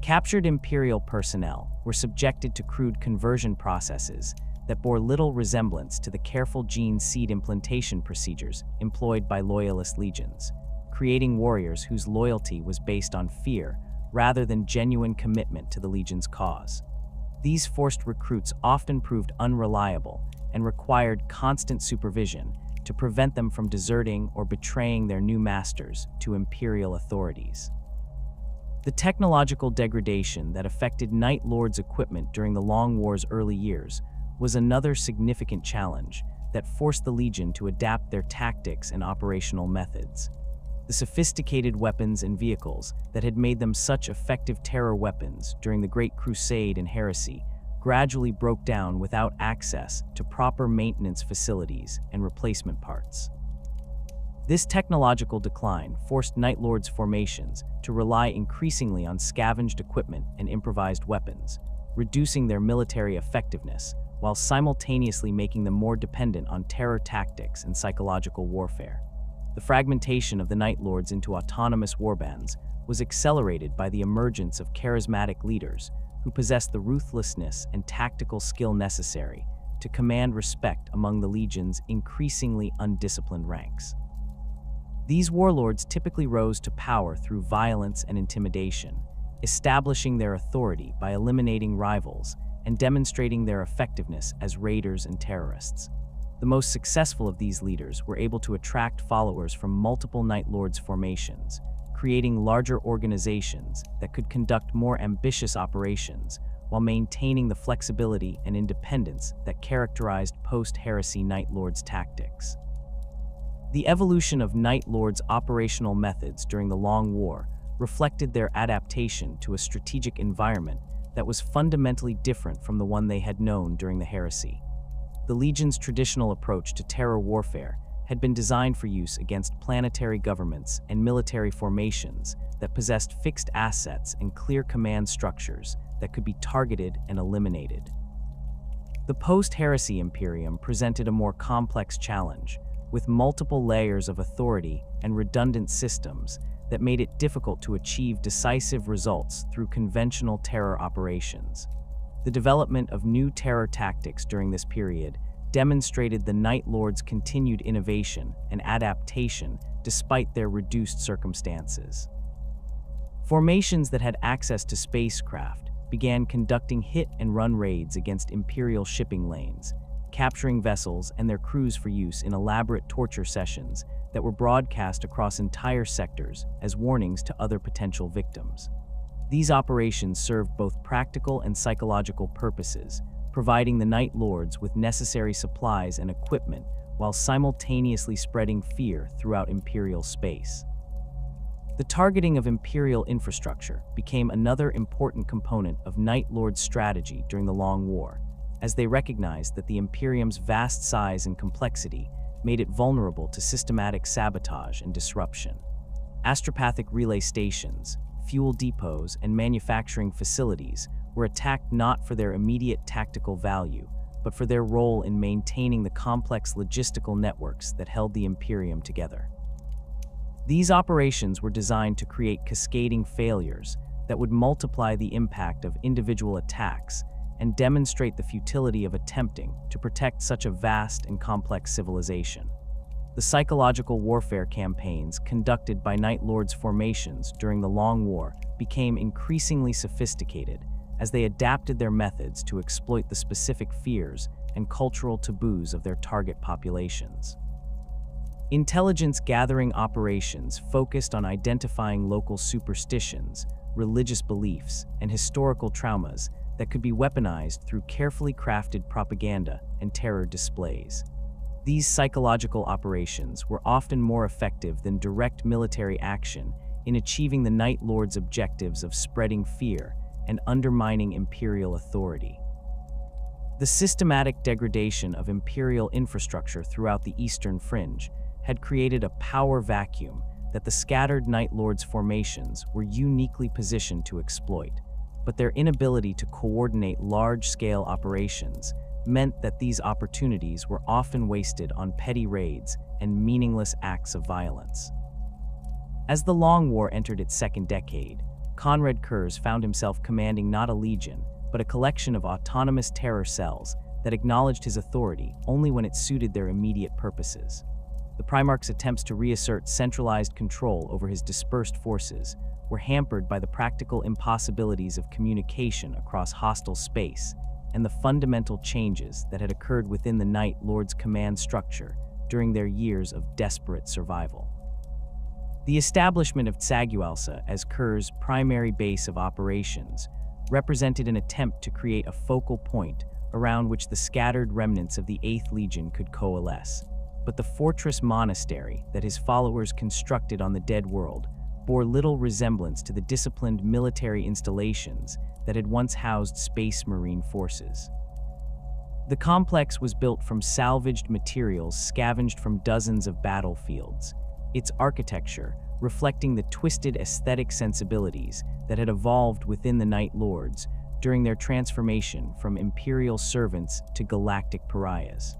Speaker 1: Captured Imperial personnel were subjected to crude conversion processes that bore little resemblance to the careful gene seed implantation procedures employed by Loyalist legions, creating warriors whose loyalty was based on fear rather than genuine commitment to the Legion's cause. These forced recruits often proved unreliable and required constant supervision to prevent them from deserting or betraying their new masters to Imperial authorities. The technological degradation that affected Night Lords' equipment during the Long War's early years was another significant challenge that forced the Legion to adapt their tactics and operational methods. The sophisticated weapons and vehicles that had made them such effective terror weapons during the Great Crusade and Heresy gradually broke down without access to proper maintenance facilities and replacement parts. This technological decline forced Night Lords' formations to rely increasingly on scavenged equipment and improvised weapons, reducing their military effectiveness while simultaneously making them more dependent on terror tactics and psychological warfare. The fragmentation of the Night Lords into autonomous warbands was accelerated by the emergence of charismatic leaders who possessed the ruthlessness and tactical skill necessary to command respect among the Legion's increasingly undisciplined ranks. These warlords typically rose to power through violence and intimidation, establishing their authority by eliminating rivals and demonstrating their effectiveness as raiders and terrorists. The most successful of these leaders were able to attract followers from multiple Night Lords formations, creating larger organizations that could conduct more ambitious operations while maintaining the flexibility and independence that characterized post-heresy Night Lords tactics. The evolution of Night Lords' operational methods during the Long War reflected their adaptation to a strategic environment that was fundamentally different from the one they had known during the heresy. The Legion's traditional approach to terror warfare had been designed for use against planetary governments and military formations that possessed fixed assets and clear command structures that could be targeted and eliminated. The post-heresy Imperium presented a more complex challenge, with multiple layers of authority and redundant systems that made it difficult to achieve decisive results through conventional terror operations. The development of new terror tactics during this period demonstrated the Night Lords' continued innovation and adaptation despite their reduced circumstances. Formations that had access to spacecraft began conducting hit-and-run raids against Imperial shipping lanes, capturing vessels and their crews for use in elaborate torture sessions that were broadcast across entire sectors as warnings to other potential victims. These operations served both practical and psychological purposes, providing the Night Lords with necessary supplies and equipment while simultaneously spreading fear throughout Imperial space. The targeting of Imperial infrastructure became another important component of Night Lord's strategy during the Long War, as they recognized that the Imperium's vast size and complexity made it vulnerable to systematic sabotage and disruption. Astropathic relay stations, fuel depots, and manufacturing facilities were attacked not for their immediate tactical value, but for their role in maintaining the complex logistical networks that held the Imperium together. These operations were designed to create cascading failures that would multiply the impact of individual attacks and demonstrate the futility of attempting to protect such a vast and complex civilization. The psychological warfare campaigns conducted by Night Lords formations during the Long War became increasingly sophisticated as they adapted their methods to exploit the specific fears and cultural taboos of their target populations. Intelligence gathering operations focused on identifying local superstitions, religious beliefs, and historical traumas that could be weaponized through carefully crafted propaganda and terror displays. These psychological operations were often more effective than direct military action in achieving the Night Lord's objectives of spreading fear and undermining Imperial authority. The systematic degradation of Imperial infrastructure throughout the Eastern Fringe had created a power vacuum that the scattered Night Lords formations were uniquely positioned to exploit, but their inability to coordinate large-scale operations meant that these opportunities were often wasted on petty raids and meaningless acts of violence. As the Long War entered its second decade, Konrad Curze found himself commanding not a legion, but a collection of autonomous terror cells that acknowledged his authority only when it suited their immediate purposes. The Primarch's attempts to reassert centralized control over his dispersed forces were hampered by the practical impossibilities of communication across hostile space and the fundamental changes that had occurred within the Night Lord's command structure during their years of desperate survival. The establishment of Tsagualsa as Curze's primary base of operations represented an attempt to create a focal point around which the scattered remnants of the VIII Legion could coalesce. But the fortress monastery that his followers constructed on the Dead World bore little resemblance to the disciplined military installations that had once housed Space Marine forces. The complex was built from salvaged materials scavenged from dozens of battlefields, its architecture reflecting the twisted aesthetic sensibilities that had evolved within the Night Lords during their transformation from Imperial servants to galactic pariahs.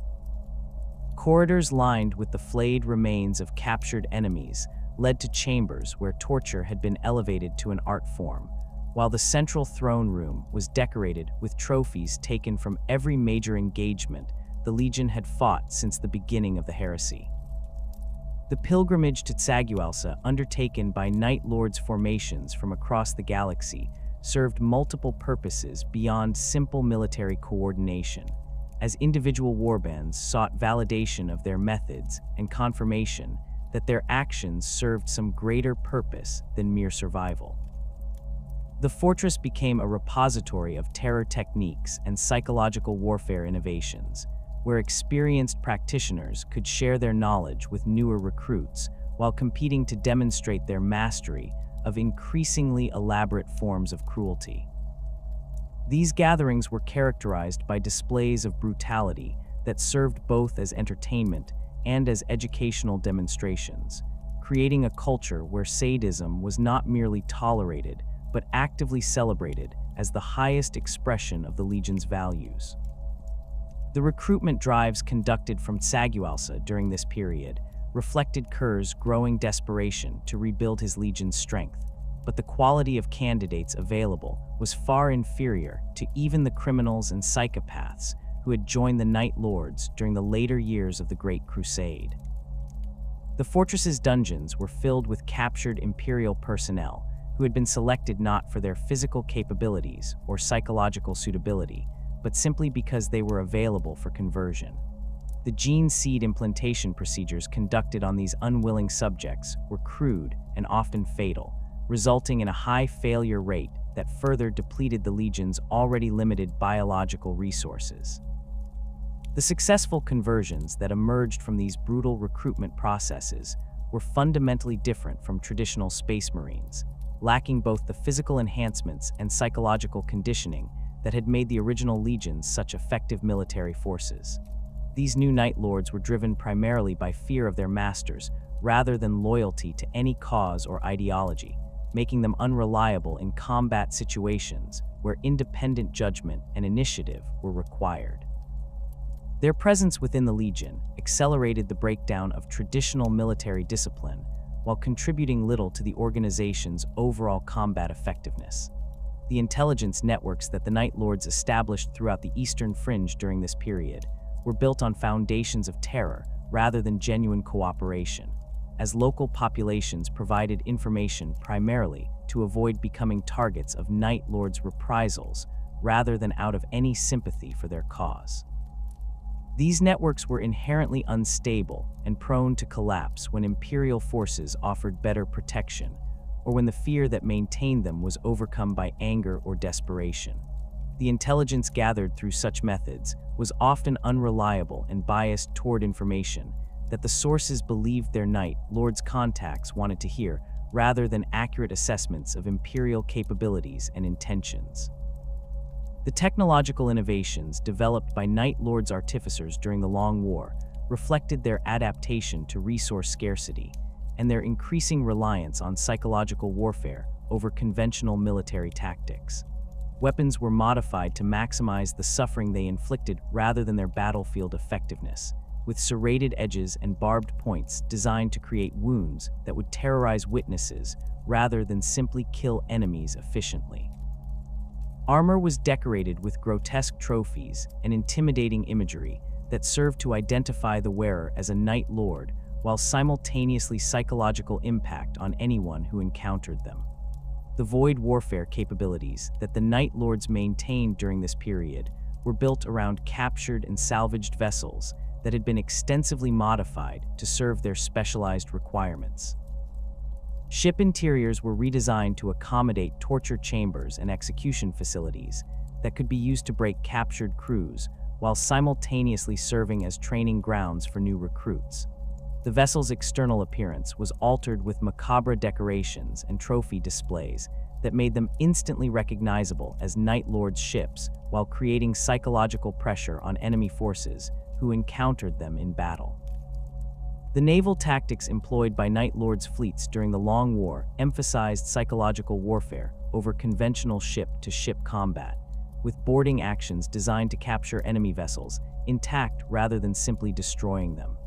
Speaker 1: Corridors lined with the flayed remains of captured enemies led to chambers where torture had been elevated to an art form, while the central throne room was decorated with trophies taken from every major engagement the Legion had fought since the beginning of the heresy. The pilgrimage to Tsagualsa, undertaken by Night Lords formations from across the galaxy, served multiple purposes beyond simple military coordination, as individual warbands sought validation of their methods and confirmation that their actions served some greater purpose than mere survival. The fortress became a repository of terror techniques and psychological warfare innovations, where experienced practitioners could share their knowledge with newer recruits while competing to demonstrate their mastery of increasingly elaborate forms of cruelty. These gatherings were characterized by displays of brutality that served both as entertainment and as educational demonstrations, creating a culture where sadism was not merely tolerated, but actively celebrated as the highest expression of the Legion's values. The recruitment drives conducted from Tsagualsa during this period reflected Curze's growing desperation to rebuild his Legion's strength, but the quality of candidates available was far inferior to even the criminals and psychopaths who had joined the Night Lords during the later years of the Great Crusade. The fortress's dungeons were filled with captured Imperial personnel who had been selected not for their physical capabilities or psychological suitability, but simply because they were available for conversion. The gene seed implantation procedures conducted on these unwilling subjects were crude and often fatal, resulting in a high failure rate that further depleted the Legion's already limited biological resources. The successful conversions that emerged from these brutal recruitment processes were fundamentally different from traditional Space Marines, lacking both the physical enhancements and psychological conditioning that had made the original legions such effective military forces. These new Night Lords were driven primarily by fear of their masters rather than loyalty to any cause or ideology, making them unreliable in combat situations where independent judgment and initiative were required. Their presence within the Legion accelerated the breakdown of traditional military discipline while contributing little to the organization's overall combat effectiveness. The intelligence networks that the Night Lords established throughout the Eastern Fringe during this period were built on foundations of terror rather than genuine cooperation, as local populations provided information primarily to avoid becoming targets of Night Lords' reprisals rather than out of any sympathy for their cause. These networks were inherently unstable and prone to collapse when Imperial forces offered better protection, or when the fear that maintained them was overcome by anger or desperation. The intelligence gathered through such methods was often unreliable and biased toward information that the sources believed their Night Lords' contacts wanted to hear, rather than accurate assessments of Imperial capabilities and intentions. The technological innovations developed by Night Lords artificers during the Long War reflected their adaptation to resource scarcity and their increasing reliance on psychological warfare over conventional military tactics. Weapons were modified to maximize the suffering they inflicted rather than their battlefield effectiveness, with serrated edges and barbed points designed to create wounds that would terrorize witnesses rather than simply kill enemies efficiently. Armor was decorated with grotesque trophies and intimidating imagery that served to identify the wearer as a Night Lord while simultaneously psychological impact on anyone who encountered them. The void warfare capabilities that the Night Lords maintained during this period were built around captured and salvaged vessels that had been extensively modified to serve their specialized requirements. Ship interiors were redesigned to accommodate torture chambers and execution facilities that could be used to break captured crews while simultaneously serving as training grounds for new recruits. The vessel's external appearance was altered with macabre decorations and trophy displays that made them instantly recognizable as Night Lords ships while creating psychological pressure on enemy forces who encountered them in battle. The naval tactics employed by Night Lords' fleets during the Long War emphasized psychological warfare over conventional ship-to-ship combat, with boarding actions designed to capture enemy vessels intact rather than simply destroying them.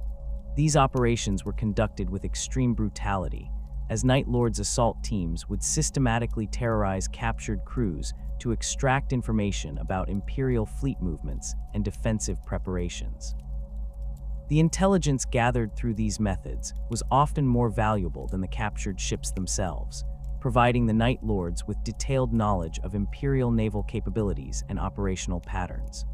Speaker 1: These operations were conducted with extreme brutality, as Night Lords' assault teams would systematically terrorize captured crews to extract information about Imperial fleet movements and defensive preparations. The intelligence gathered through these methods was often more valuable than the captured ships themselves, providing the Night Lords with detailed knowledge of Imperial naval capabilities and operational patterns.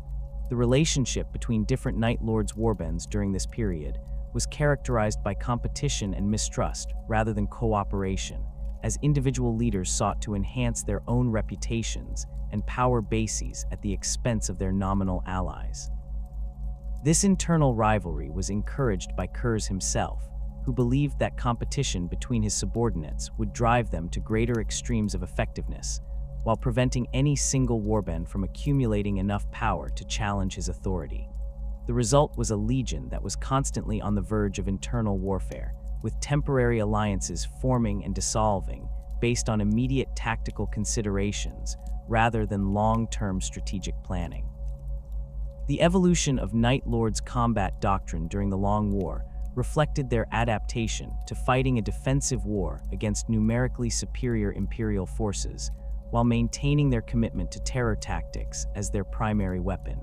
Speaker 1: The relationship between different Night Lords warbands during this period was characterized by competition and mistrust rather than cooperation, as individual leaders sought to enhance their own reputations and power bases at the expense of their nominal allies. This internal rivalry was encouraged by Curze himself, who believed that competition between his subordinates would drive them to greater extremes of effectiveness, while preventing any single warband from accumulating enough power to challenge his authority. The result was a legion that was constantly on the verge of internal warfare, with temporary alliances forming and dissolving based on immediate tactical considerations rather than long-term strategic planning. The evolution of Night Lords' combat doctrine during the Long War reflected their adaptation to fighting a defensive war against numerically superior Imperial forces, while maintaining their commitment to terror tactics as their primary weapon.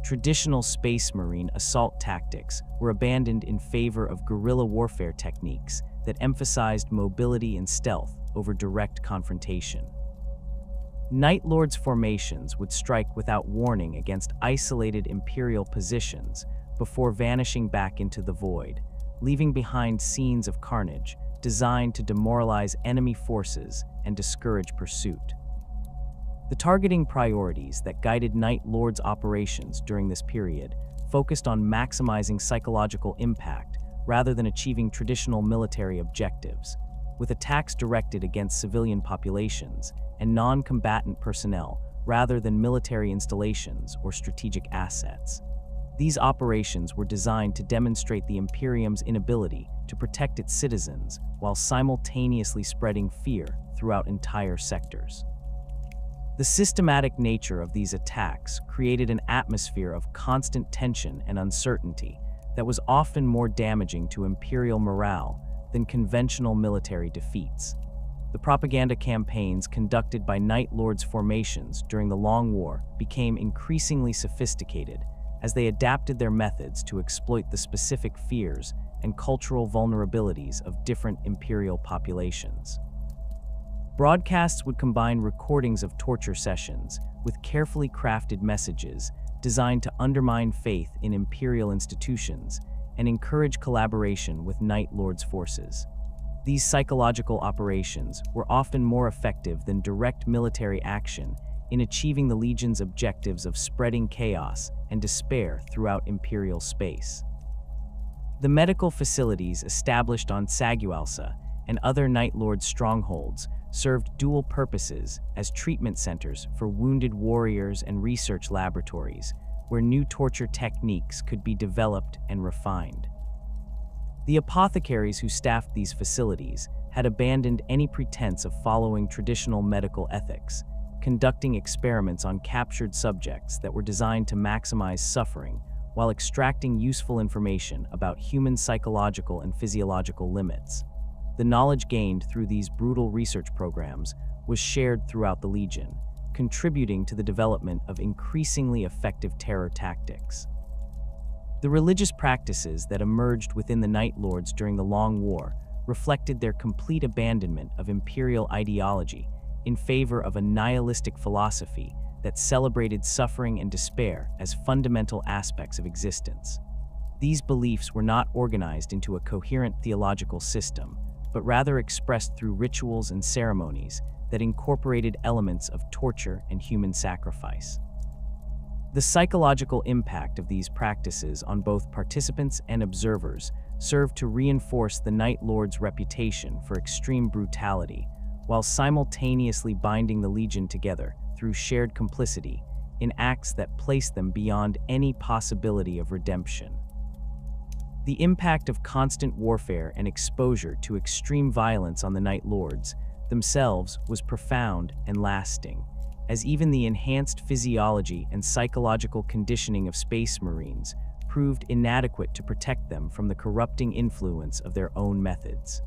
Speaker 1: Traditional Space Marine assault tactics were abandoned in favor of guerrilla warfare techniques that emphasized mobility and stealth over direct confrontation. Night Lords' formations would strike without warning against isolated Imperial positions before vanishing back into the void, leaving behind scenes of carnage designed to demoralize enemy forces and discourage pursuit. The targeting priorities that guided Night Lords' operations during this period focused on maximizing psychological impact rather than achieving traditional military objectives, with attacks directed against civilian populations and non-combatant personnel rather than military installations or strategic assets. These operations were designed to demonstrate the Imperium's inability to protect its citizens while simultaneously spreading fear throughout entire sectors. The systematic nature of these attacks created an atmosphere of constant tension and uncertainty that was often more damaging to Imperial morale than conventional military defeats. The propaganda campaigns conducted by Night Lords formations during the Long War became increasingly sophisticated as they adapted their methods to exploit the specific fears and cultural vulnerabilities of different Imperial populations. Broadcasts would combine recordings of torture sessions with carefully crafted messages designed to undermine faith in Imperial institutions and encourage collaboration with Night Lords forces. These psychological operations were often more effective than direct military action in achieving the Legion's objectives of spreading chaos and despair throughout Imperial space. The medical facilities established on Sagualsa and other Night Lord strongholds served dual purposes as treatment centers for wounded warriors and research laboratories where new torture techniques could be developed and refined. The apothecaries who staffed these facilities had abandoned any pretense of following traditional medical ethics, conducting experiments on captured subjects that were designed to maximize suffering while extracting useful information about human psychological and physiological limits. The knowledge gained through these brutal research programs was shared throughout the Legion, contributing to the development of increasingly effective terror tactics. The religious practices that emerged within the Night Lords during the Long War reflected their complete abandonment of Imperial ideology in favor of a nihilistic philosophy that celebrated suffering and despair as fundamental aspects of existence. These beliefs were not organized into a coherent theological system, but rather expressed through rituals and ceremonies that incorporated elements of torture and human sacrifice. The psychological impact of these practices on both participants and observers served to reinforce the Night Lord's reputation for extreme brutality, while simultaneously binding the Legion together through shared complicity in acts that placed them beyond any possibility of redemption. The impact of constant warfare and exposure to extreme violence on the Night Lords themselves was profound and lasting, as even the enhanced physiology and psychological conditioning of Space Marines proved inadequate to protect them from the corrupting influence of their own methods.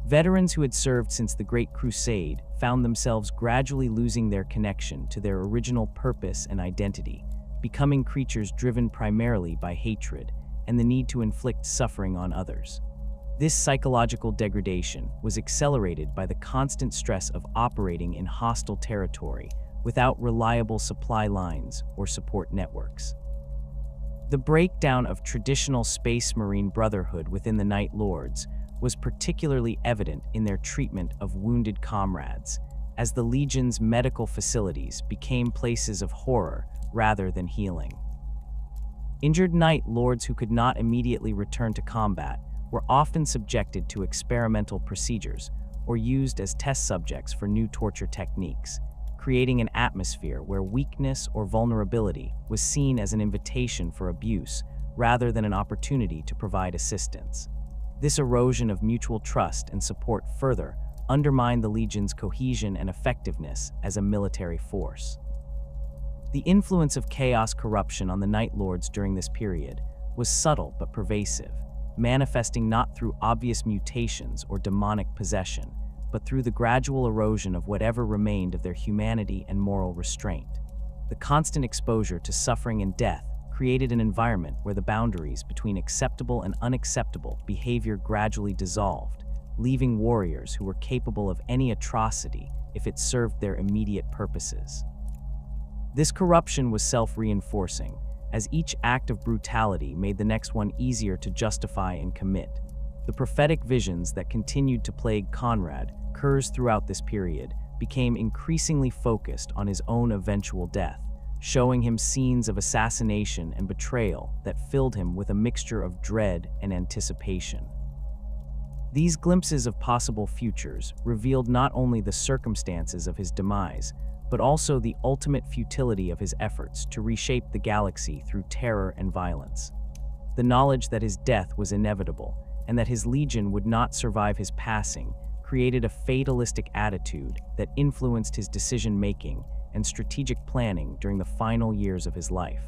Speaker 1: Veterans who had served since the Great Crusade found themselves gradually losing their connection to their original purpose and identity, becoming creatures driven primarily by hatred and the need to inflict suffering on others. This psychological degradation was accelerated by the constant stress of operating in hostile territory without reliable supply lines or support networks. The breakdown of traditional Space Marine brotherhood within the Night Lords was particularly evident in their treatment of wounded comrades, as the Legion's medical facilities became places of horror rather than healing. Injured Night Lords who could not immediately return to combat were often subjected to experimental procedures or used as test subjects for new torture techniques, creating an atmosphere where weakness or vulnerability was seen as an invitation for abuse rather than an opportunity to provide assistance. This erosion of mutual trust and support further undermined the Legion's cohesion and effectiveness as a military force. The influence of chaos corruption on the Night Lords during this period was subtle but pervasive, manifesting not through obvious mutations or demonic possession, but through the gradual erosion of whatever remained of their humanity and moral restraint. The constant exposure to suffering and death created an environment where the boundaries between acceptable and unacceptable behavior gradually dissolved, leaving warriors who were capable of any atrocity if it served their immediate purposes. This corruption was self-reinforcing, as each act of brutality made the next one easier to justify and commit. The prophetic visions that continued to plague Konrad Curze throughout this period became increasingly focused on his own eventual death, showing him scenes of assassination and betrayal that filled him with a mixture of dread and anticipation. These glimpses of possible futures revealed not only the circumstances of his demise, but also the ultimate futility of his efforts to reshape the galaxy through terror and violence. The knowledge that his death was inevitable and that his legion would not survive his passing created a fatalistic attitude that influenced his decision-making and strategic planning during the final years of his life.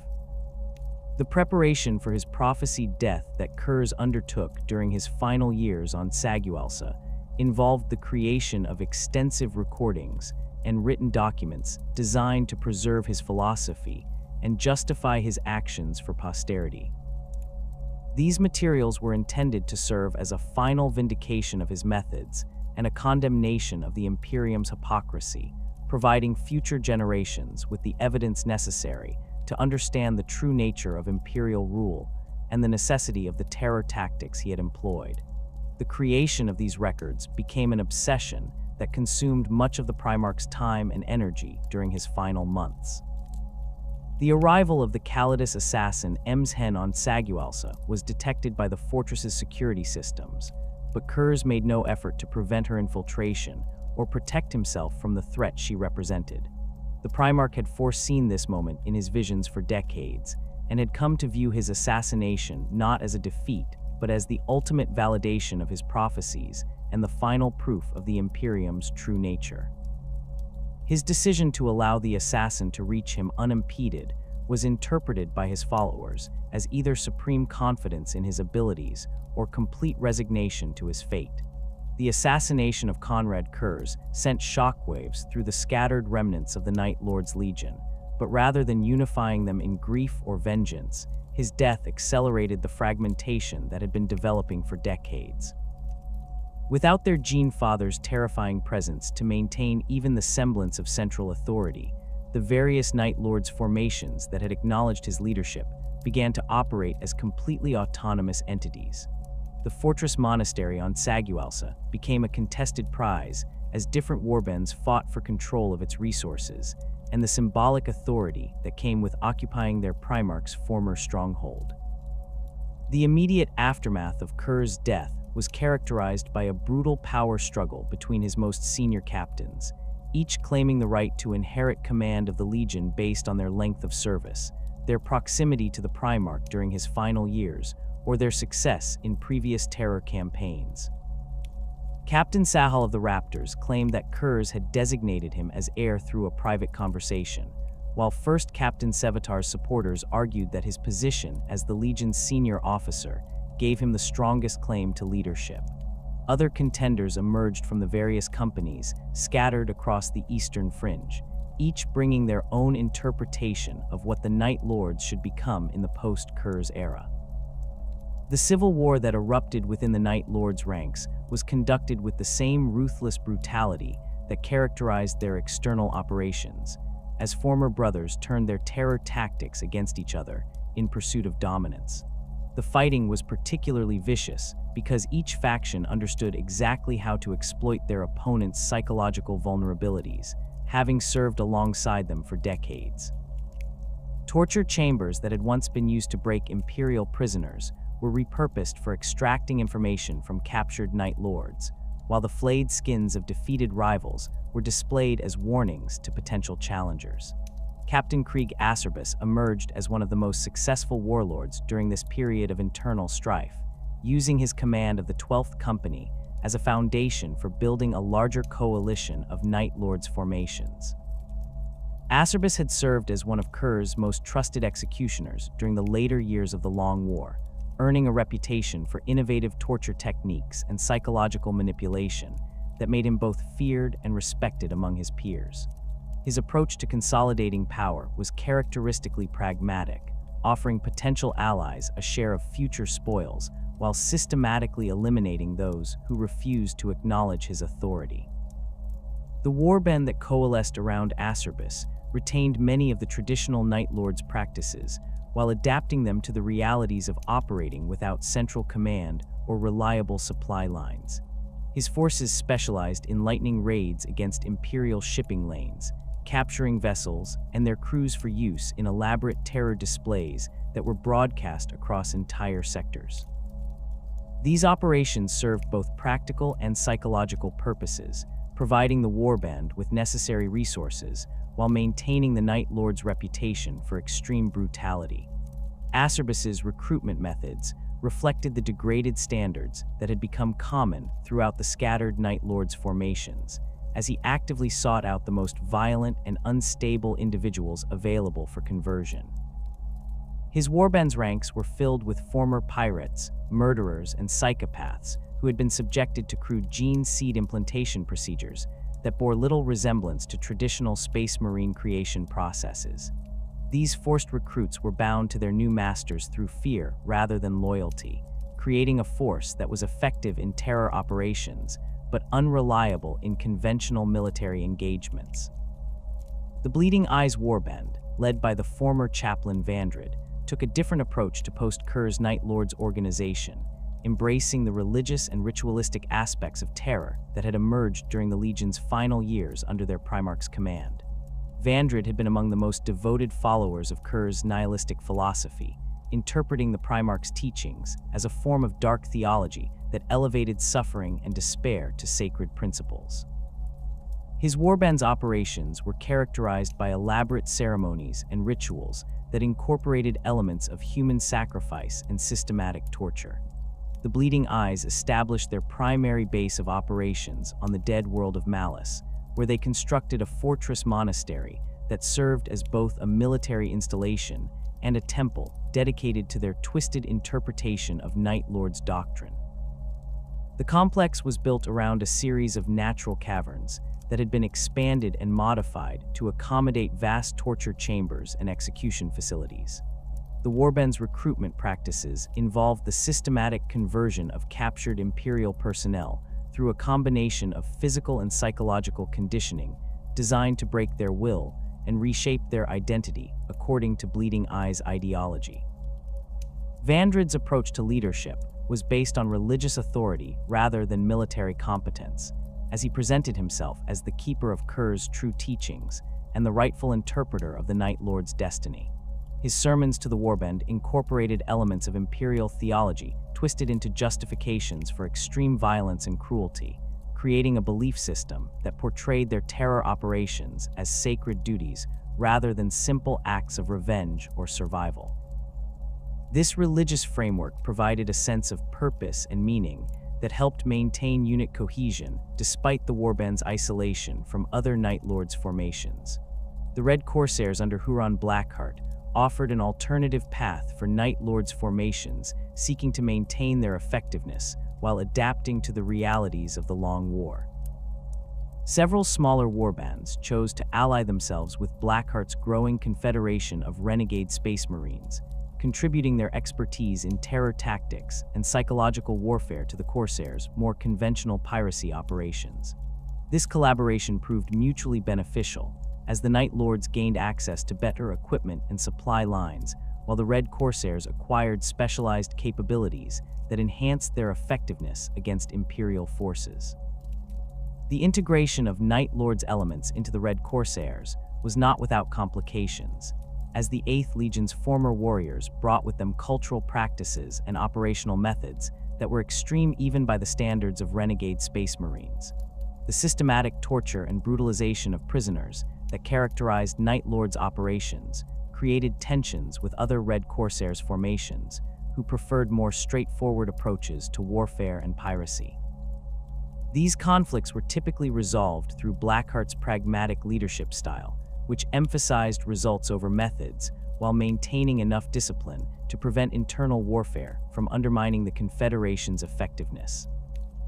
Speaker 1: The preparation for his prophesied death that Curze undertook during his final years on Saguelsa involved the creation of extensive recordings and written documents designed to preserve his philosophy and justify his actions for posterity. These materials were intended to serve as a final vindication of his methods and a condemnation of the Imperium's hypocrisy, providing future generations with the evidence necessary to understand the true nature of imperial rule and the necessity of the terror tactics he had employed. The creation of these records became an obsession that consumed much of the Primarch's time and energy during his final months. The arrival of the Calidus assassin Emshen on Saguelsa was detected by the fortress's security systems, but Curze made no effort to prevent her infiltration or protect himself from the threat she represented. The Primarch had foreseen this moment in his visions for decades, and had come to view his assassination not as a defeat, but as the ultimate validation of his prophecies and the final proof of the Imperium's true nature. His decision to allow the assassin to reach him unimpeded was interpreted by his followers as either supreme confidence in his abilities or complete resignation to his fate. The assassination of Konrad Curze sent shockwaves through the scattered remnants of the Night Lord's Legion, but rather than unifying them in grief or vengeance, his death accelerated the fragmentation that had been developing for decades. Without their Gene Father's terrifying presence to maintain even the semblance of central authority, the various Night Lords' formations that had acknowledged his leadership began to operate as completely autonomous entities. The fortress monastery on Saguelsa became a contested prize as different warbands fought for control of its resources and the symbolic authority that came with occupying their Primarch's former stronghold. The immediate aftermath of Curze's death was characterized by a brutal power struggle between his most senior captains, each claiming the right to inherit command of the Legion based on their length of service, their proximity to the Primarch during his final years, or their success in previous terror campaigns. Captain Sahal of the Raptors claimed that Curze had designated him as heir through a private conversation, while First Captain Sevatar's supporters argued that his position as the Legion's senior officer gave him the strongest claim to leadership. Other contenders emerged from the various companies scattered across the eastern fringe, each bringing their own interpretation of what the Night Lords should become in the post-Curze era. The civil war that erupted within the Night Lords' ranks was conducted with the same ruthless brutality that characterized their external operations, as former brothers turned their terror tactics against each other in pursuit of dominance. The fighting was particularly vicious because each faction understood exactly how to exploit their opponent's psychological vulnerabilities, having served alongside them for decades. Torture chambers that had once been used to break Imperial prisoners were repurposed for extracting information from captured Night Lords, while the flayed skins of defeated rivals were displayed as warnings to potential challengers. Captain Krieg Acerbus emerged as one of the most successful warlords during this period of internal strife, using his command of the 12th Company as a foundation for building a larger coalition of Night Lords formations. Acerbus had served as one of Curze's most trusted executioners during the later years of the Long War, earning a reputation for innovative torture techniques and psychological manipulation that made him both feared and respected among his peers. His approach to consolidating power was characteristically pragmatic, offering potential allies a share of future spoils while systematically eliminating those who refused to acknowledge his authority. The warband that coalesced around Acerbus retained many of the traditional Night Lords' practices, while adapting them to the realities of operating without central command or reliable supply lines. His forces specialized in lightning raids against Imperial shipping lanes, capturing vessels and their crews for use in elaborate terror displays that were broadcast across entire sectors. These operations served both practical and psychological purposes, providing the warband with necessary resources while maintaining the Night Lord's reputation for extreme brutality. Acerbus's recruitment methods reflected the degraded standards that had become common throughout the scattered Night Lord's formations, as he actively sought out the most violent and unstable individuals available for conversion. His warband's ranks were filled with former pirates, murderers, and psychopaths who had been subjected to crude gene seed implantation procedures that bore little resemblance to traditional space marine creation processes. These forced recruits were bound to their new masters through fear rather than loyalty, creating a force that was effective in terror operations but unreliable in conventional military engagements. The Bleeding Eyes Warband, led by the former chaplain Vandred, took a different approach to post-Curze Night Lord's organization, embracing the religious and ritualistic aspects of terror that had emerged during the Legion's final years under their Primarch's command. Vandred had been among the most devoted followers of Curze's nihilistic philosophy, interpreting the Primarch's teachings as a form of dark theology that elevated suffering and despair to sacred principles. His warband's operations were characterized by elaborate ceremonies and rituals that incorporated elements of human sacrifice and systematic torture. The Bleeding Eyes established their primary base of operations on the dead world of Malice, where they constructed a fortress monastery that served as both a military installation and a temple dedicated to their twisted interpretation of Night Lord's doctrine. The complex was built around a series of natural caverns that had been expanded and modified to accommodate vast torture chambers and execution facilities. The warband's recruitment practices involved the systematic conversion of captured Imperial personnel through a combination of physical and psychological conditioning designed to break their will and reshape their identity according to Bleeding Eyes' ideology. Vandred's approach to leadership was based on religious authority rather than military competence, as he presented himself as the keeper of Curze's true teachings and the rightful interpreter of the Night Lord's destiny. His sermons to the warband incorporated elements of Imperial theology twisted into justifications for extreme violence and cruelty, creating a belief system that portrayed their terror operations as sacred duties rather than simple acts of revenge or survival. This religious framework provided a sense of purpose and meaning that helped maintain unit cohesion despite the warband's isolation from other Night Lord's formations. The Red Corsairs under Huron Blackheart offered an alternative path for Night Lord's formations seeking to maintain their effectiveness while adapting to the realities of the Long War. Several smaller warbands chose to ally themselves with Blackheart's growing confederation of renegade space marines, contributing their expertise in terror tactics and psychological warfare to the Corsairs' more conventional piracy operations. This collaboration proved mutually beneficial, as the Night Lords gained access to better equipment and supply lines, while the Red Corsairs acquired specialized capabilities that enhanced their effectiveness against Imperial forces. The integration of Night Lords elements into the Red Corsairs was not without complications, as the VIII Legion's former warriors brought with them cultural practices and operational methods that were extreme even by the standards of renegade space marines. The systematic torture and brutalization of prisoners that characterized Night Lord's operations created tensions with other Red Corsairs formations who preferred more straightforward approaches to warfare and piracy. These conflicts were typically resolved through Blackheart's pragmatic leadership style, which emphasized results over methods while maintaining enough discipline to prevent internal warfare from undermining the Confederation's effectiveness.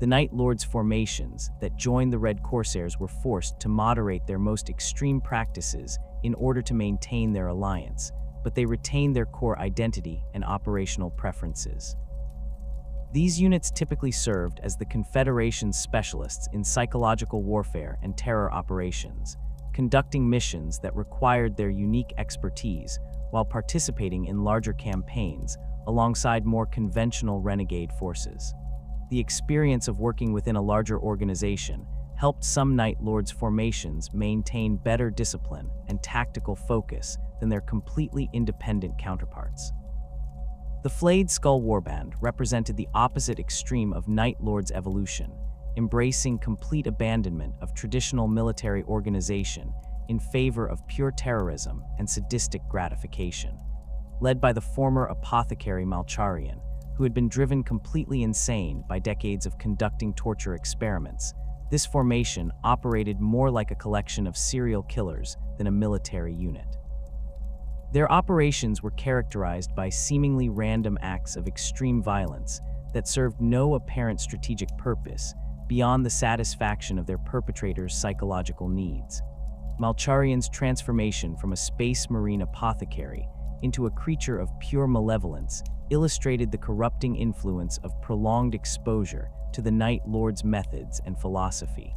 Speaker 1: The Night Lords' formations that joined the Red Corsairs were forced to moderate their most extreme practices in order to maintain their alliance, but they retained their core identity and operational preferences. These units typically served as the Confederation's specialists in psychological warfare and terror operations, conducting missions that required their unique expertise while participating in larger campaigns alongside more conventional renegade forces. The experience of working within a larger organization helped some Night Lords' formations maintain better discipline and tactical focus than their completely independent counterparts. The flayed skull warband represented the opposite extreme of Night Lords' evolution, embracing complete abandonment of traditional military organization in favor of pure terrorism and sadistic gratification. Led by the former apothecary Malcharian, who had been driven completely insane by decades of conducting torture experiments, this formation operated more like a collection of serial killers than a military unit. Their operations were characterized by seemingly random acts of extreme violence that served no apparent strategic purpose beyond the satisfaction of their perpetrators' psychological needs. Malcharian's transformation from a space marine apothecary into a creature of pure malevolence illustrated the corrupting influence of prolonged exposure to the Night Lord's methods and philosophy.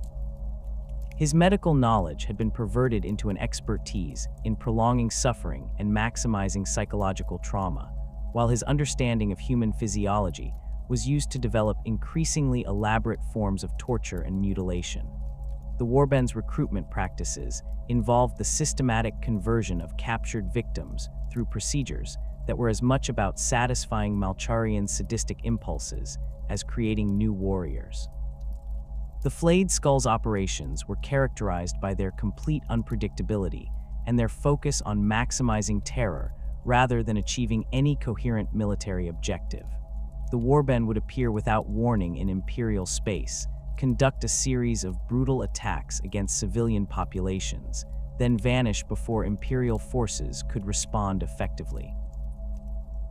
Speaker 1: His medical knowledge had been perverted into an expertise in prolonging suffering and maximizing psychological trauma, while his understanding of human physiology was used to develop increasingly elaborate forms of torture and mutilation. The warband's recruitment practices involved the systematic conversion of captured victims through procedures that were as much about satisfying Malcharian's sadistic impulses as creating new warriors. The flayed skull's operations were characterized by their complete unpredictability and their focus on maximizing terror rather than achieving any coherent military objective. The warband would appear without warning in Imperial space, conduct a series of brutal attacks against civilian populations, then vanish before Imperial forces could respond effectively.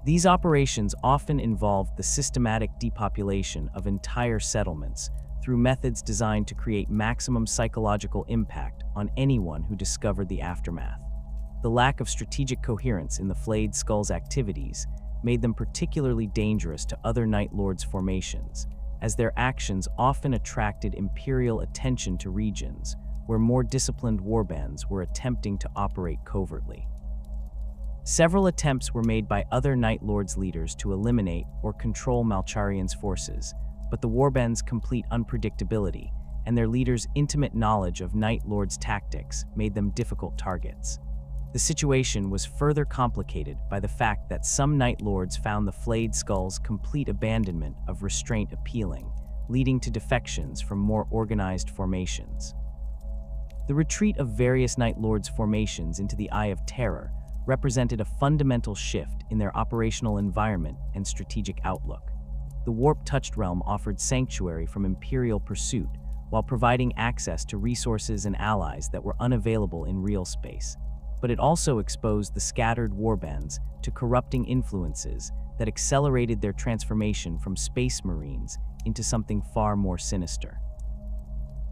Speaker 1: These operations often involved the systematic depopulation of entire settlements through methods designed to create maximum psychological impact on anyone who discovered the aftermath. The lack of strategic coherence in the flayed skull's activities made them particularly dangerous to other Night Lords' formations, as their actions often attracted Imperial attention to regions where more disciplined warbands were attempting to operate covertly. Several attempts were made by other Night Lords leaders to eliminate or control Malcharian's forces, but the warband's complete unpredictability and their leaders' intimate knowledge of Night Lords' tactics made them difficult targets. The situation was further complicated by the fact that some Night Lords found the flayed skull's complete abandonment of restraint appealing, leading to defections from more organized formations. The retreat of various Night Lords' formations into the Eye of Terror represented a fundamental shift in their operational environment and strategic outlook. The warp-touched realm offered sanctuary from Imperial pursuit while providing access to resources and allies that were unavailable in real space. But it also exposed the scattered warbands to corrupting influences that accelerated their transformation from space marines into something far more sinister.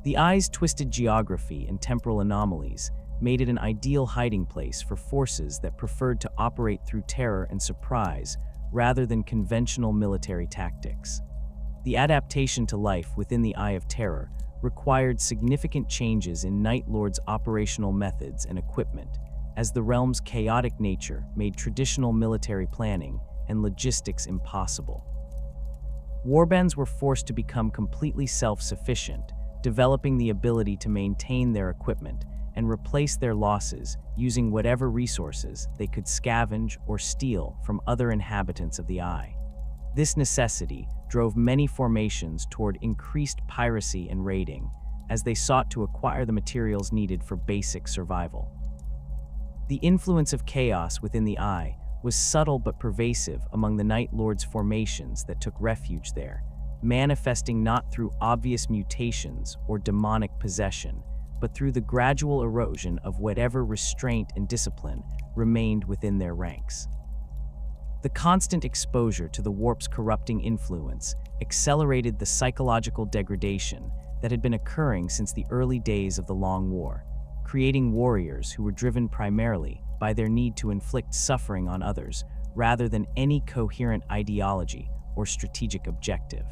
Speaker 1: The Eye's twisted geography and temporal anomalies made it an ideal hiding place for forces that preferred to operate through terror and surprise rather than conventional military tactics. The adaptation to life within the Eye of Terror required significant changes in Night Lords' operational methods and equipment, as the realm's chaotic nature made traditional military planning and logistics impossible. Warbands were forced to become completely self-sufficient, developing the ability to maintain their equipment and replace their losses using whatever resources they could scavenge or steal from other inhabitants of the Eye. This necessity drove many formations toward increased piracy and raiding, as they sought to acquire the materials needed for basic survival. The influence of chaos within the Eye was subtle but pervasive among the Night Lords' formations that took refuge there, manifesting not through obvious mutations or demonic possession, but through the gradual erosion of whatever restraint and discipline remained within their ranks. The constant exposure to the warp's corrupting influence accelerated the psychological degradation that had been occurring since the early days of the Long War, creating warriors who were driven primarily by their need to inflict suffering on others rather than any coherent ideology or strategic objective.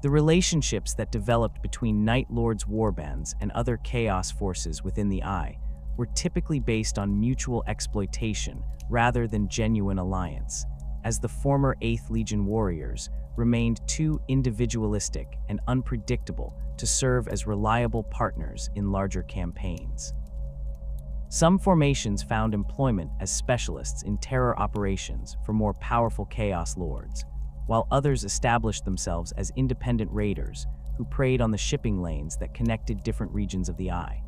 Speaker 1: The relationships that developed between Night Lords' warbands and other chaos forces within the Eye were typically based on mutual exploitation rather than genuine alliance, as the former VIII Legion warriors remained too individualistic and unpredictable to serve as reliable partners in larger campaigns. Some formations found employment as specialists in terror operations for more powerful Chaos Lords, while others established themselves as independent raiders who preyed on the shipping lanes that connected different regions of the Eye.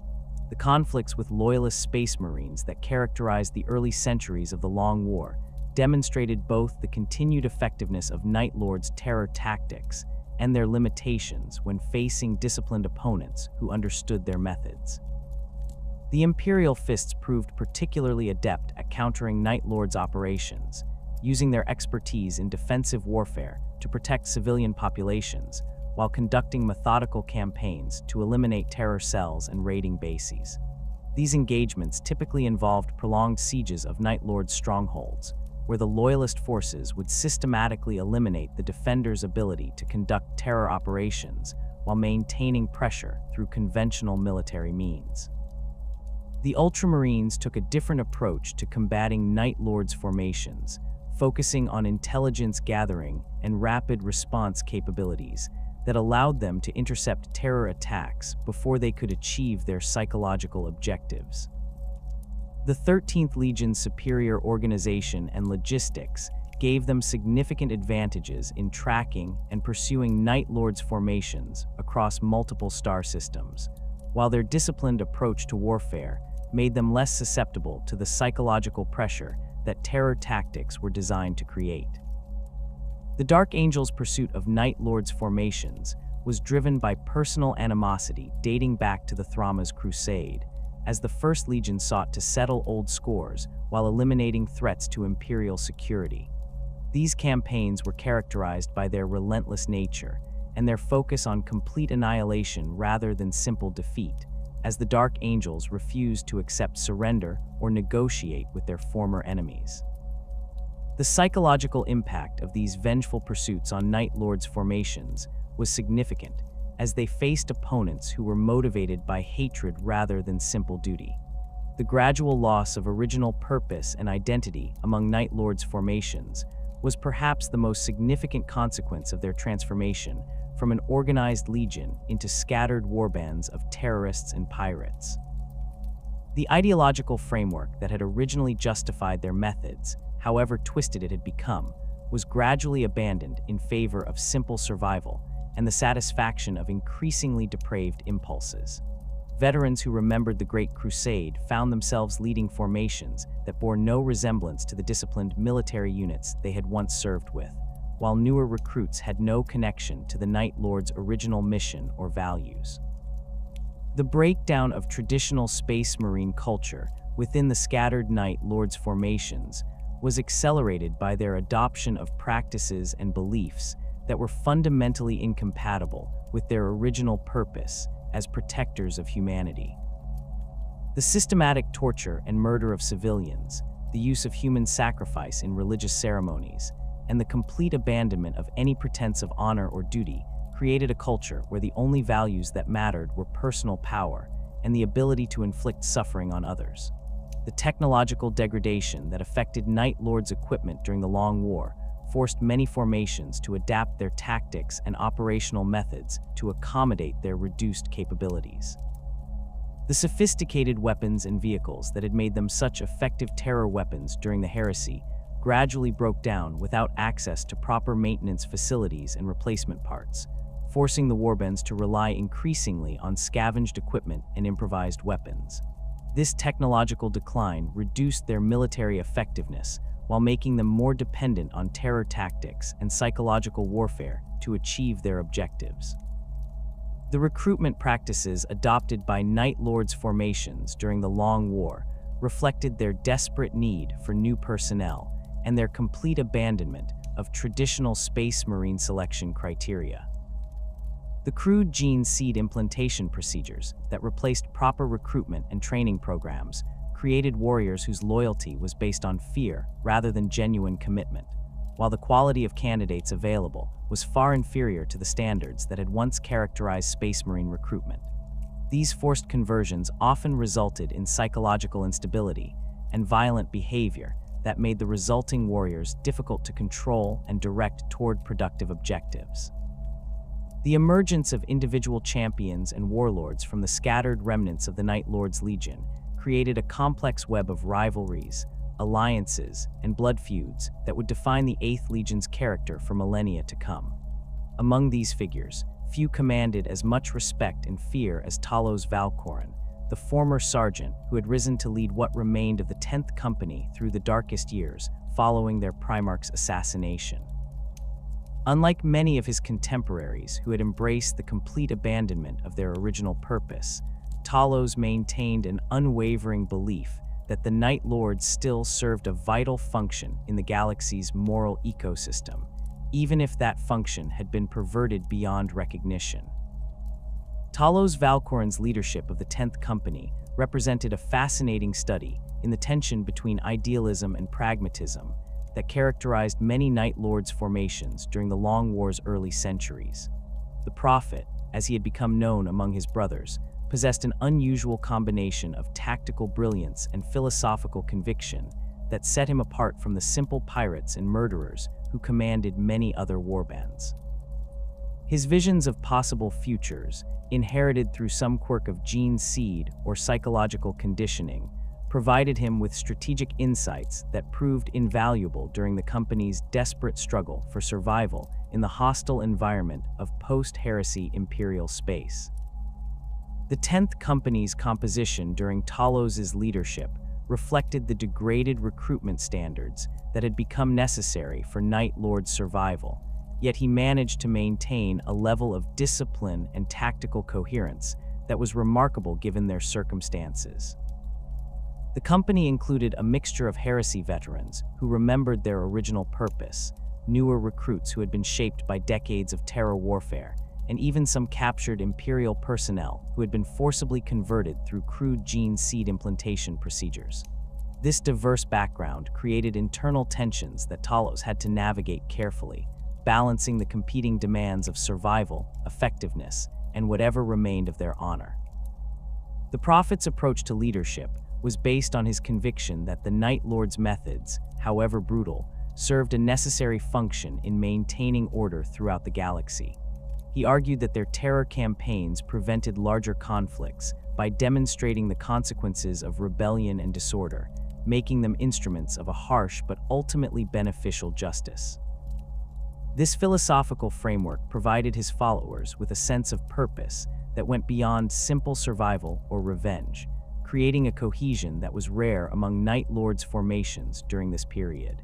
Speaker 1: The conflicts with loyalist space marines that characterized the early centuries of the Long War demonstrated both the continued effectiveness of Night Lords' terror tactics and their limitations when facing disciplined opponents who understood their methods. The Imperial Fists proved particularly adept at countering Night Lords' operations, using their expertise in defensive warfare to protect civilian populations while conducting methodical campaigns to eliminate terror cells and raiding bases. These engagements typically involved prolonged sieges of Night Lords' strongholds, where the Loyalist forces would systematically eliminate the defenders' ability to conduct terror operations while maintaining pressure through conventional military means. The Ultramarines took a different approach to combating Night Lords' formations, focusing on intelligence gathering and rapid response capabilities that allowed them to intercept terror attacks before they could achieve their psychological objectives. The 13th Legion's superior organization and logistics gave them significant advantages in tracking and pursuing Night Lords' formations across multiple star systems, while their disciplined approach to warfare made them less susceptible to the psychological pressure that terror tactics were designed to create. The Dark Angel's pursuit of Night Lords' formations was driven by personal animosity dating back to the Thrama's crusade, as the First Legion sought to settle old scores while eliminating threats to Imperial security. These campaigns were characterized by their relentless nature and their focus on complete annihilation rather than simple defeat, as the Dark Angels refused to accept surrender or negotiate with their former enemies. The psychological impact of these vengeful pursuits on Night Lords' formations was significant, as they faced opponents who were motivated by hatred rather than simple duty. The gradual loss of original purpose and identity among Night Lords' formations was perhaps the most significant consequence of their transformation from an organized legion into scattered warbands of terrorists and pirates. The ideological framework that had originally justified their methods, however twisted it had become, was gradually abandoned in favor of simple survival and the satisfaction of increasingly depraved impulses. Veterans who remembered the Great Crusade found themselves leading formations that bore no resemblance to the disciplined military units they had once served with, while newer recruits had no connection to the Night Lord's original mission or values. The breakdown of traditional Space Marine culture within the scattered Night Lord's formations was accelerated by their adoption of practices and beliefs that were fundamentally incompatible with their original purpose as protectors of humanity. The systematic torture and murder of civilians, the use of human sacrifice in religious ceremonies, and the complete abandonment of any pretense of honor or duty created a culture where the only values that mattered were personal power and the ability to inflict suffering on others. The technological degradation that affected Night Lords' equipment during the Long War forced many formations to adapt their tactics and operational methods to accommodate their reduced capabilities. The sophisticated weapons and vehicles that had made them such effective terror weapons during the Heresy gradually broke down without access to proper maintenance facilities and replacement parts, forcing the warbands to rely increasingly on scavenged equipment and improvised weapons. This technological decline reduced their military effectiveness while making them more dependent on terror tactics and psychological warfare to achieve their objectives. The recruitment practices adopted by Night Lords' formations during the Long War reflected their desperate need for new personnel and their complete abandonment of traditional Space Marine selection criteria. The crude gene seed implantation procedures that replaced proper recruitment and training programs created warriors whose loyalty was based on fear rather than genuine commitment, while the quality of candidates available was far inferior to the standards that had once characterized Space Marine recruitment. These forced conversions often resulted in psychological instability and violent behavior that made the resulting warriors difficult to control and direct toward productive objectives. The emergence of individual champions and warlords from the scattered remnants of the Night Lord's Legion created a complex web of rivalries, alliances, and blood feuds that would define the VIII Legion's character for millennia to come. Among these figures, few commanded as much respect and fear as Talos Valcorin, the former sergeant who had risen to lead what remained of the 10th Company through the darkest years following their Primarch's assassination. Unlike many of his contemporaries who had embraced the complete abandonment of their original purpose, Talos maintained an unwavering belief that the Night Lords still served a vital function in the galaxy's moral ecosystem, even if that function had been perverted beyond recognition. Talos Valcorin's leadership of the 10th Company represented a fascinating study in the tension between idealism and pragmatism that characterized many Night Lords' formations during the Long War's early centuries. The Prophet, as he had become known among his brothers, possessed an unusual combination of tactical brilliance and philosophical conviction that set him apart from the simple pirates and murderers who commanded many other warbands. His visions of possible futures, inherited through some quirk of gene seed or psychological conditioning, provided him with strategic insights that proved invaluable during the company's desperate struggle for survival in the hostile environment of post-heresy Imperial space. The 10th Company's composition during Talos' leadership reflected the degraded recruitment standards that had become necessary for Night Lord's survival, yet he managed to maintain a level of discipline and tactical coherence that was remarkable given their circumstances. The company included a mixture of heresy veterans who remembered their original purpose, newer recruits who had been shaped by decades of terror warfare, and even some captured Imperial personnel who had been forcibly converted through crude gene seed implantation procedures. This diverse background created internal tensions that Talos had to navigate carefully, balancing the competing demands of survival, effectiveness, and whatever remained of their honor. The Prophet's approach to leadership was based on his conviction that the Night Lord's methods, however brutal, served a necessary function in maintaining order throughout the galaxy. He argued that their terror campaigns prevented larger conflicts by demonstrating the consequences of rebellion and disorder, making them instruments of a harsh but ultimately beneficial justice. This philosophical framework provided his followers with a sense of purpose that went beyond simple survival or revenge, creating a cohesion that was rare among Night Lords' formations during this period.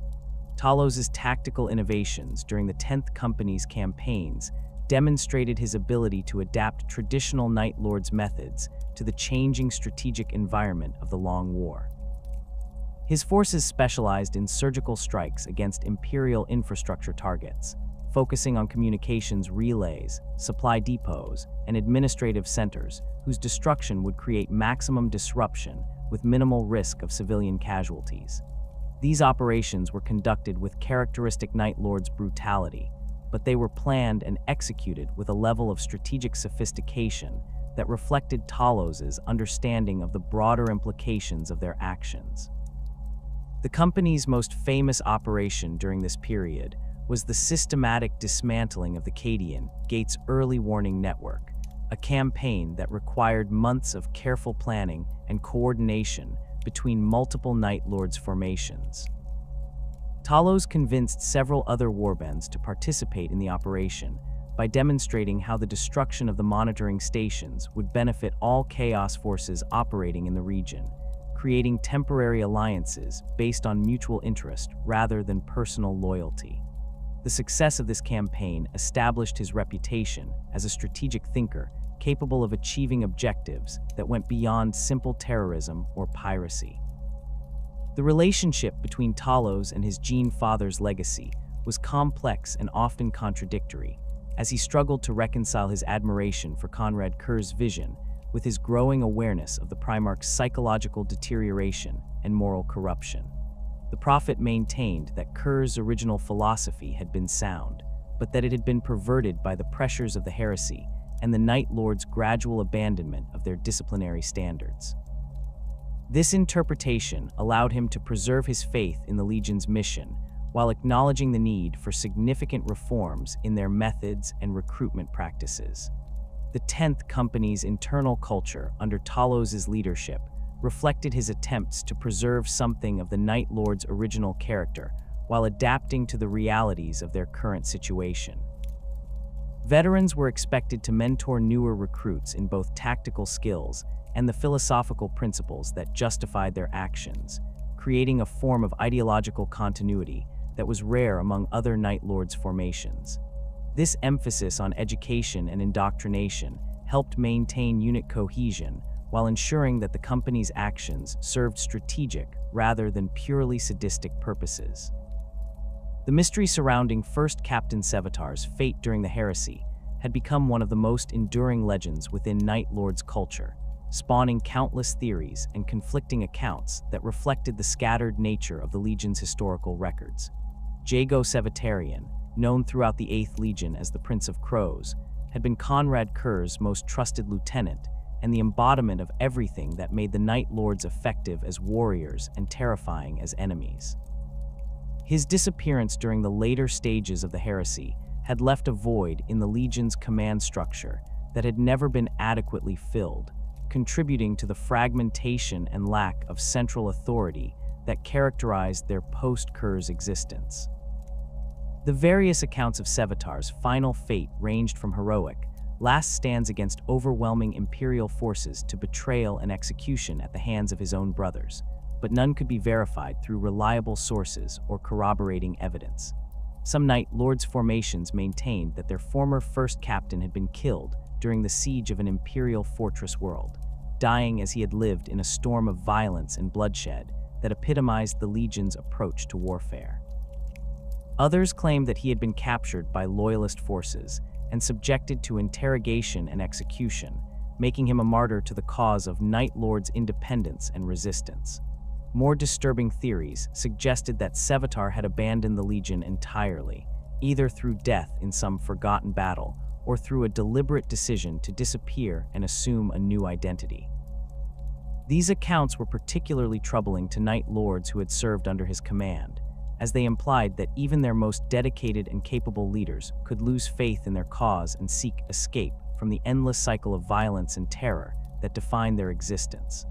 Speaker 1: Talos' tactical innovations during the 10th Company's campaigns demonstrated his ability to adapt traditional Night Lords' methods to the changing strategic environment of the Long War. His forces specialized in surgical strikes against Imperial infrastructure targets, focusing on communications relays, supply depots, and administrative centers whose destruction would create maximum disruption with minimal risk of civilian casualties. These operations were conducted with characteristic Night Lords' brutality, but they were planned and executed with a level of strategic sophistication that reflected Talos' understanding of the broader implications of their actions. The company's most famous operation during this period was the systematic dismantling of the Cadian Gates Early Warning Network, a campaign that required months of careful planning and coordination between multiple Night Lords formations. Talos convinced several other warbands to participate in the operation by demonstrating how the destruction of the monitoring stations would benefit all Chaos forces operating in the region, creating temporary alliances based on mutual interest rather than personal loyalty. The success of this campaign established his reputation as a strategic thinker capable of achieving objectives that went beyond simple terrorism or piracy. The relationship between Talos and his Gene Father's legacy was complex and often contradictory, as he struggled to reconcile his admiration for Konrad Curze's vision with his growing awareness of the Primarch's psychological deterioration and moral corruption. The Prophet maintained that Curze's original philosophy had been sound, but that it had been perverted by the pressures of the heresy and the Night Lords' gradual abandonment of their disciplinary standards. This interpretation allowed him to preserve his faith in the Legion's mission while acknowledging the need for significant reforms in their methods and recruitment practices. The 10th Company's internal culture under Talos's leadership reflected his attempts to preserve something of the Night Lord's original character while adapting to the realities of their current situation. Veterans were expected to mentor newer recruits in both tactical skills and the philosophical principles that justified their actions, creating a form of ideological continuity that was rare among other Night Lords formations. This emphasis on education and indoctrination helped maintain unit cohesion while ensuring that the company's actions served strategic rather than purely sadistic purposes. The mystery surrounding First Captain Sevatar's fate during the heresy had become one of the most enduring legends within Night Lord's culture, spawning countless theories and conflicting accounts that reflected the scattered nature of the Legion's historical records. Jago Sevatarian, known throughout the VIII Legion as the Prince of Crows, had been Konrad Curze's most trusted lieutenant and the embodiment of everything that made the Night Lords effective as warriors and terrifying as enemies. His disappearance during the later stages of the heresy had left a void in the Legion's command structure that had never been adequately filled, contributing to the fragmentation and lack of central authority that characterized their post-Curze existence. The various accounts of Sevatar's final fate ranged from heroic, last stands against overwhelming Imperial forces to betrayal and execution at the hands of his own brothers, but none could be verified through reliable sources or corroborating evidence. Some Night Lords formations maintained that their former first captain had been killed during the siege of an Imperial fortress world, dying as he had lived in a storm of violence and bloodshed that epitomized the Legion's approach to warfare. Others claimed that he had been captured by Loyalist forces and subjected to interrogation and execution, making him a martyr to the cause of Night Lord's independence and resistance. More disturbing theories suggested that Sevatar had abandoned the Legion entirely, either through death in some forgotten battle or through a deliberate decision to disappear and assume a new identity. These accounts were particularly troubling to Night Lords who had served under his command, as they implied that even their most dedicated and capable leaders could lose faith in their cause and seek escape from the endless cycle of violence and terror that defined their existence.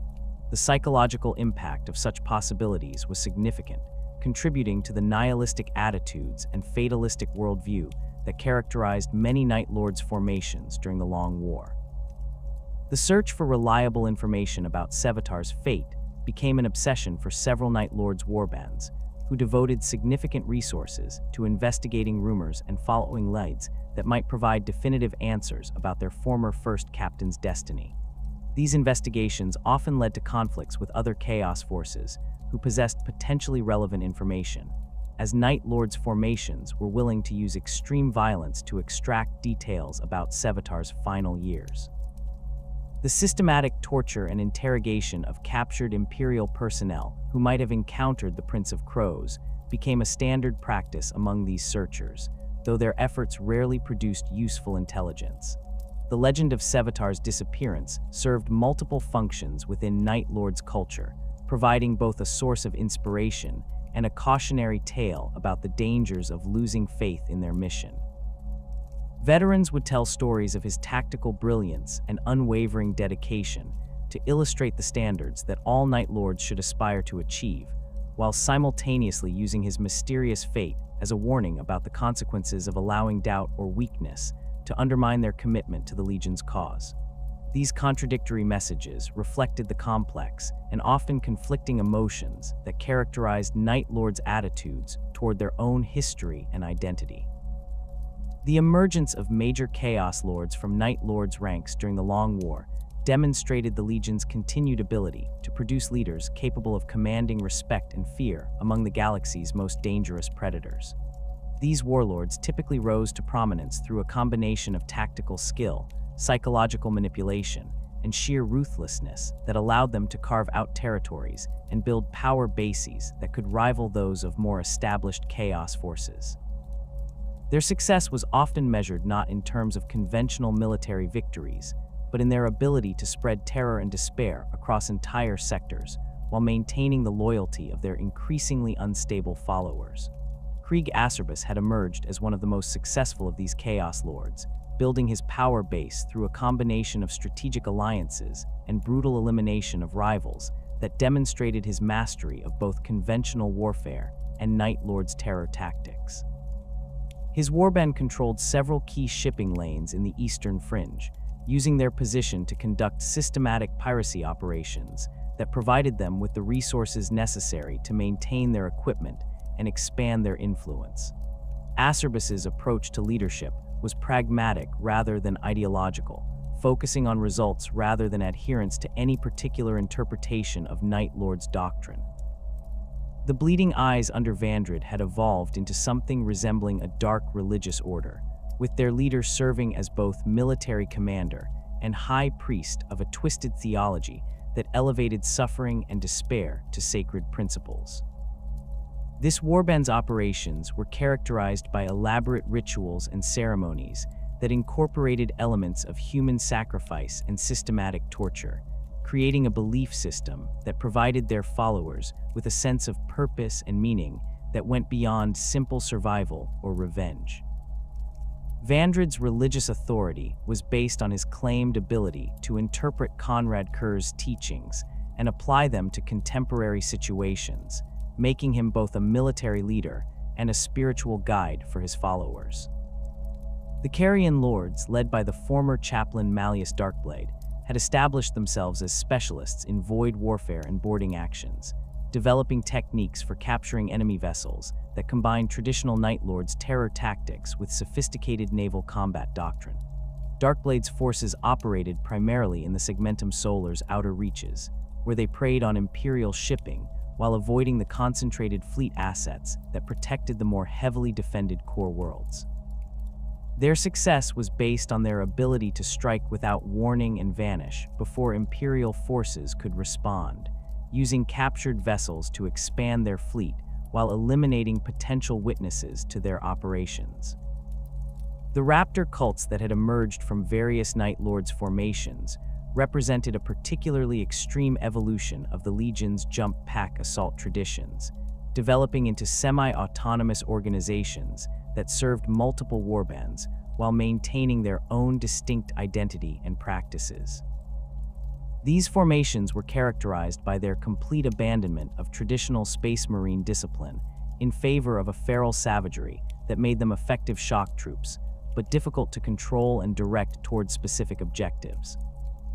Speaker 1: The psychological impact of such possibilities was significant, contributing to the nihilistic attitudes and fatalistic worldview that characterized many Night Lords formations during the Long War. The search for reliable information about Sevatar's fate became an obsession for several Night Lords warbands, who devoted significant resources to investigating rumors and following leads that might provide definitive answers about their former first captain's destiny. These investigations often led to conflicts with other Chaos forces who possessed potentially relevant information, as Night Lords formations were willing to use extreme violence to extract details about Sevatar's final years. The systematic torture and interrogation of captured Imperial personnel who might have encountered the Prince of Crows became a standard practice among these searchers, though their efforts rarely produced useful intelligence. The legend of Sevatar's disappearance served multiple functions within Night Lord's culture, providing both a source of inspiration and a cautionary tale about the dangers of losing faith in their mission. Veterans would tell stories of his tactical brilliance and unwavering dedication to illustrate the standards that all Night Lords should aspire to achieve, while simultaneously using his mysterious fate as a warning about the consequences of allowing doubt or weakness to undermine their commitment to the Legion's cause. These contradictory messages reflected the complex and often conflicting emotions that characterized Night Lords' attitudes toward their own history and identity. The emergence of major Chaos Lords from Night Lords' ranks during the Long War demonstrated the Legion's continued ability to produce leaders capable of commanding respect and fear among the galaxy's most dangerous predators. These warlords typically rose to prominence through a combination of tactical skill, psychological manipulation, and sheer ruthlessness that allowed them to carve out territories and build power bases that could rival those of more established Chaos forces. Their success was often measured not in terms of conventional military victories, but in their ability to spread terror and despair across entire sectors while maintaining the loyalty of their increasingly unstable followers. Krieg Acerbus had emerged as one of the most successful of these Chaos Lords, building his power base through a combination of strategic alliances and brutal elimination of rivals that demonstrated his mastery of both conventional warfare and Night Lord's terror tactics. His warband controlled several key shipping lanes in the eastern fringe, using their position to conduct systematic piracy operations that provided them with the resources necessary to maintain their equipment and expand their influence. Acerbus's approach to leadership was pragmatic rather than ideological, focusing on results rather than adherence to any particular interpretation of Night Lord's doctrine. The Bleeding Eyes under Vandred had evolved into something resembling a dark religious order, with their leader serving as both military commander and high priest of a twisted theology that elevated suffering and despair to sacred principles. This warband's operations were characterized by elaborate rituals and ceremonies that incorporated elements of human sacrifice and systematic torture, creating a belief system that provided their followers with a sense of purpose and meaning that went beyond simple survival or revenge. Vandred's religious authority was based on his claimed ability to interpret Konrad Curze's teachings and apply them to contemporary situations, making him both a military leader and a spiritual guide for his followers. The Carrion Lords, led by the former chaplain Malleus Darkblade, had established themselves as specialists in void warfare and boarding actions, developing techniques for capturing enemy vessels that combined traditional Night Lords' terror tactics with sophisticated naval combat doctrine. Darkblade's forces operated primarily in the Segmentum Solar's outer reaches, where they preyed on Imperial shipping while avoiding the concentrated fleet assets that protected the more heavily defended core worlds. Their success was based on their ability to strike without warning and vanish before Imperial forces could respond, using captured vessels to expand their fleet while eliminating potential witnesses to their operations. The Raptor cults that had emerged from various Night Lords formations represented a particularly extreme evolution of the Legion's jump pack assault traditions, developing into semi-autonomous organizations that served multiple warbands while maintaining their own distinct identity and practices. These formations were characterized by their complete abandonment of traditional Space Marine discipline in favor of a feral savagery that made them effective shock troops, but difficult to control and direct towards specific objectives.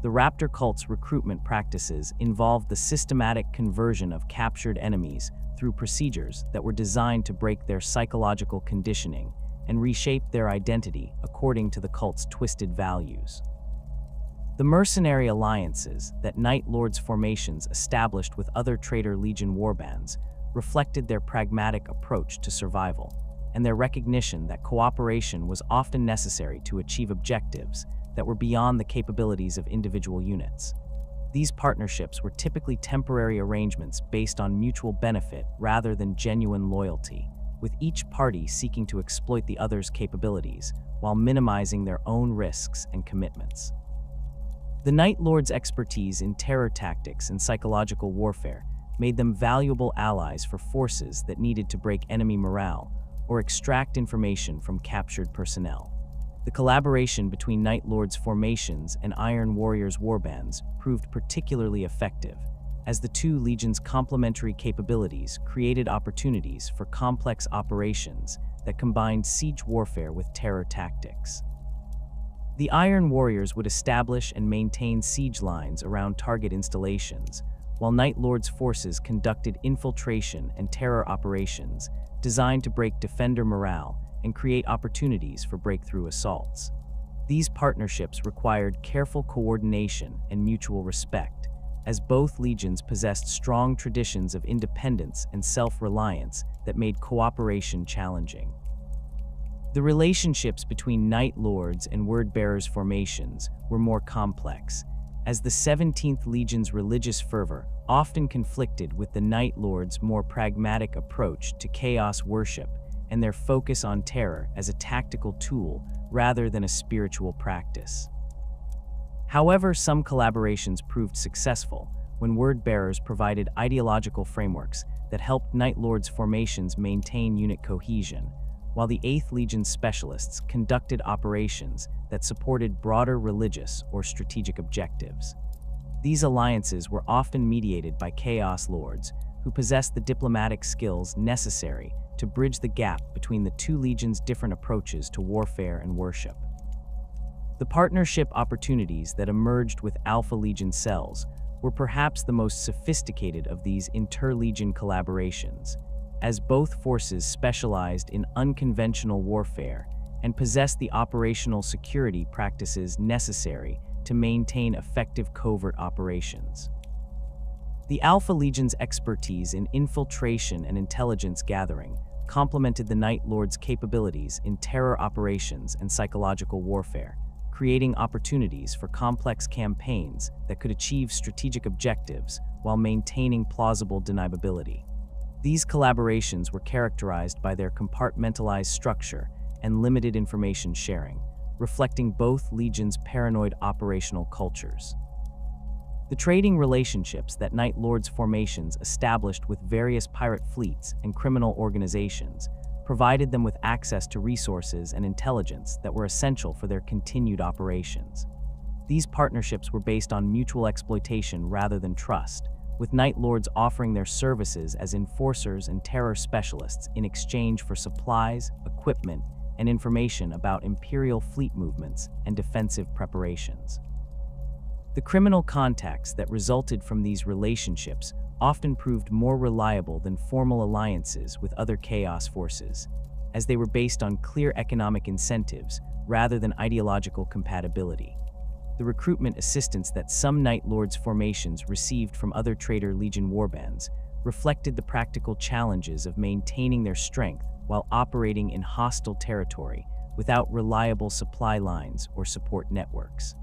Speaker 1: The Raptor cult's recruitment practices involved the systematic conversion of captured enemies through procedures that were designed to break their psychological conditioning and reshape their identity according to the cult's twisted values. The mercenary alliances that Night Lords formations established with other Traitor Legion warbands reflected their pragmatic approach to survival and their recognition that cooperation was often necessary to achieve objectives that were beyond the capabilities of individual units. These partnerships were typically temporary arrangements based on mutual benefit rather than genuine loyalty, with each party seeking to exploit the other's capabilities while minimizing their own risks and commitments. The Night Lords' expertise in terror tactics and psychological warfare made them valuable allies for forces that needed to break enemy morale or extract information from captured personnel. The collaboration between Night Lords formations and Iron Warriors warbands proved particularly effective, as the two legions' complementary capabilities created opportunities for complex operations that combined siege warfare with terror tactics. The Iron Warriors would establish and maintain siege lines around target installations, while Night Lords' forces conducted infiltration and terror operations designed to break defender morale and create opportunities for breakthrough assaults. These partnerships required careful coordination and mutual respect, as both legions possessed strong traditions of independence and self-reliance that made cooperation challenging. The relationships between Night Lords and Word-Bearers formations were more complex, as the 17th Legion's religious fervor often conflicted with the Night Lords' more pragmatic approach to chaos worship and their focus on terror as a tactical tool rather than a spiritual practice. However, some collaborations proved successful when Word-Bearers provided ideological frameworks that helped Night Lords formations maintain unit cohesion, while the VIII Legion specialists conducted operations that supported broader religious or strategic objectives. These alliances were often mediated by Chaos Lords, who possessed the diplomatic skills necessary to bridge the gap between the two legions' different approaches to warfare and worship. The partnership opportunities that emerged with Alpha Legion cells were perhaps the most sophisticated of these inter-legion collaborations, as both forces specialized in unconventional warfare and possessed the operational security practices necessary to maintain effective covert operations. The Alpha Legion's expertise in infiltration and intelligence gathering complemented the Night Lord's capabilities in terror operations and psychological warfare, creating opportunities for complex campaigns that could achieve strategic objectives while maintaining plausible deniability. These collaborations were characterized by their compartmentalized structure and limited information sharing, reflecting both legions' paranoid operational cultures. The trading relationships that Night Lords formations established with various pirate fleets and criminal organizations provided them with access to resources and intelligence that were essential for their continued operations. These partnerships were based on mutual exploitation rather than trust, with Night Lords offering their services as enforcers and terror specialists in exchange for supplies, equipment, and information about Imperial fleet movements and defensive preparations. The criminal contacts that resulted from these relationships often proved more reliable than formal alliances with other Chaos forces, as they were based on clear economic incentives rather than ideological compatibility. The recruitment assistance that some Night Lords formations received from other Traitor Legion warbands reflected the practical challenges of maintaining their strength while operating in hostile territory without reliable supply lines or support networks.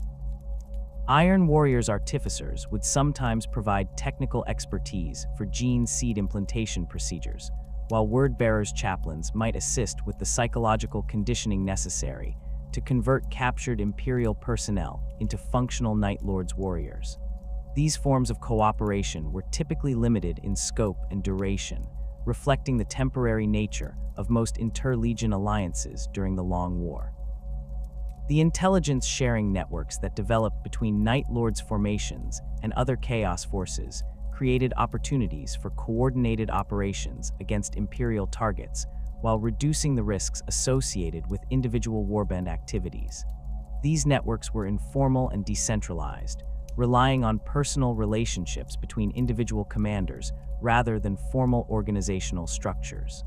Speaker 1: Iron Warriors artificers would sometimes provide technical expertise for gene seed implantation procedures, while Word-Bearers chaplains might assist with the psychological conditioning necessary to convert captured Imperial personnel into functional Night Lords warriors. These forms of cooperation were typically limited in scope and duration, reflecting the temporary nature of most inter-legion alliances during the Long War. The intelligence sharing networks that developed between Night Lords formations and other Chaos forces created opportunities for coordinated operations against Imperial targets while reducing the risks associated with individual warband activities. These networks were informal and decentralized, relying on personal relationships between individual commanders rather than formal organizational structures.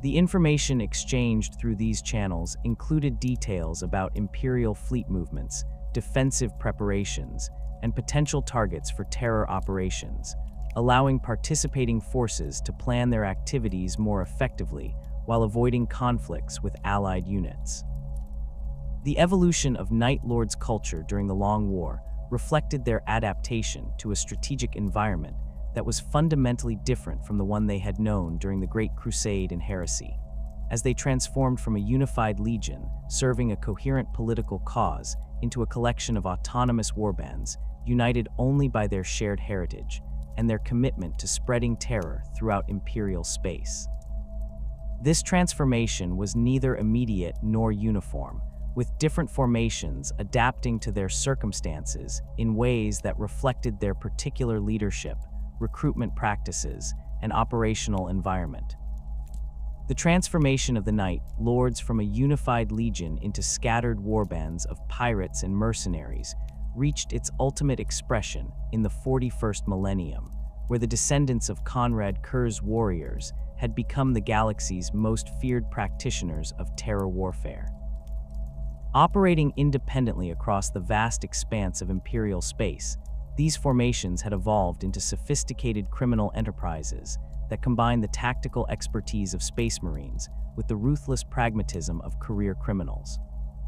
Speaker 1: The information exchanged through these channels included details about Imperial fleet movements, defensive preparations, and potential targets for terror operations, allowing participating forces to plan their activities more effectively while avoiding conflicts with allied units. The evolution of Night Lords culture during the Long War reflected their adaptation to a strategic environment that was fundamentally different from the one they had known during the Great Crusade and Heresy. As they transformed from a unified legion, serving a coherent political cause, into a collection of autonomous warbands, united only by their shared heritage and their commitment to spreading terror throughout Imperial space. This transformation was neither immediate nor uniform, with different formations adapting to their circumstances in ways that reflected their particular leadership, recruitment practices, and operational environment. The transformation of the Night Lords from a unified legion into scattered warbands of pirates and mercenaries reached its ultimate expression in the 41st millennium, where the descendants of Konrad Curze warriors had become the galaxy's most feared practitioners of terror warfare. Operating independently across the vast expanse of Imperial space, these formations had evolved into sophisticated criminal enterprises that combined the tactical expertise of Space Marines with the ruthless pragmatism of career criminals.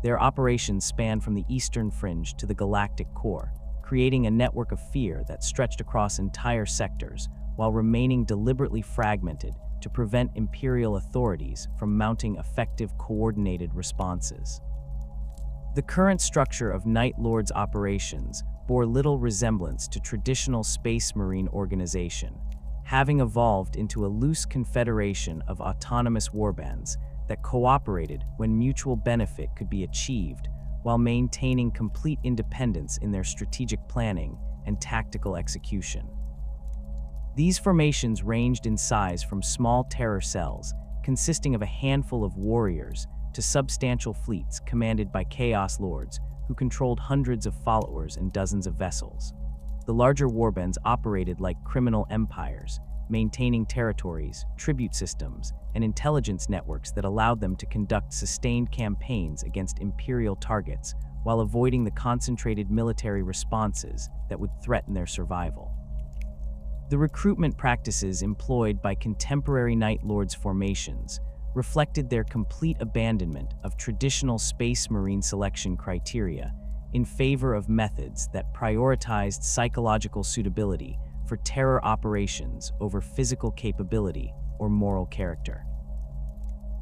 Speaker 1: Their operations spanned from the eastern fringe to the galactic core, creating a network of fear that stretched across entire sectors while remaining deliberately fragmented to prevent Imperial authorities from mounting effective coordinated responses. The current structure of Night Lords operations bore little resemblance to traditional Space Marine organization. having evolved into a loose confederation of autonomous warbands that cooperated when mutual benefit could be achieved while maintaining complete independence in their strategic planning and tactical execution. These formations ranged in size from small terror cells, consisting of a handful of warriors, to substantial fleets commanded by Chaos Lords who controlled hundreds of followers and dozens of vessels. The larger warbands operated like criminal empires, maintaining territories, tribute systems, and intelligence networks that allowed them to conduct sustained campaigns against Imperial targets while avoiding the concentrated military responses that would threaten their survival. The recruitment practices employed by contemporary Night Lords formations reflected their complete abandonment of traditional Space Marine selection criteria in favor of methods that prioritized psychological suitability for terror operations over physical capability or moral character.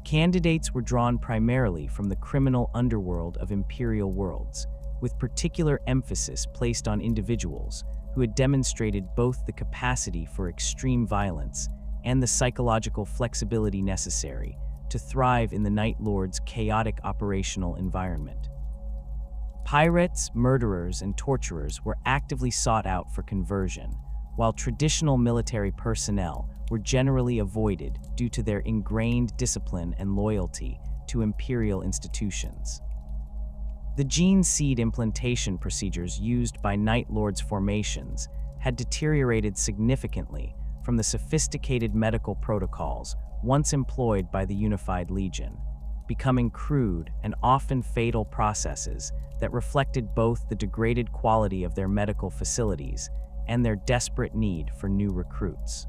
Speaker 1: Candidates were drawn primarily from the criminal underworld of Imperial worlds, with particular emphasis placed on individuals who had demonstrated both the capacity for extreme violence and the psychological flexibility necessary to thrive in the Night Lord's chaotic operational environment. Pirates, murderers, and torturers were actively sought out for conversion, while traditional military personnel were generally avoided due to their ingrained discipline and loyalty to Imperial institutions. The gene seed implantation procedures used by Night Lords formations had deteriorated significantly from the sophisticated medical protocols once employed by the Unified Legion, becoming crude and often fatal processes that reflected both the degraded quality of their medical facilities and their desperate need for new recruits.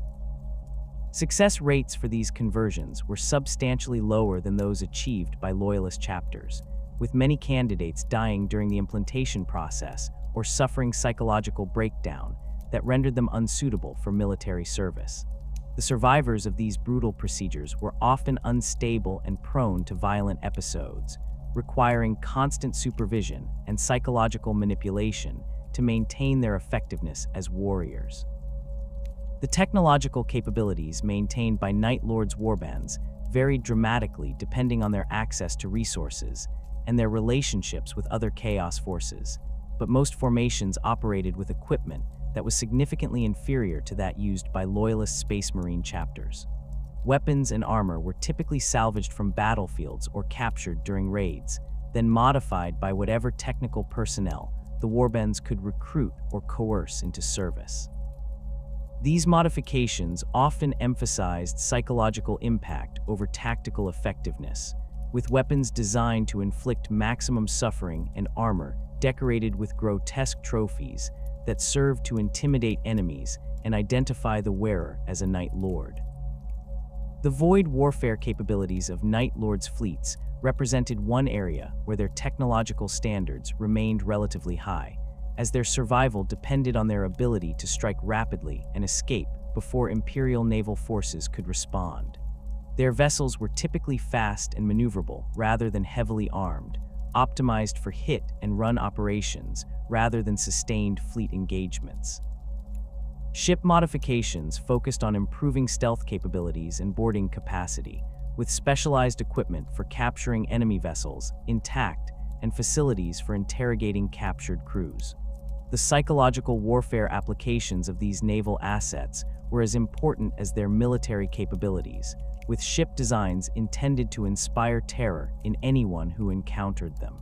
Speaker 1: Success rates for these conversions were substantially lower than those achieved by Loyalist chapters, with many candidates dying during the implantation process or suffering psychological breakdown that rendered them unsuitable for military service. The survivors of these brutal procedures were often unstable and prone to violent episodes, requiring constant supervision and psychological manipulation to maintain their effectiveness as warriors. The technological capabilities maintained by Night Lords warbands varied dramatically depending on their access to resources and their relationships with other Chaos forces, but most formations operated with equipment that was significantly inferior to that used by Loyalist Space Marine chapters. Weapons and armor were typically salvaged from battlefields or captured during raids, then modified by whatever technical personnel the warbands could recruit or coerce into service. These modifications often emphasized psychological impact over tactical effectiveness, with weapons designed to inflict maximum suffering and armor decorated with grotesque trophies that served to intimidate enemies and identify the wearer as a Night Lord. The void warfare capabilities of Night Lords' fleets represented one area where their technological standards remained relatively high, as their survival depended on their ability to strike rapidly and escape before Imperial naval forces could respond. Their vessels were typically fast and maneuverable rather than heavily armed, optimized for hit-and-run operations rather than sustained fleet engagements. Ship modifications focused on improving stealth capabilities and boarding capacity, with specialized equipment for capturing enemy vessels intact and facilities for interrogating captured crews. The psychological warfare applications of these naval assets were as important as their military capabilities, with ship designs intended to inspire terror in anyone who encountered them.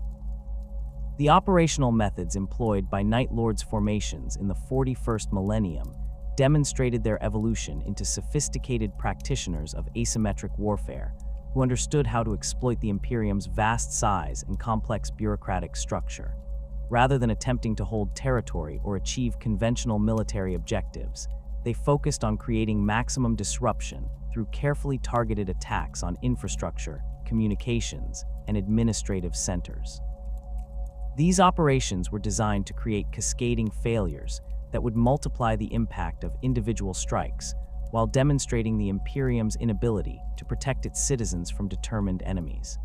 Speaker 1: The operational methods employed by Night Lords formations in the 41st millennium demonstrated their evolution into sophisticated practitioners of asymmetric warfare who understood how to exploit the Imperium's vast size and complex bureaucratic structure. Rather than attempting to hold territory or achieve conventional military objectives, they focused on creating maximum disruption through carefully targeted attacks on infrastructure, communications, and administrative centers. These operations were designed to create cascading failures that would multiply the impact of individual strikes while demonstrating the Imperium's inability to protect its citizens from determined enemies.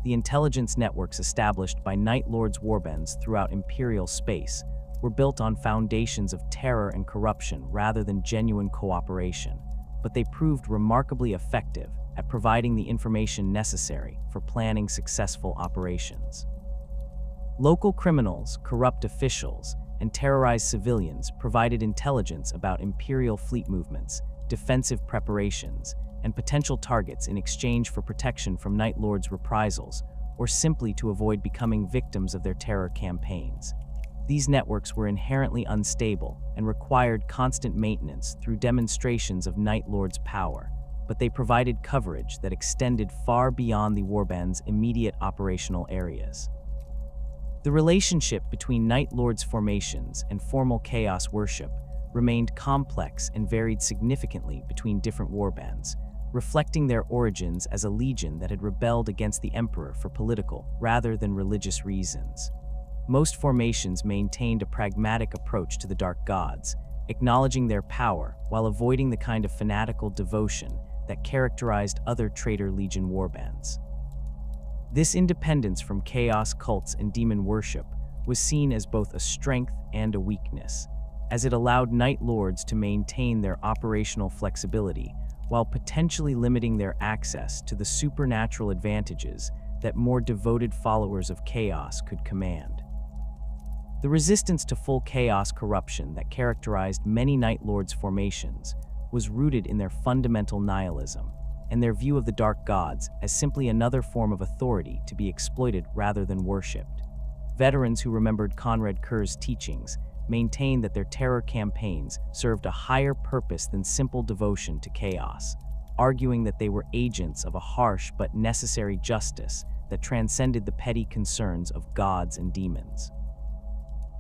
Speaker 1: The intelligence networks established by Night Lords warbands throughout Imperial space were built on foundations of terror and corruption rather than genuine cooperation, but they proved remarkably effective at providing the information necessary for planning successful operations. Local criminals, corrupt officials, and terrorized civilians provided intelligence about Imperial fleet movements, defensive preparations, and potential targets in exchange for protection from Night Lords' reprisals, or simply to avoid becoming victims of their terror campaigns. These networks were inherently unstable and required constant maintenance through demonstrations of Night Lords' power, but they provided coverage that extended far beyond the warbands' immediate operational areas. The relationship between Night Lords' formations and formal chaos worship remained complex and varied significantly between different warbands, reflecting their origins as a legion that had rebelled against the Emperor for political rather than religious reasons. Most formations maintained a pragmatic approach to the dark gods, acknowledging their power while avoiding the kind of fanatical devotion that characterized other Traitor Legion warbands. This independence from chaos cults and demon worship was seen as both a strength and a weakness, as it allowed Night Lords to maintain their operational flexibility while potentially limiting their access to the supernatural advantages that more devoted followers of chaos could command. The resistance to full chaos corruption that characterized many Night Lords' formations was rooted in their fundamental nihilism and their view of the dark gods as simply another form of authority to be exploited rather than worshipped. Veterans who remembered Konrad Curze's teachings maintained that their terror campaigns served a higher purpose than simple devotion to chaos, arguing that they were agents of a harsh but necessary justice that transcended the petty concerns of gods and demons.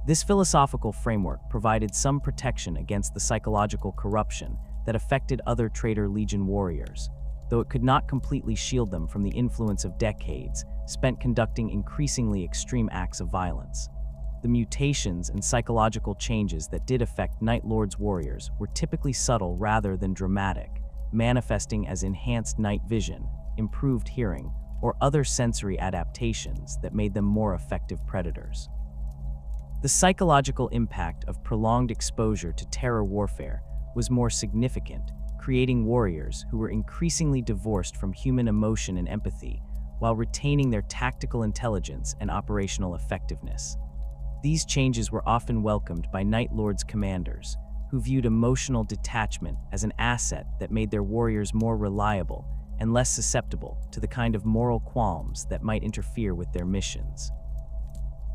Speaker 1: This philosophical framework provided some protection against the psychological corruption that affected other Traitor Legion warriors, though it could not completely shield them from the influence of decades spent conducting increasingly extreme acts of violence. The mutations and psychological changes that did affect Night Lords warriors were typically subtle rather than dramatic, manifesting as enhanced night vision, improved hearing, or other sensory adaptations that made them more effective predators. The psychological impact of prolonged exposure to terror warfare was more significant, creating warriors who were increasingly divorced from human emotion and empathy while retaining their tactical intelligence and operational effectiveness. These changes were often welcomed by Night Lords commanders, who viewed emotional detachment as an asset that made their warriors more reliable and less susceptible to the kind of moral qualms that might interfere with their missions.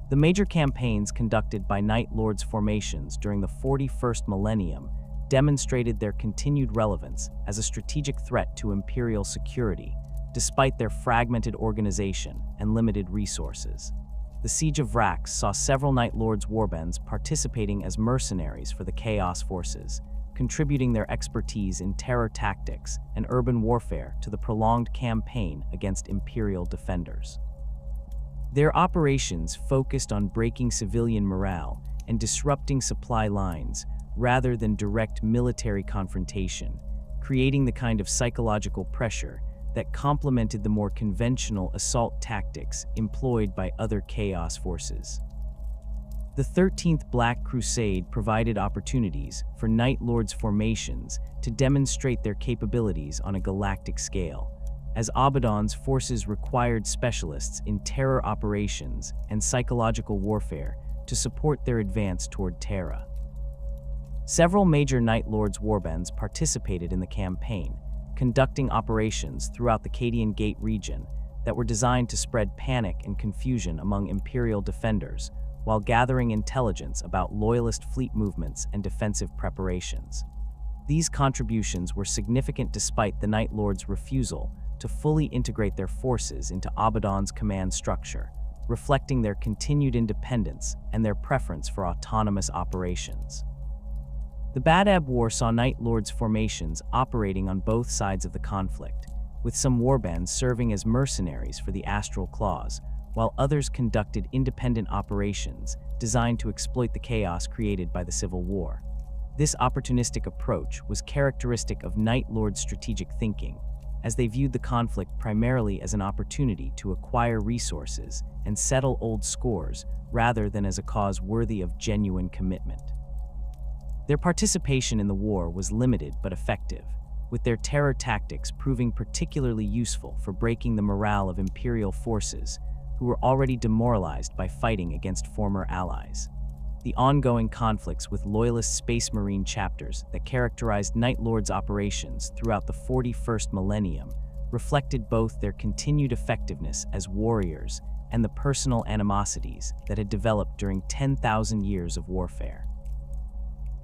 Speaker 1: The major campaigns conducted by Night Lords formations during the 41st millennium demonstrated their continued relevance as a strategic threat to Imperial security, despite their fragmented organization and limited resources. The Siege of Vrax saw several Night Lords warbands participating as mercenaries for the Chaos Forces, contributing their expertise in terror tactics and urban warfare to the prolonged campaign against Imperial defenders. Their operations focused on breaking civilian morale and disrupting supply lines rather than direct military confrontation, creating the kind of psychological pressure that complemented the more conventional assault tactics employed by other Chaos Forces. The 13th Black Crusade provided opportunities for Night Lords formations to demonstrate their capabilities on a galactic scale, as Abaddon's forces required specialists in terror operations and psychological warfare to support their advance toward Terra. Several major Night Lords warbands participated in the campaign, conducting operations throughout the Cadian Gate region that were designed to spread panic and confusion among Imperial defenders while gathering intelligence about Loyalist fleet movements and defensive preparations. These contributions were significant despite the Night Lords' refusal to fully integrate their forces into Abaddon's command structure, reflecting their continued independence and their preference for autonomous operations. The Badab War saw Night Lords formations operating on both sides of the conflict, with some warbands serving as mercenaries for the Astral Claws, while others conducted independent operations designed to exploit the chaos created by the Civil War. This opportunistic approach was characteristic of Night Lords' strategic thinking, as they viewed the conflict primarily as an opportunity to acquire resources and settle old scores rather than as a cause worthy of genuine commitment. Their participation in the war was limited but effective, with their terror tactics proving particularly useful for breaking the morale of Imperial forces who were already demoralized by fighting against former allies. The ongoing conflicts with loyalist Space Marine chapters that characterized Night Lord's operations throughout the 41st millennium reflected both their continued effectiveness as warriors and the personal animosities that had developed during 10,000 years of warfare.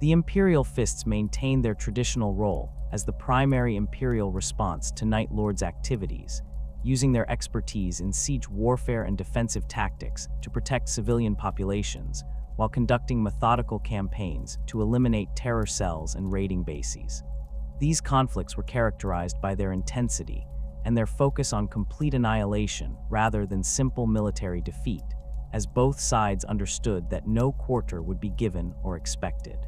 Speaker 1: The Imperial Fists maintained their traditional role as the primary Imperial response to Night Lord's activities, using their expertise in siege warfare and defensive tactics to protect civilian populations, while conducting methodical campaigns to eliminate terror cells and raiding bases. These conflicts were characterized by their intensity and their focus on complete annihilation rather than simple military defeat, as both sides understood that no quarter would be given or expected.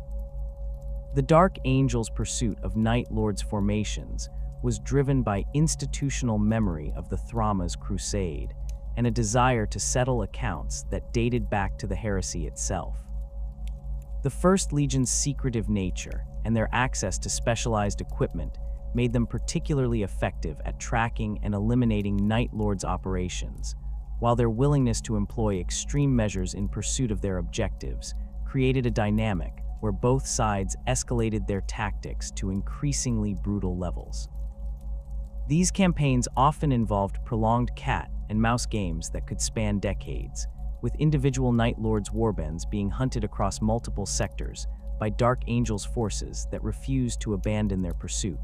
Speaker 1: The Dark Angel's pursuit of Night Lord's formations was driven by institutional memory of the Thrama's crusade and a desire to settle accounts that dated back to the heresy itself. The First Legion's secretive nature and their access to specialized equipment made them particularly effective at tracking and eliminating Night Lord's operations, while their willingness to employ extreme measures in pursuit of their objectives created a dynamic where both sides escalated their tactics to increasingly brutal levels. These campaigns often involved prolonged cat and mouse games that could span decades, with individual Night Lord's warbands being hunted across multiple sectors by Dark Angel's forces that refused to abandon their pursuit.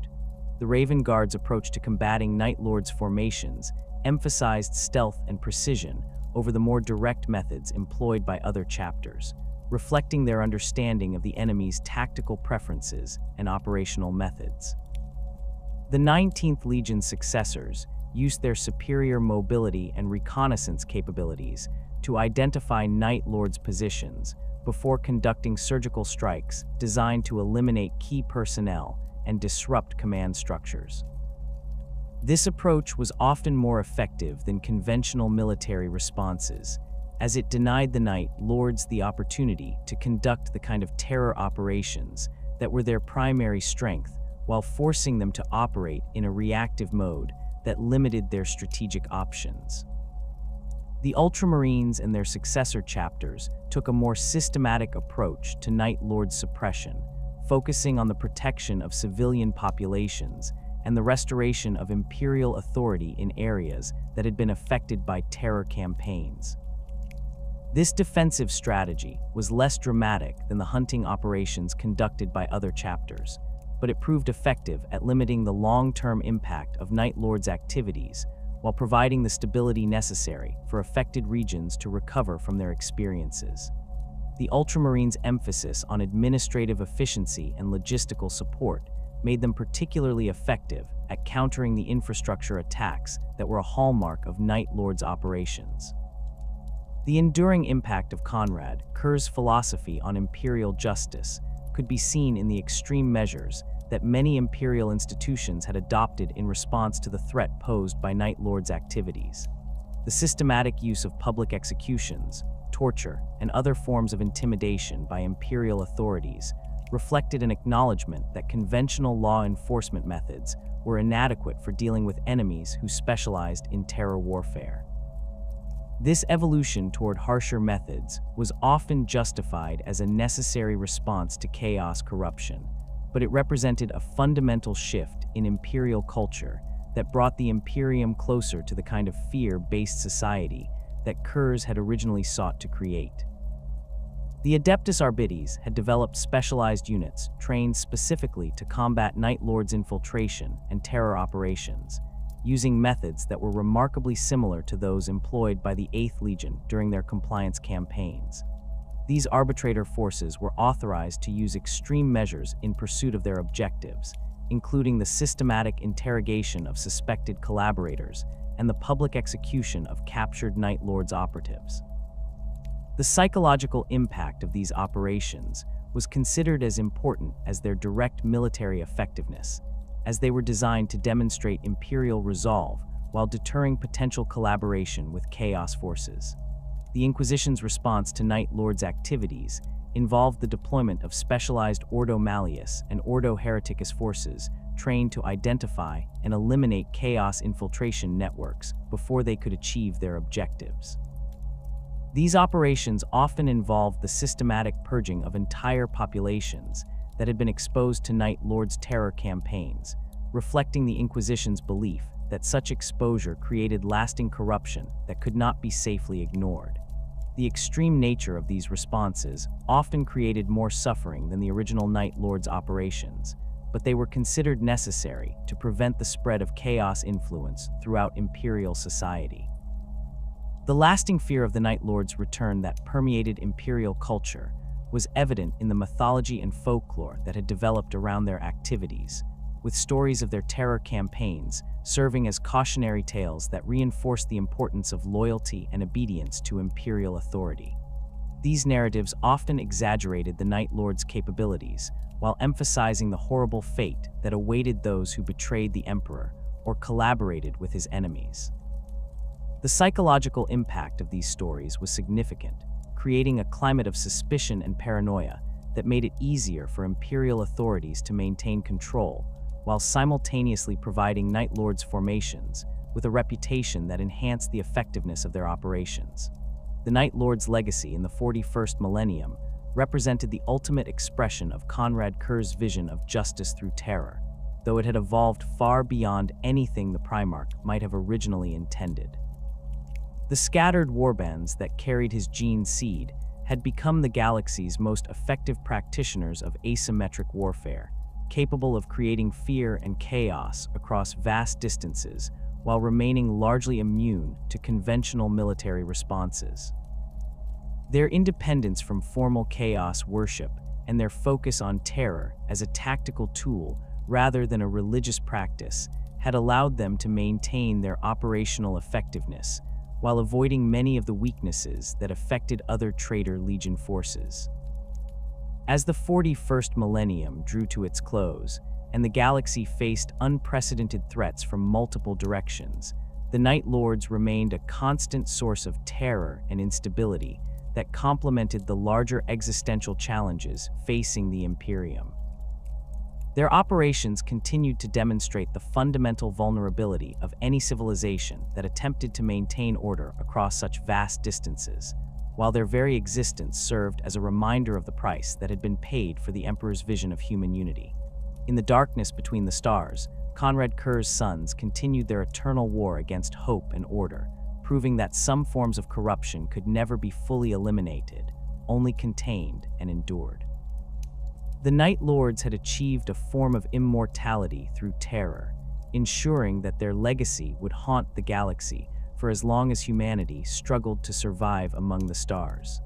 Speaker 1: The Raven Guard's approach to combating Night Lord's formations emphasized stealth and precision over the more direct methods employed by other chapters, reflecting their understanding of the enemy's tactical preferences and operational methods. The 19th Legion's successors used their superior mobility and reconnaissance capabilities to identify Night Lord's positions before conducting surgical strikes designed to eliminate key personnel and disrupt command structures. This approach was often more effective than conventional military responses, as it denied the Night Lords the opportunity to conduct the kind of terror operations that were their primary strength, while forcing them to operate in a reactive mode that limited their strategic options. The Ultramarines and their successor chapters took a more systematic approach to Night Lord suppression, focusing on the protection of civilian populations and the restoration of Imperial authority in areas that had been affected by terror campaigns. This defensive strategy was less dramatic than the hunting operations conducted by other chapters, but it proved effective at limiting the long-term impact of Night Lord's activities while providing the stability necessary for affected regions to recover from their experiences. The Ultramarines' emphasis on administrative efficiency and logistical support made them particularly effective at countering the infrastructure attacks that were a hallmark of Night Lord's operations. The enduring impact of Konrad Curze's philosophy on imperial justice could be seen in the extreme measures that many imperial institutions had adopted in response to the threat posed by Night Lord's activities. The systematic use of public executions, torture, and other forms of intimidation by imperial authorities reflected an acknowledgement that conventional law enforcement methods were inadequate for dealing with enemies who specialized in terror warfare. This evolution toward harsher methods was often justified as a necessary response to chaos corruption, but it represented a fundamental shift in imperial culture that brought the Imperium closer to the kind of fear-based society that Curze had originally sought to create. The Adeptus Arbites had developed specialized units trained specifically to combat Night Lord's infiltration and terror operations, using methods that were remarkably similar to those employed by the VIII Legion during their compliance campaigns. These arbitrator forces were authorized to use extreme measures in pursuit of their objectives, including the systematic interrogation of suspected collaborators and the public execution of captured Night Lord's operatives. The psychological impact of these operations was considered as important as their direct military effectiveness, as they were designed to demonstrate Imperial resolve while deterring potential collaboration with Chaos forces. The Inquisition's response to Night Lord's activities involved the deployment of specialized Ordo Malleus and Ordo Hereticus forces trained to identify and eliminate Chaos infiltration networks before they could achieve their objectives. These operations often involved the systematic purging of entire populations that had been exposed to Night Lord's terror campaigns, reflecting the Inquisition's belief that such exposure created lasting corruption that could not be safely ignored. The extreme nature of these responses often created more suffering than the original Night Lord's operations, but they were considered necessary to prevent the spread of Chaos influence throughout Imperial society. The lasting fear of the Night Lord's return that permeated Imperial culture was evident in the mythology and folklore that had developed around their activities, with stories of their terror campaigns serving as cautionary tales that reinforced the importance of loyalty and obedience to Imperial authority. These narratives often exaggerated the Night Lord's capabilities, while emphasizing the horrible fate that awaited those who betrayed the Emperor or collaborated with his enemies. The psychological impact of these stories was significant, creating a climate of suspicion and paranoia that made it easier for Imperial authorities to maintain control, while simultaneously providing Night Lord's formations with a reputation that enhanced the effectiveness of their operations. The Night Lord's legacy in the 41st millennium represented the ultimate expression of Konrad Curze's vision of justice through terror, though it had evolved far beyond anything the Primarch might have originally intended. The scattered warbands that carried his gene seed had become the galaxy's most effective practitioners of asymmetric warfare, capable of creating fear and chaos across vast distances while remaining largely immune to conventional military responses. Their independence from formal chaos worship and their focus on terror as a tactical tool rather than a religious practice had allowed them to maintain their operational effectiveness while avoiding many of the weaknesses that affected other traitor Legion forces. As the 41st millennium drew to its close, and the galaxy faced unprecedented threats from multiple directions, the Night Lords remained a constant source of terror and instability that complemented the larger existential challenges facing the Imperium. Their operations continued to demonstrate the fundamental vulnerability of any civilization that attempted to maintain order across such vast distances, while their very existence served as a reminder of the price that had been paid for the Emperor's vision of human unity. In the darkness between the stars, Konrad Curze's sons continued their eternal war against hope and order, proving that some forms of corruption could never be fully eliminated, only contained and endured. The Night Lords had achieved a form of immortality through terror, ensuring that their legacy would haunt the galaxy for as long as humanity struggled to survive among the stars.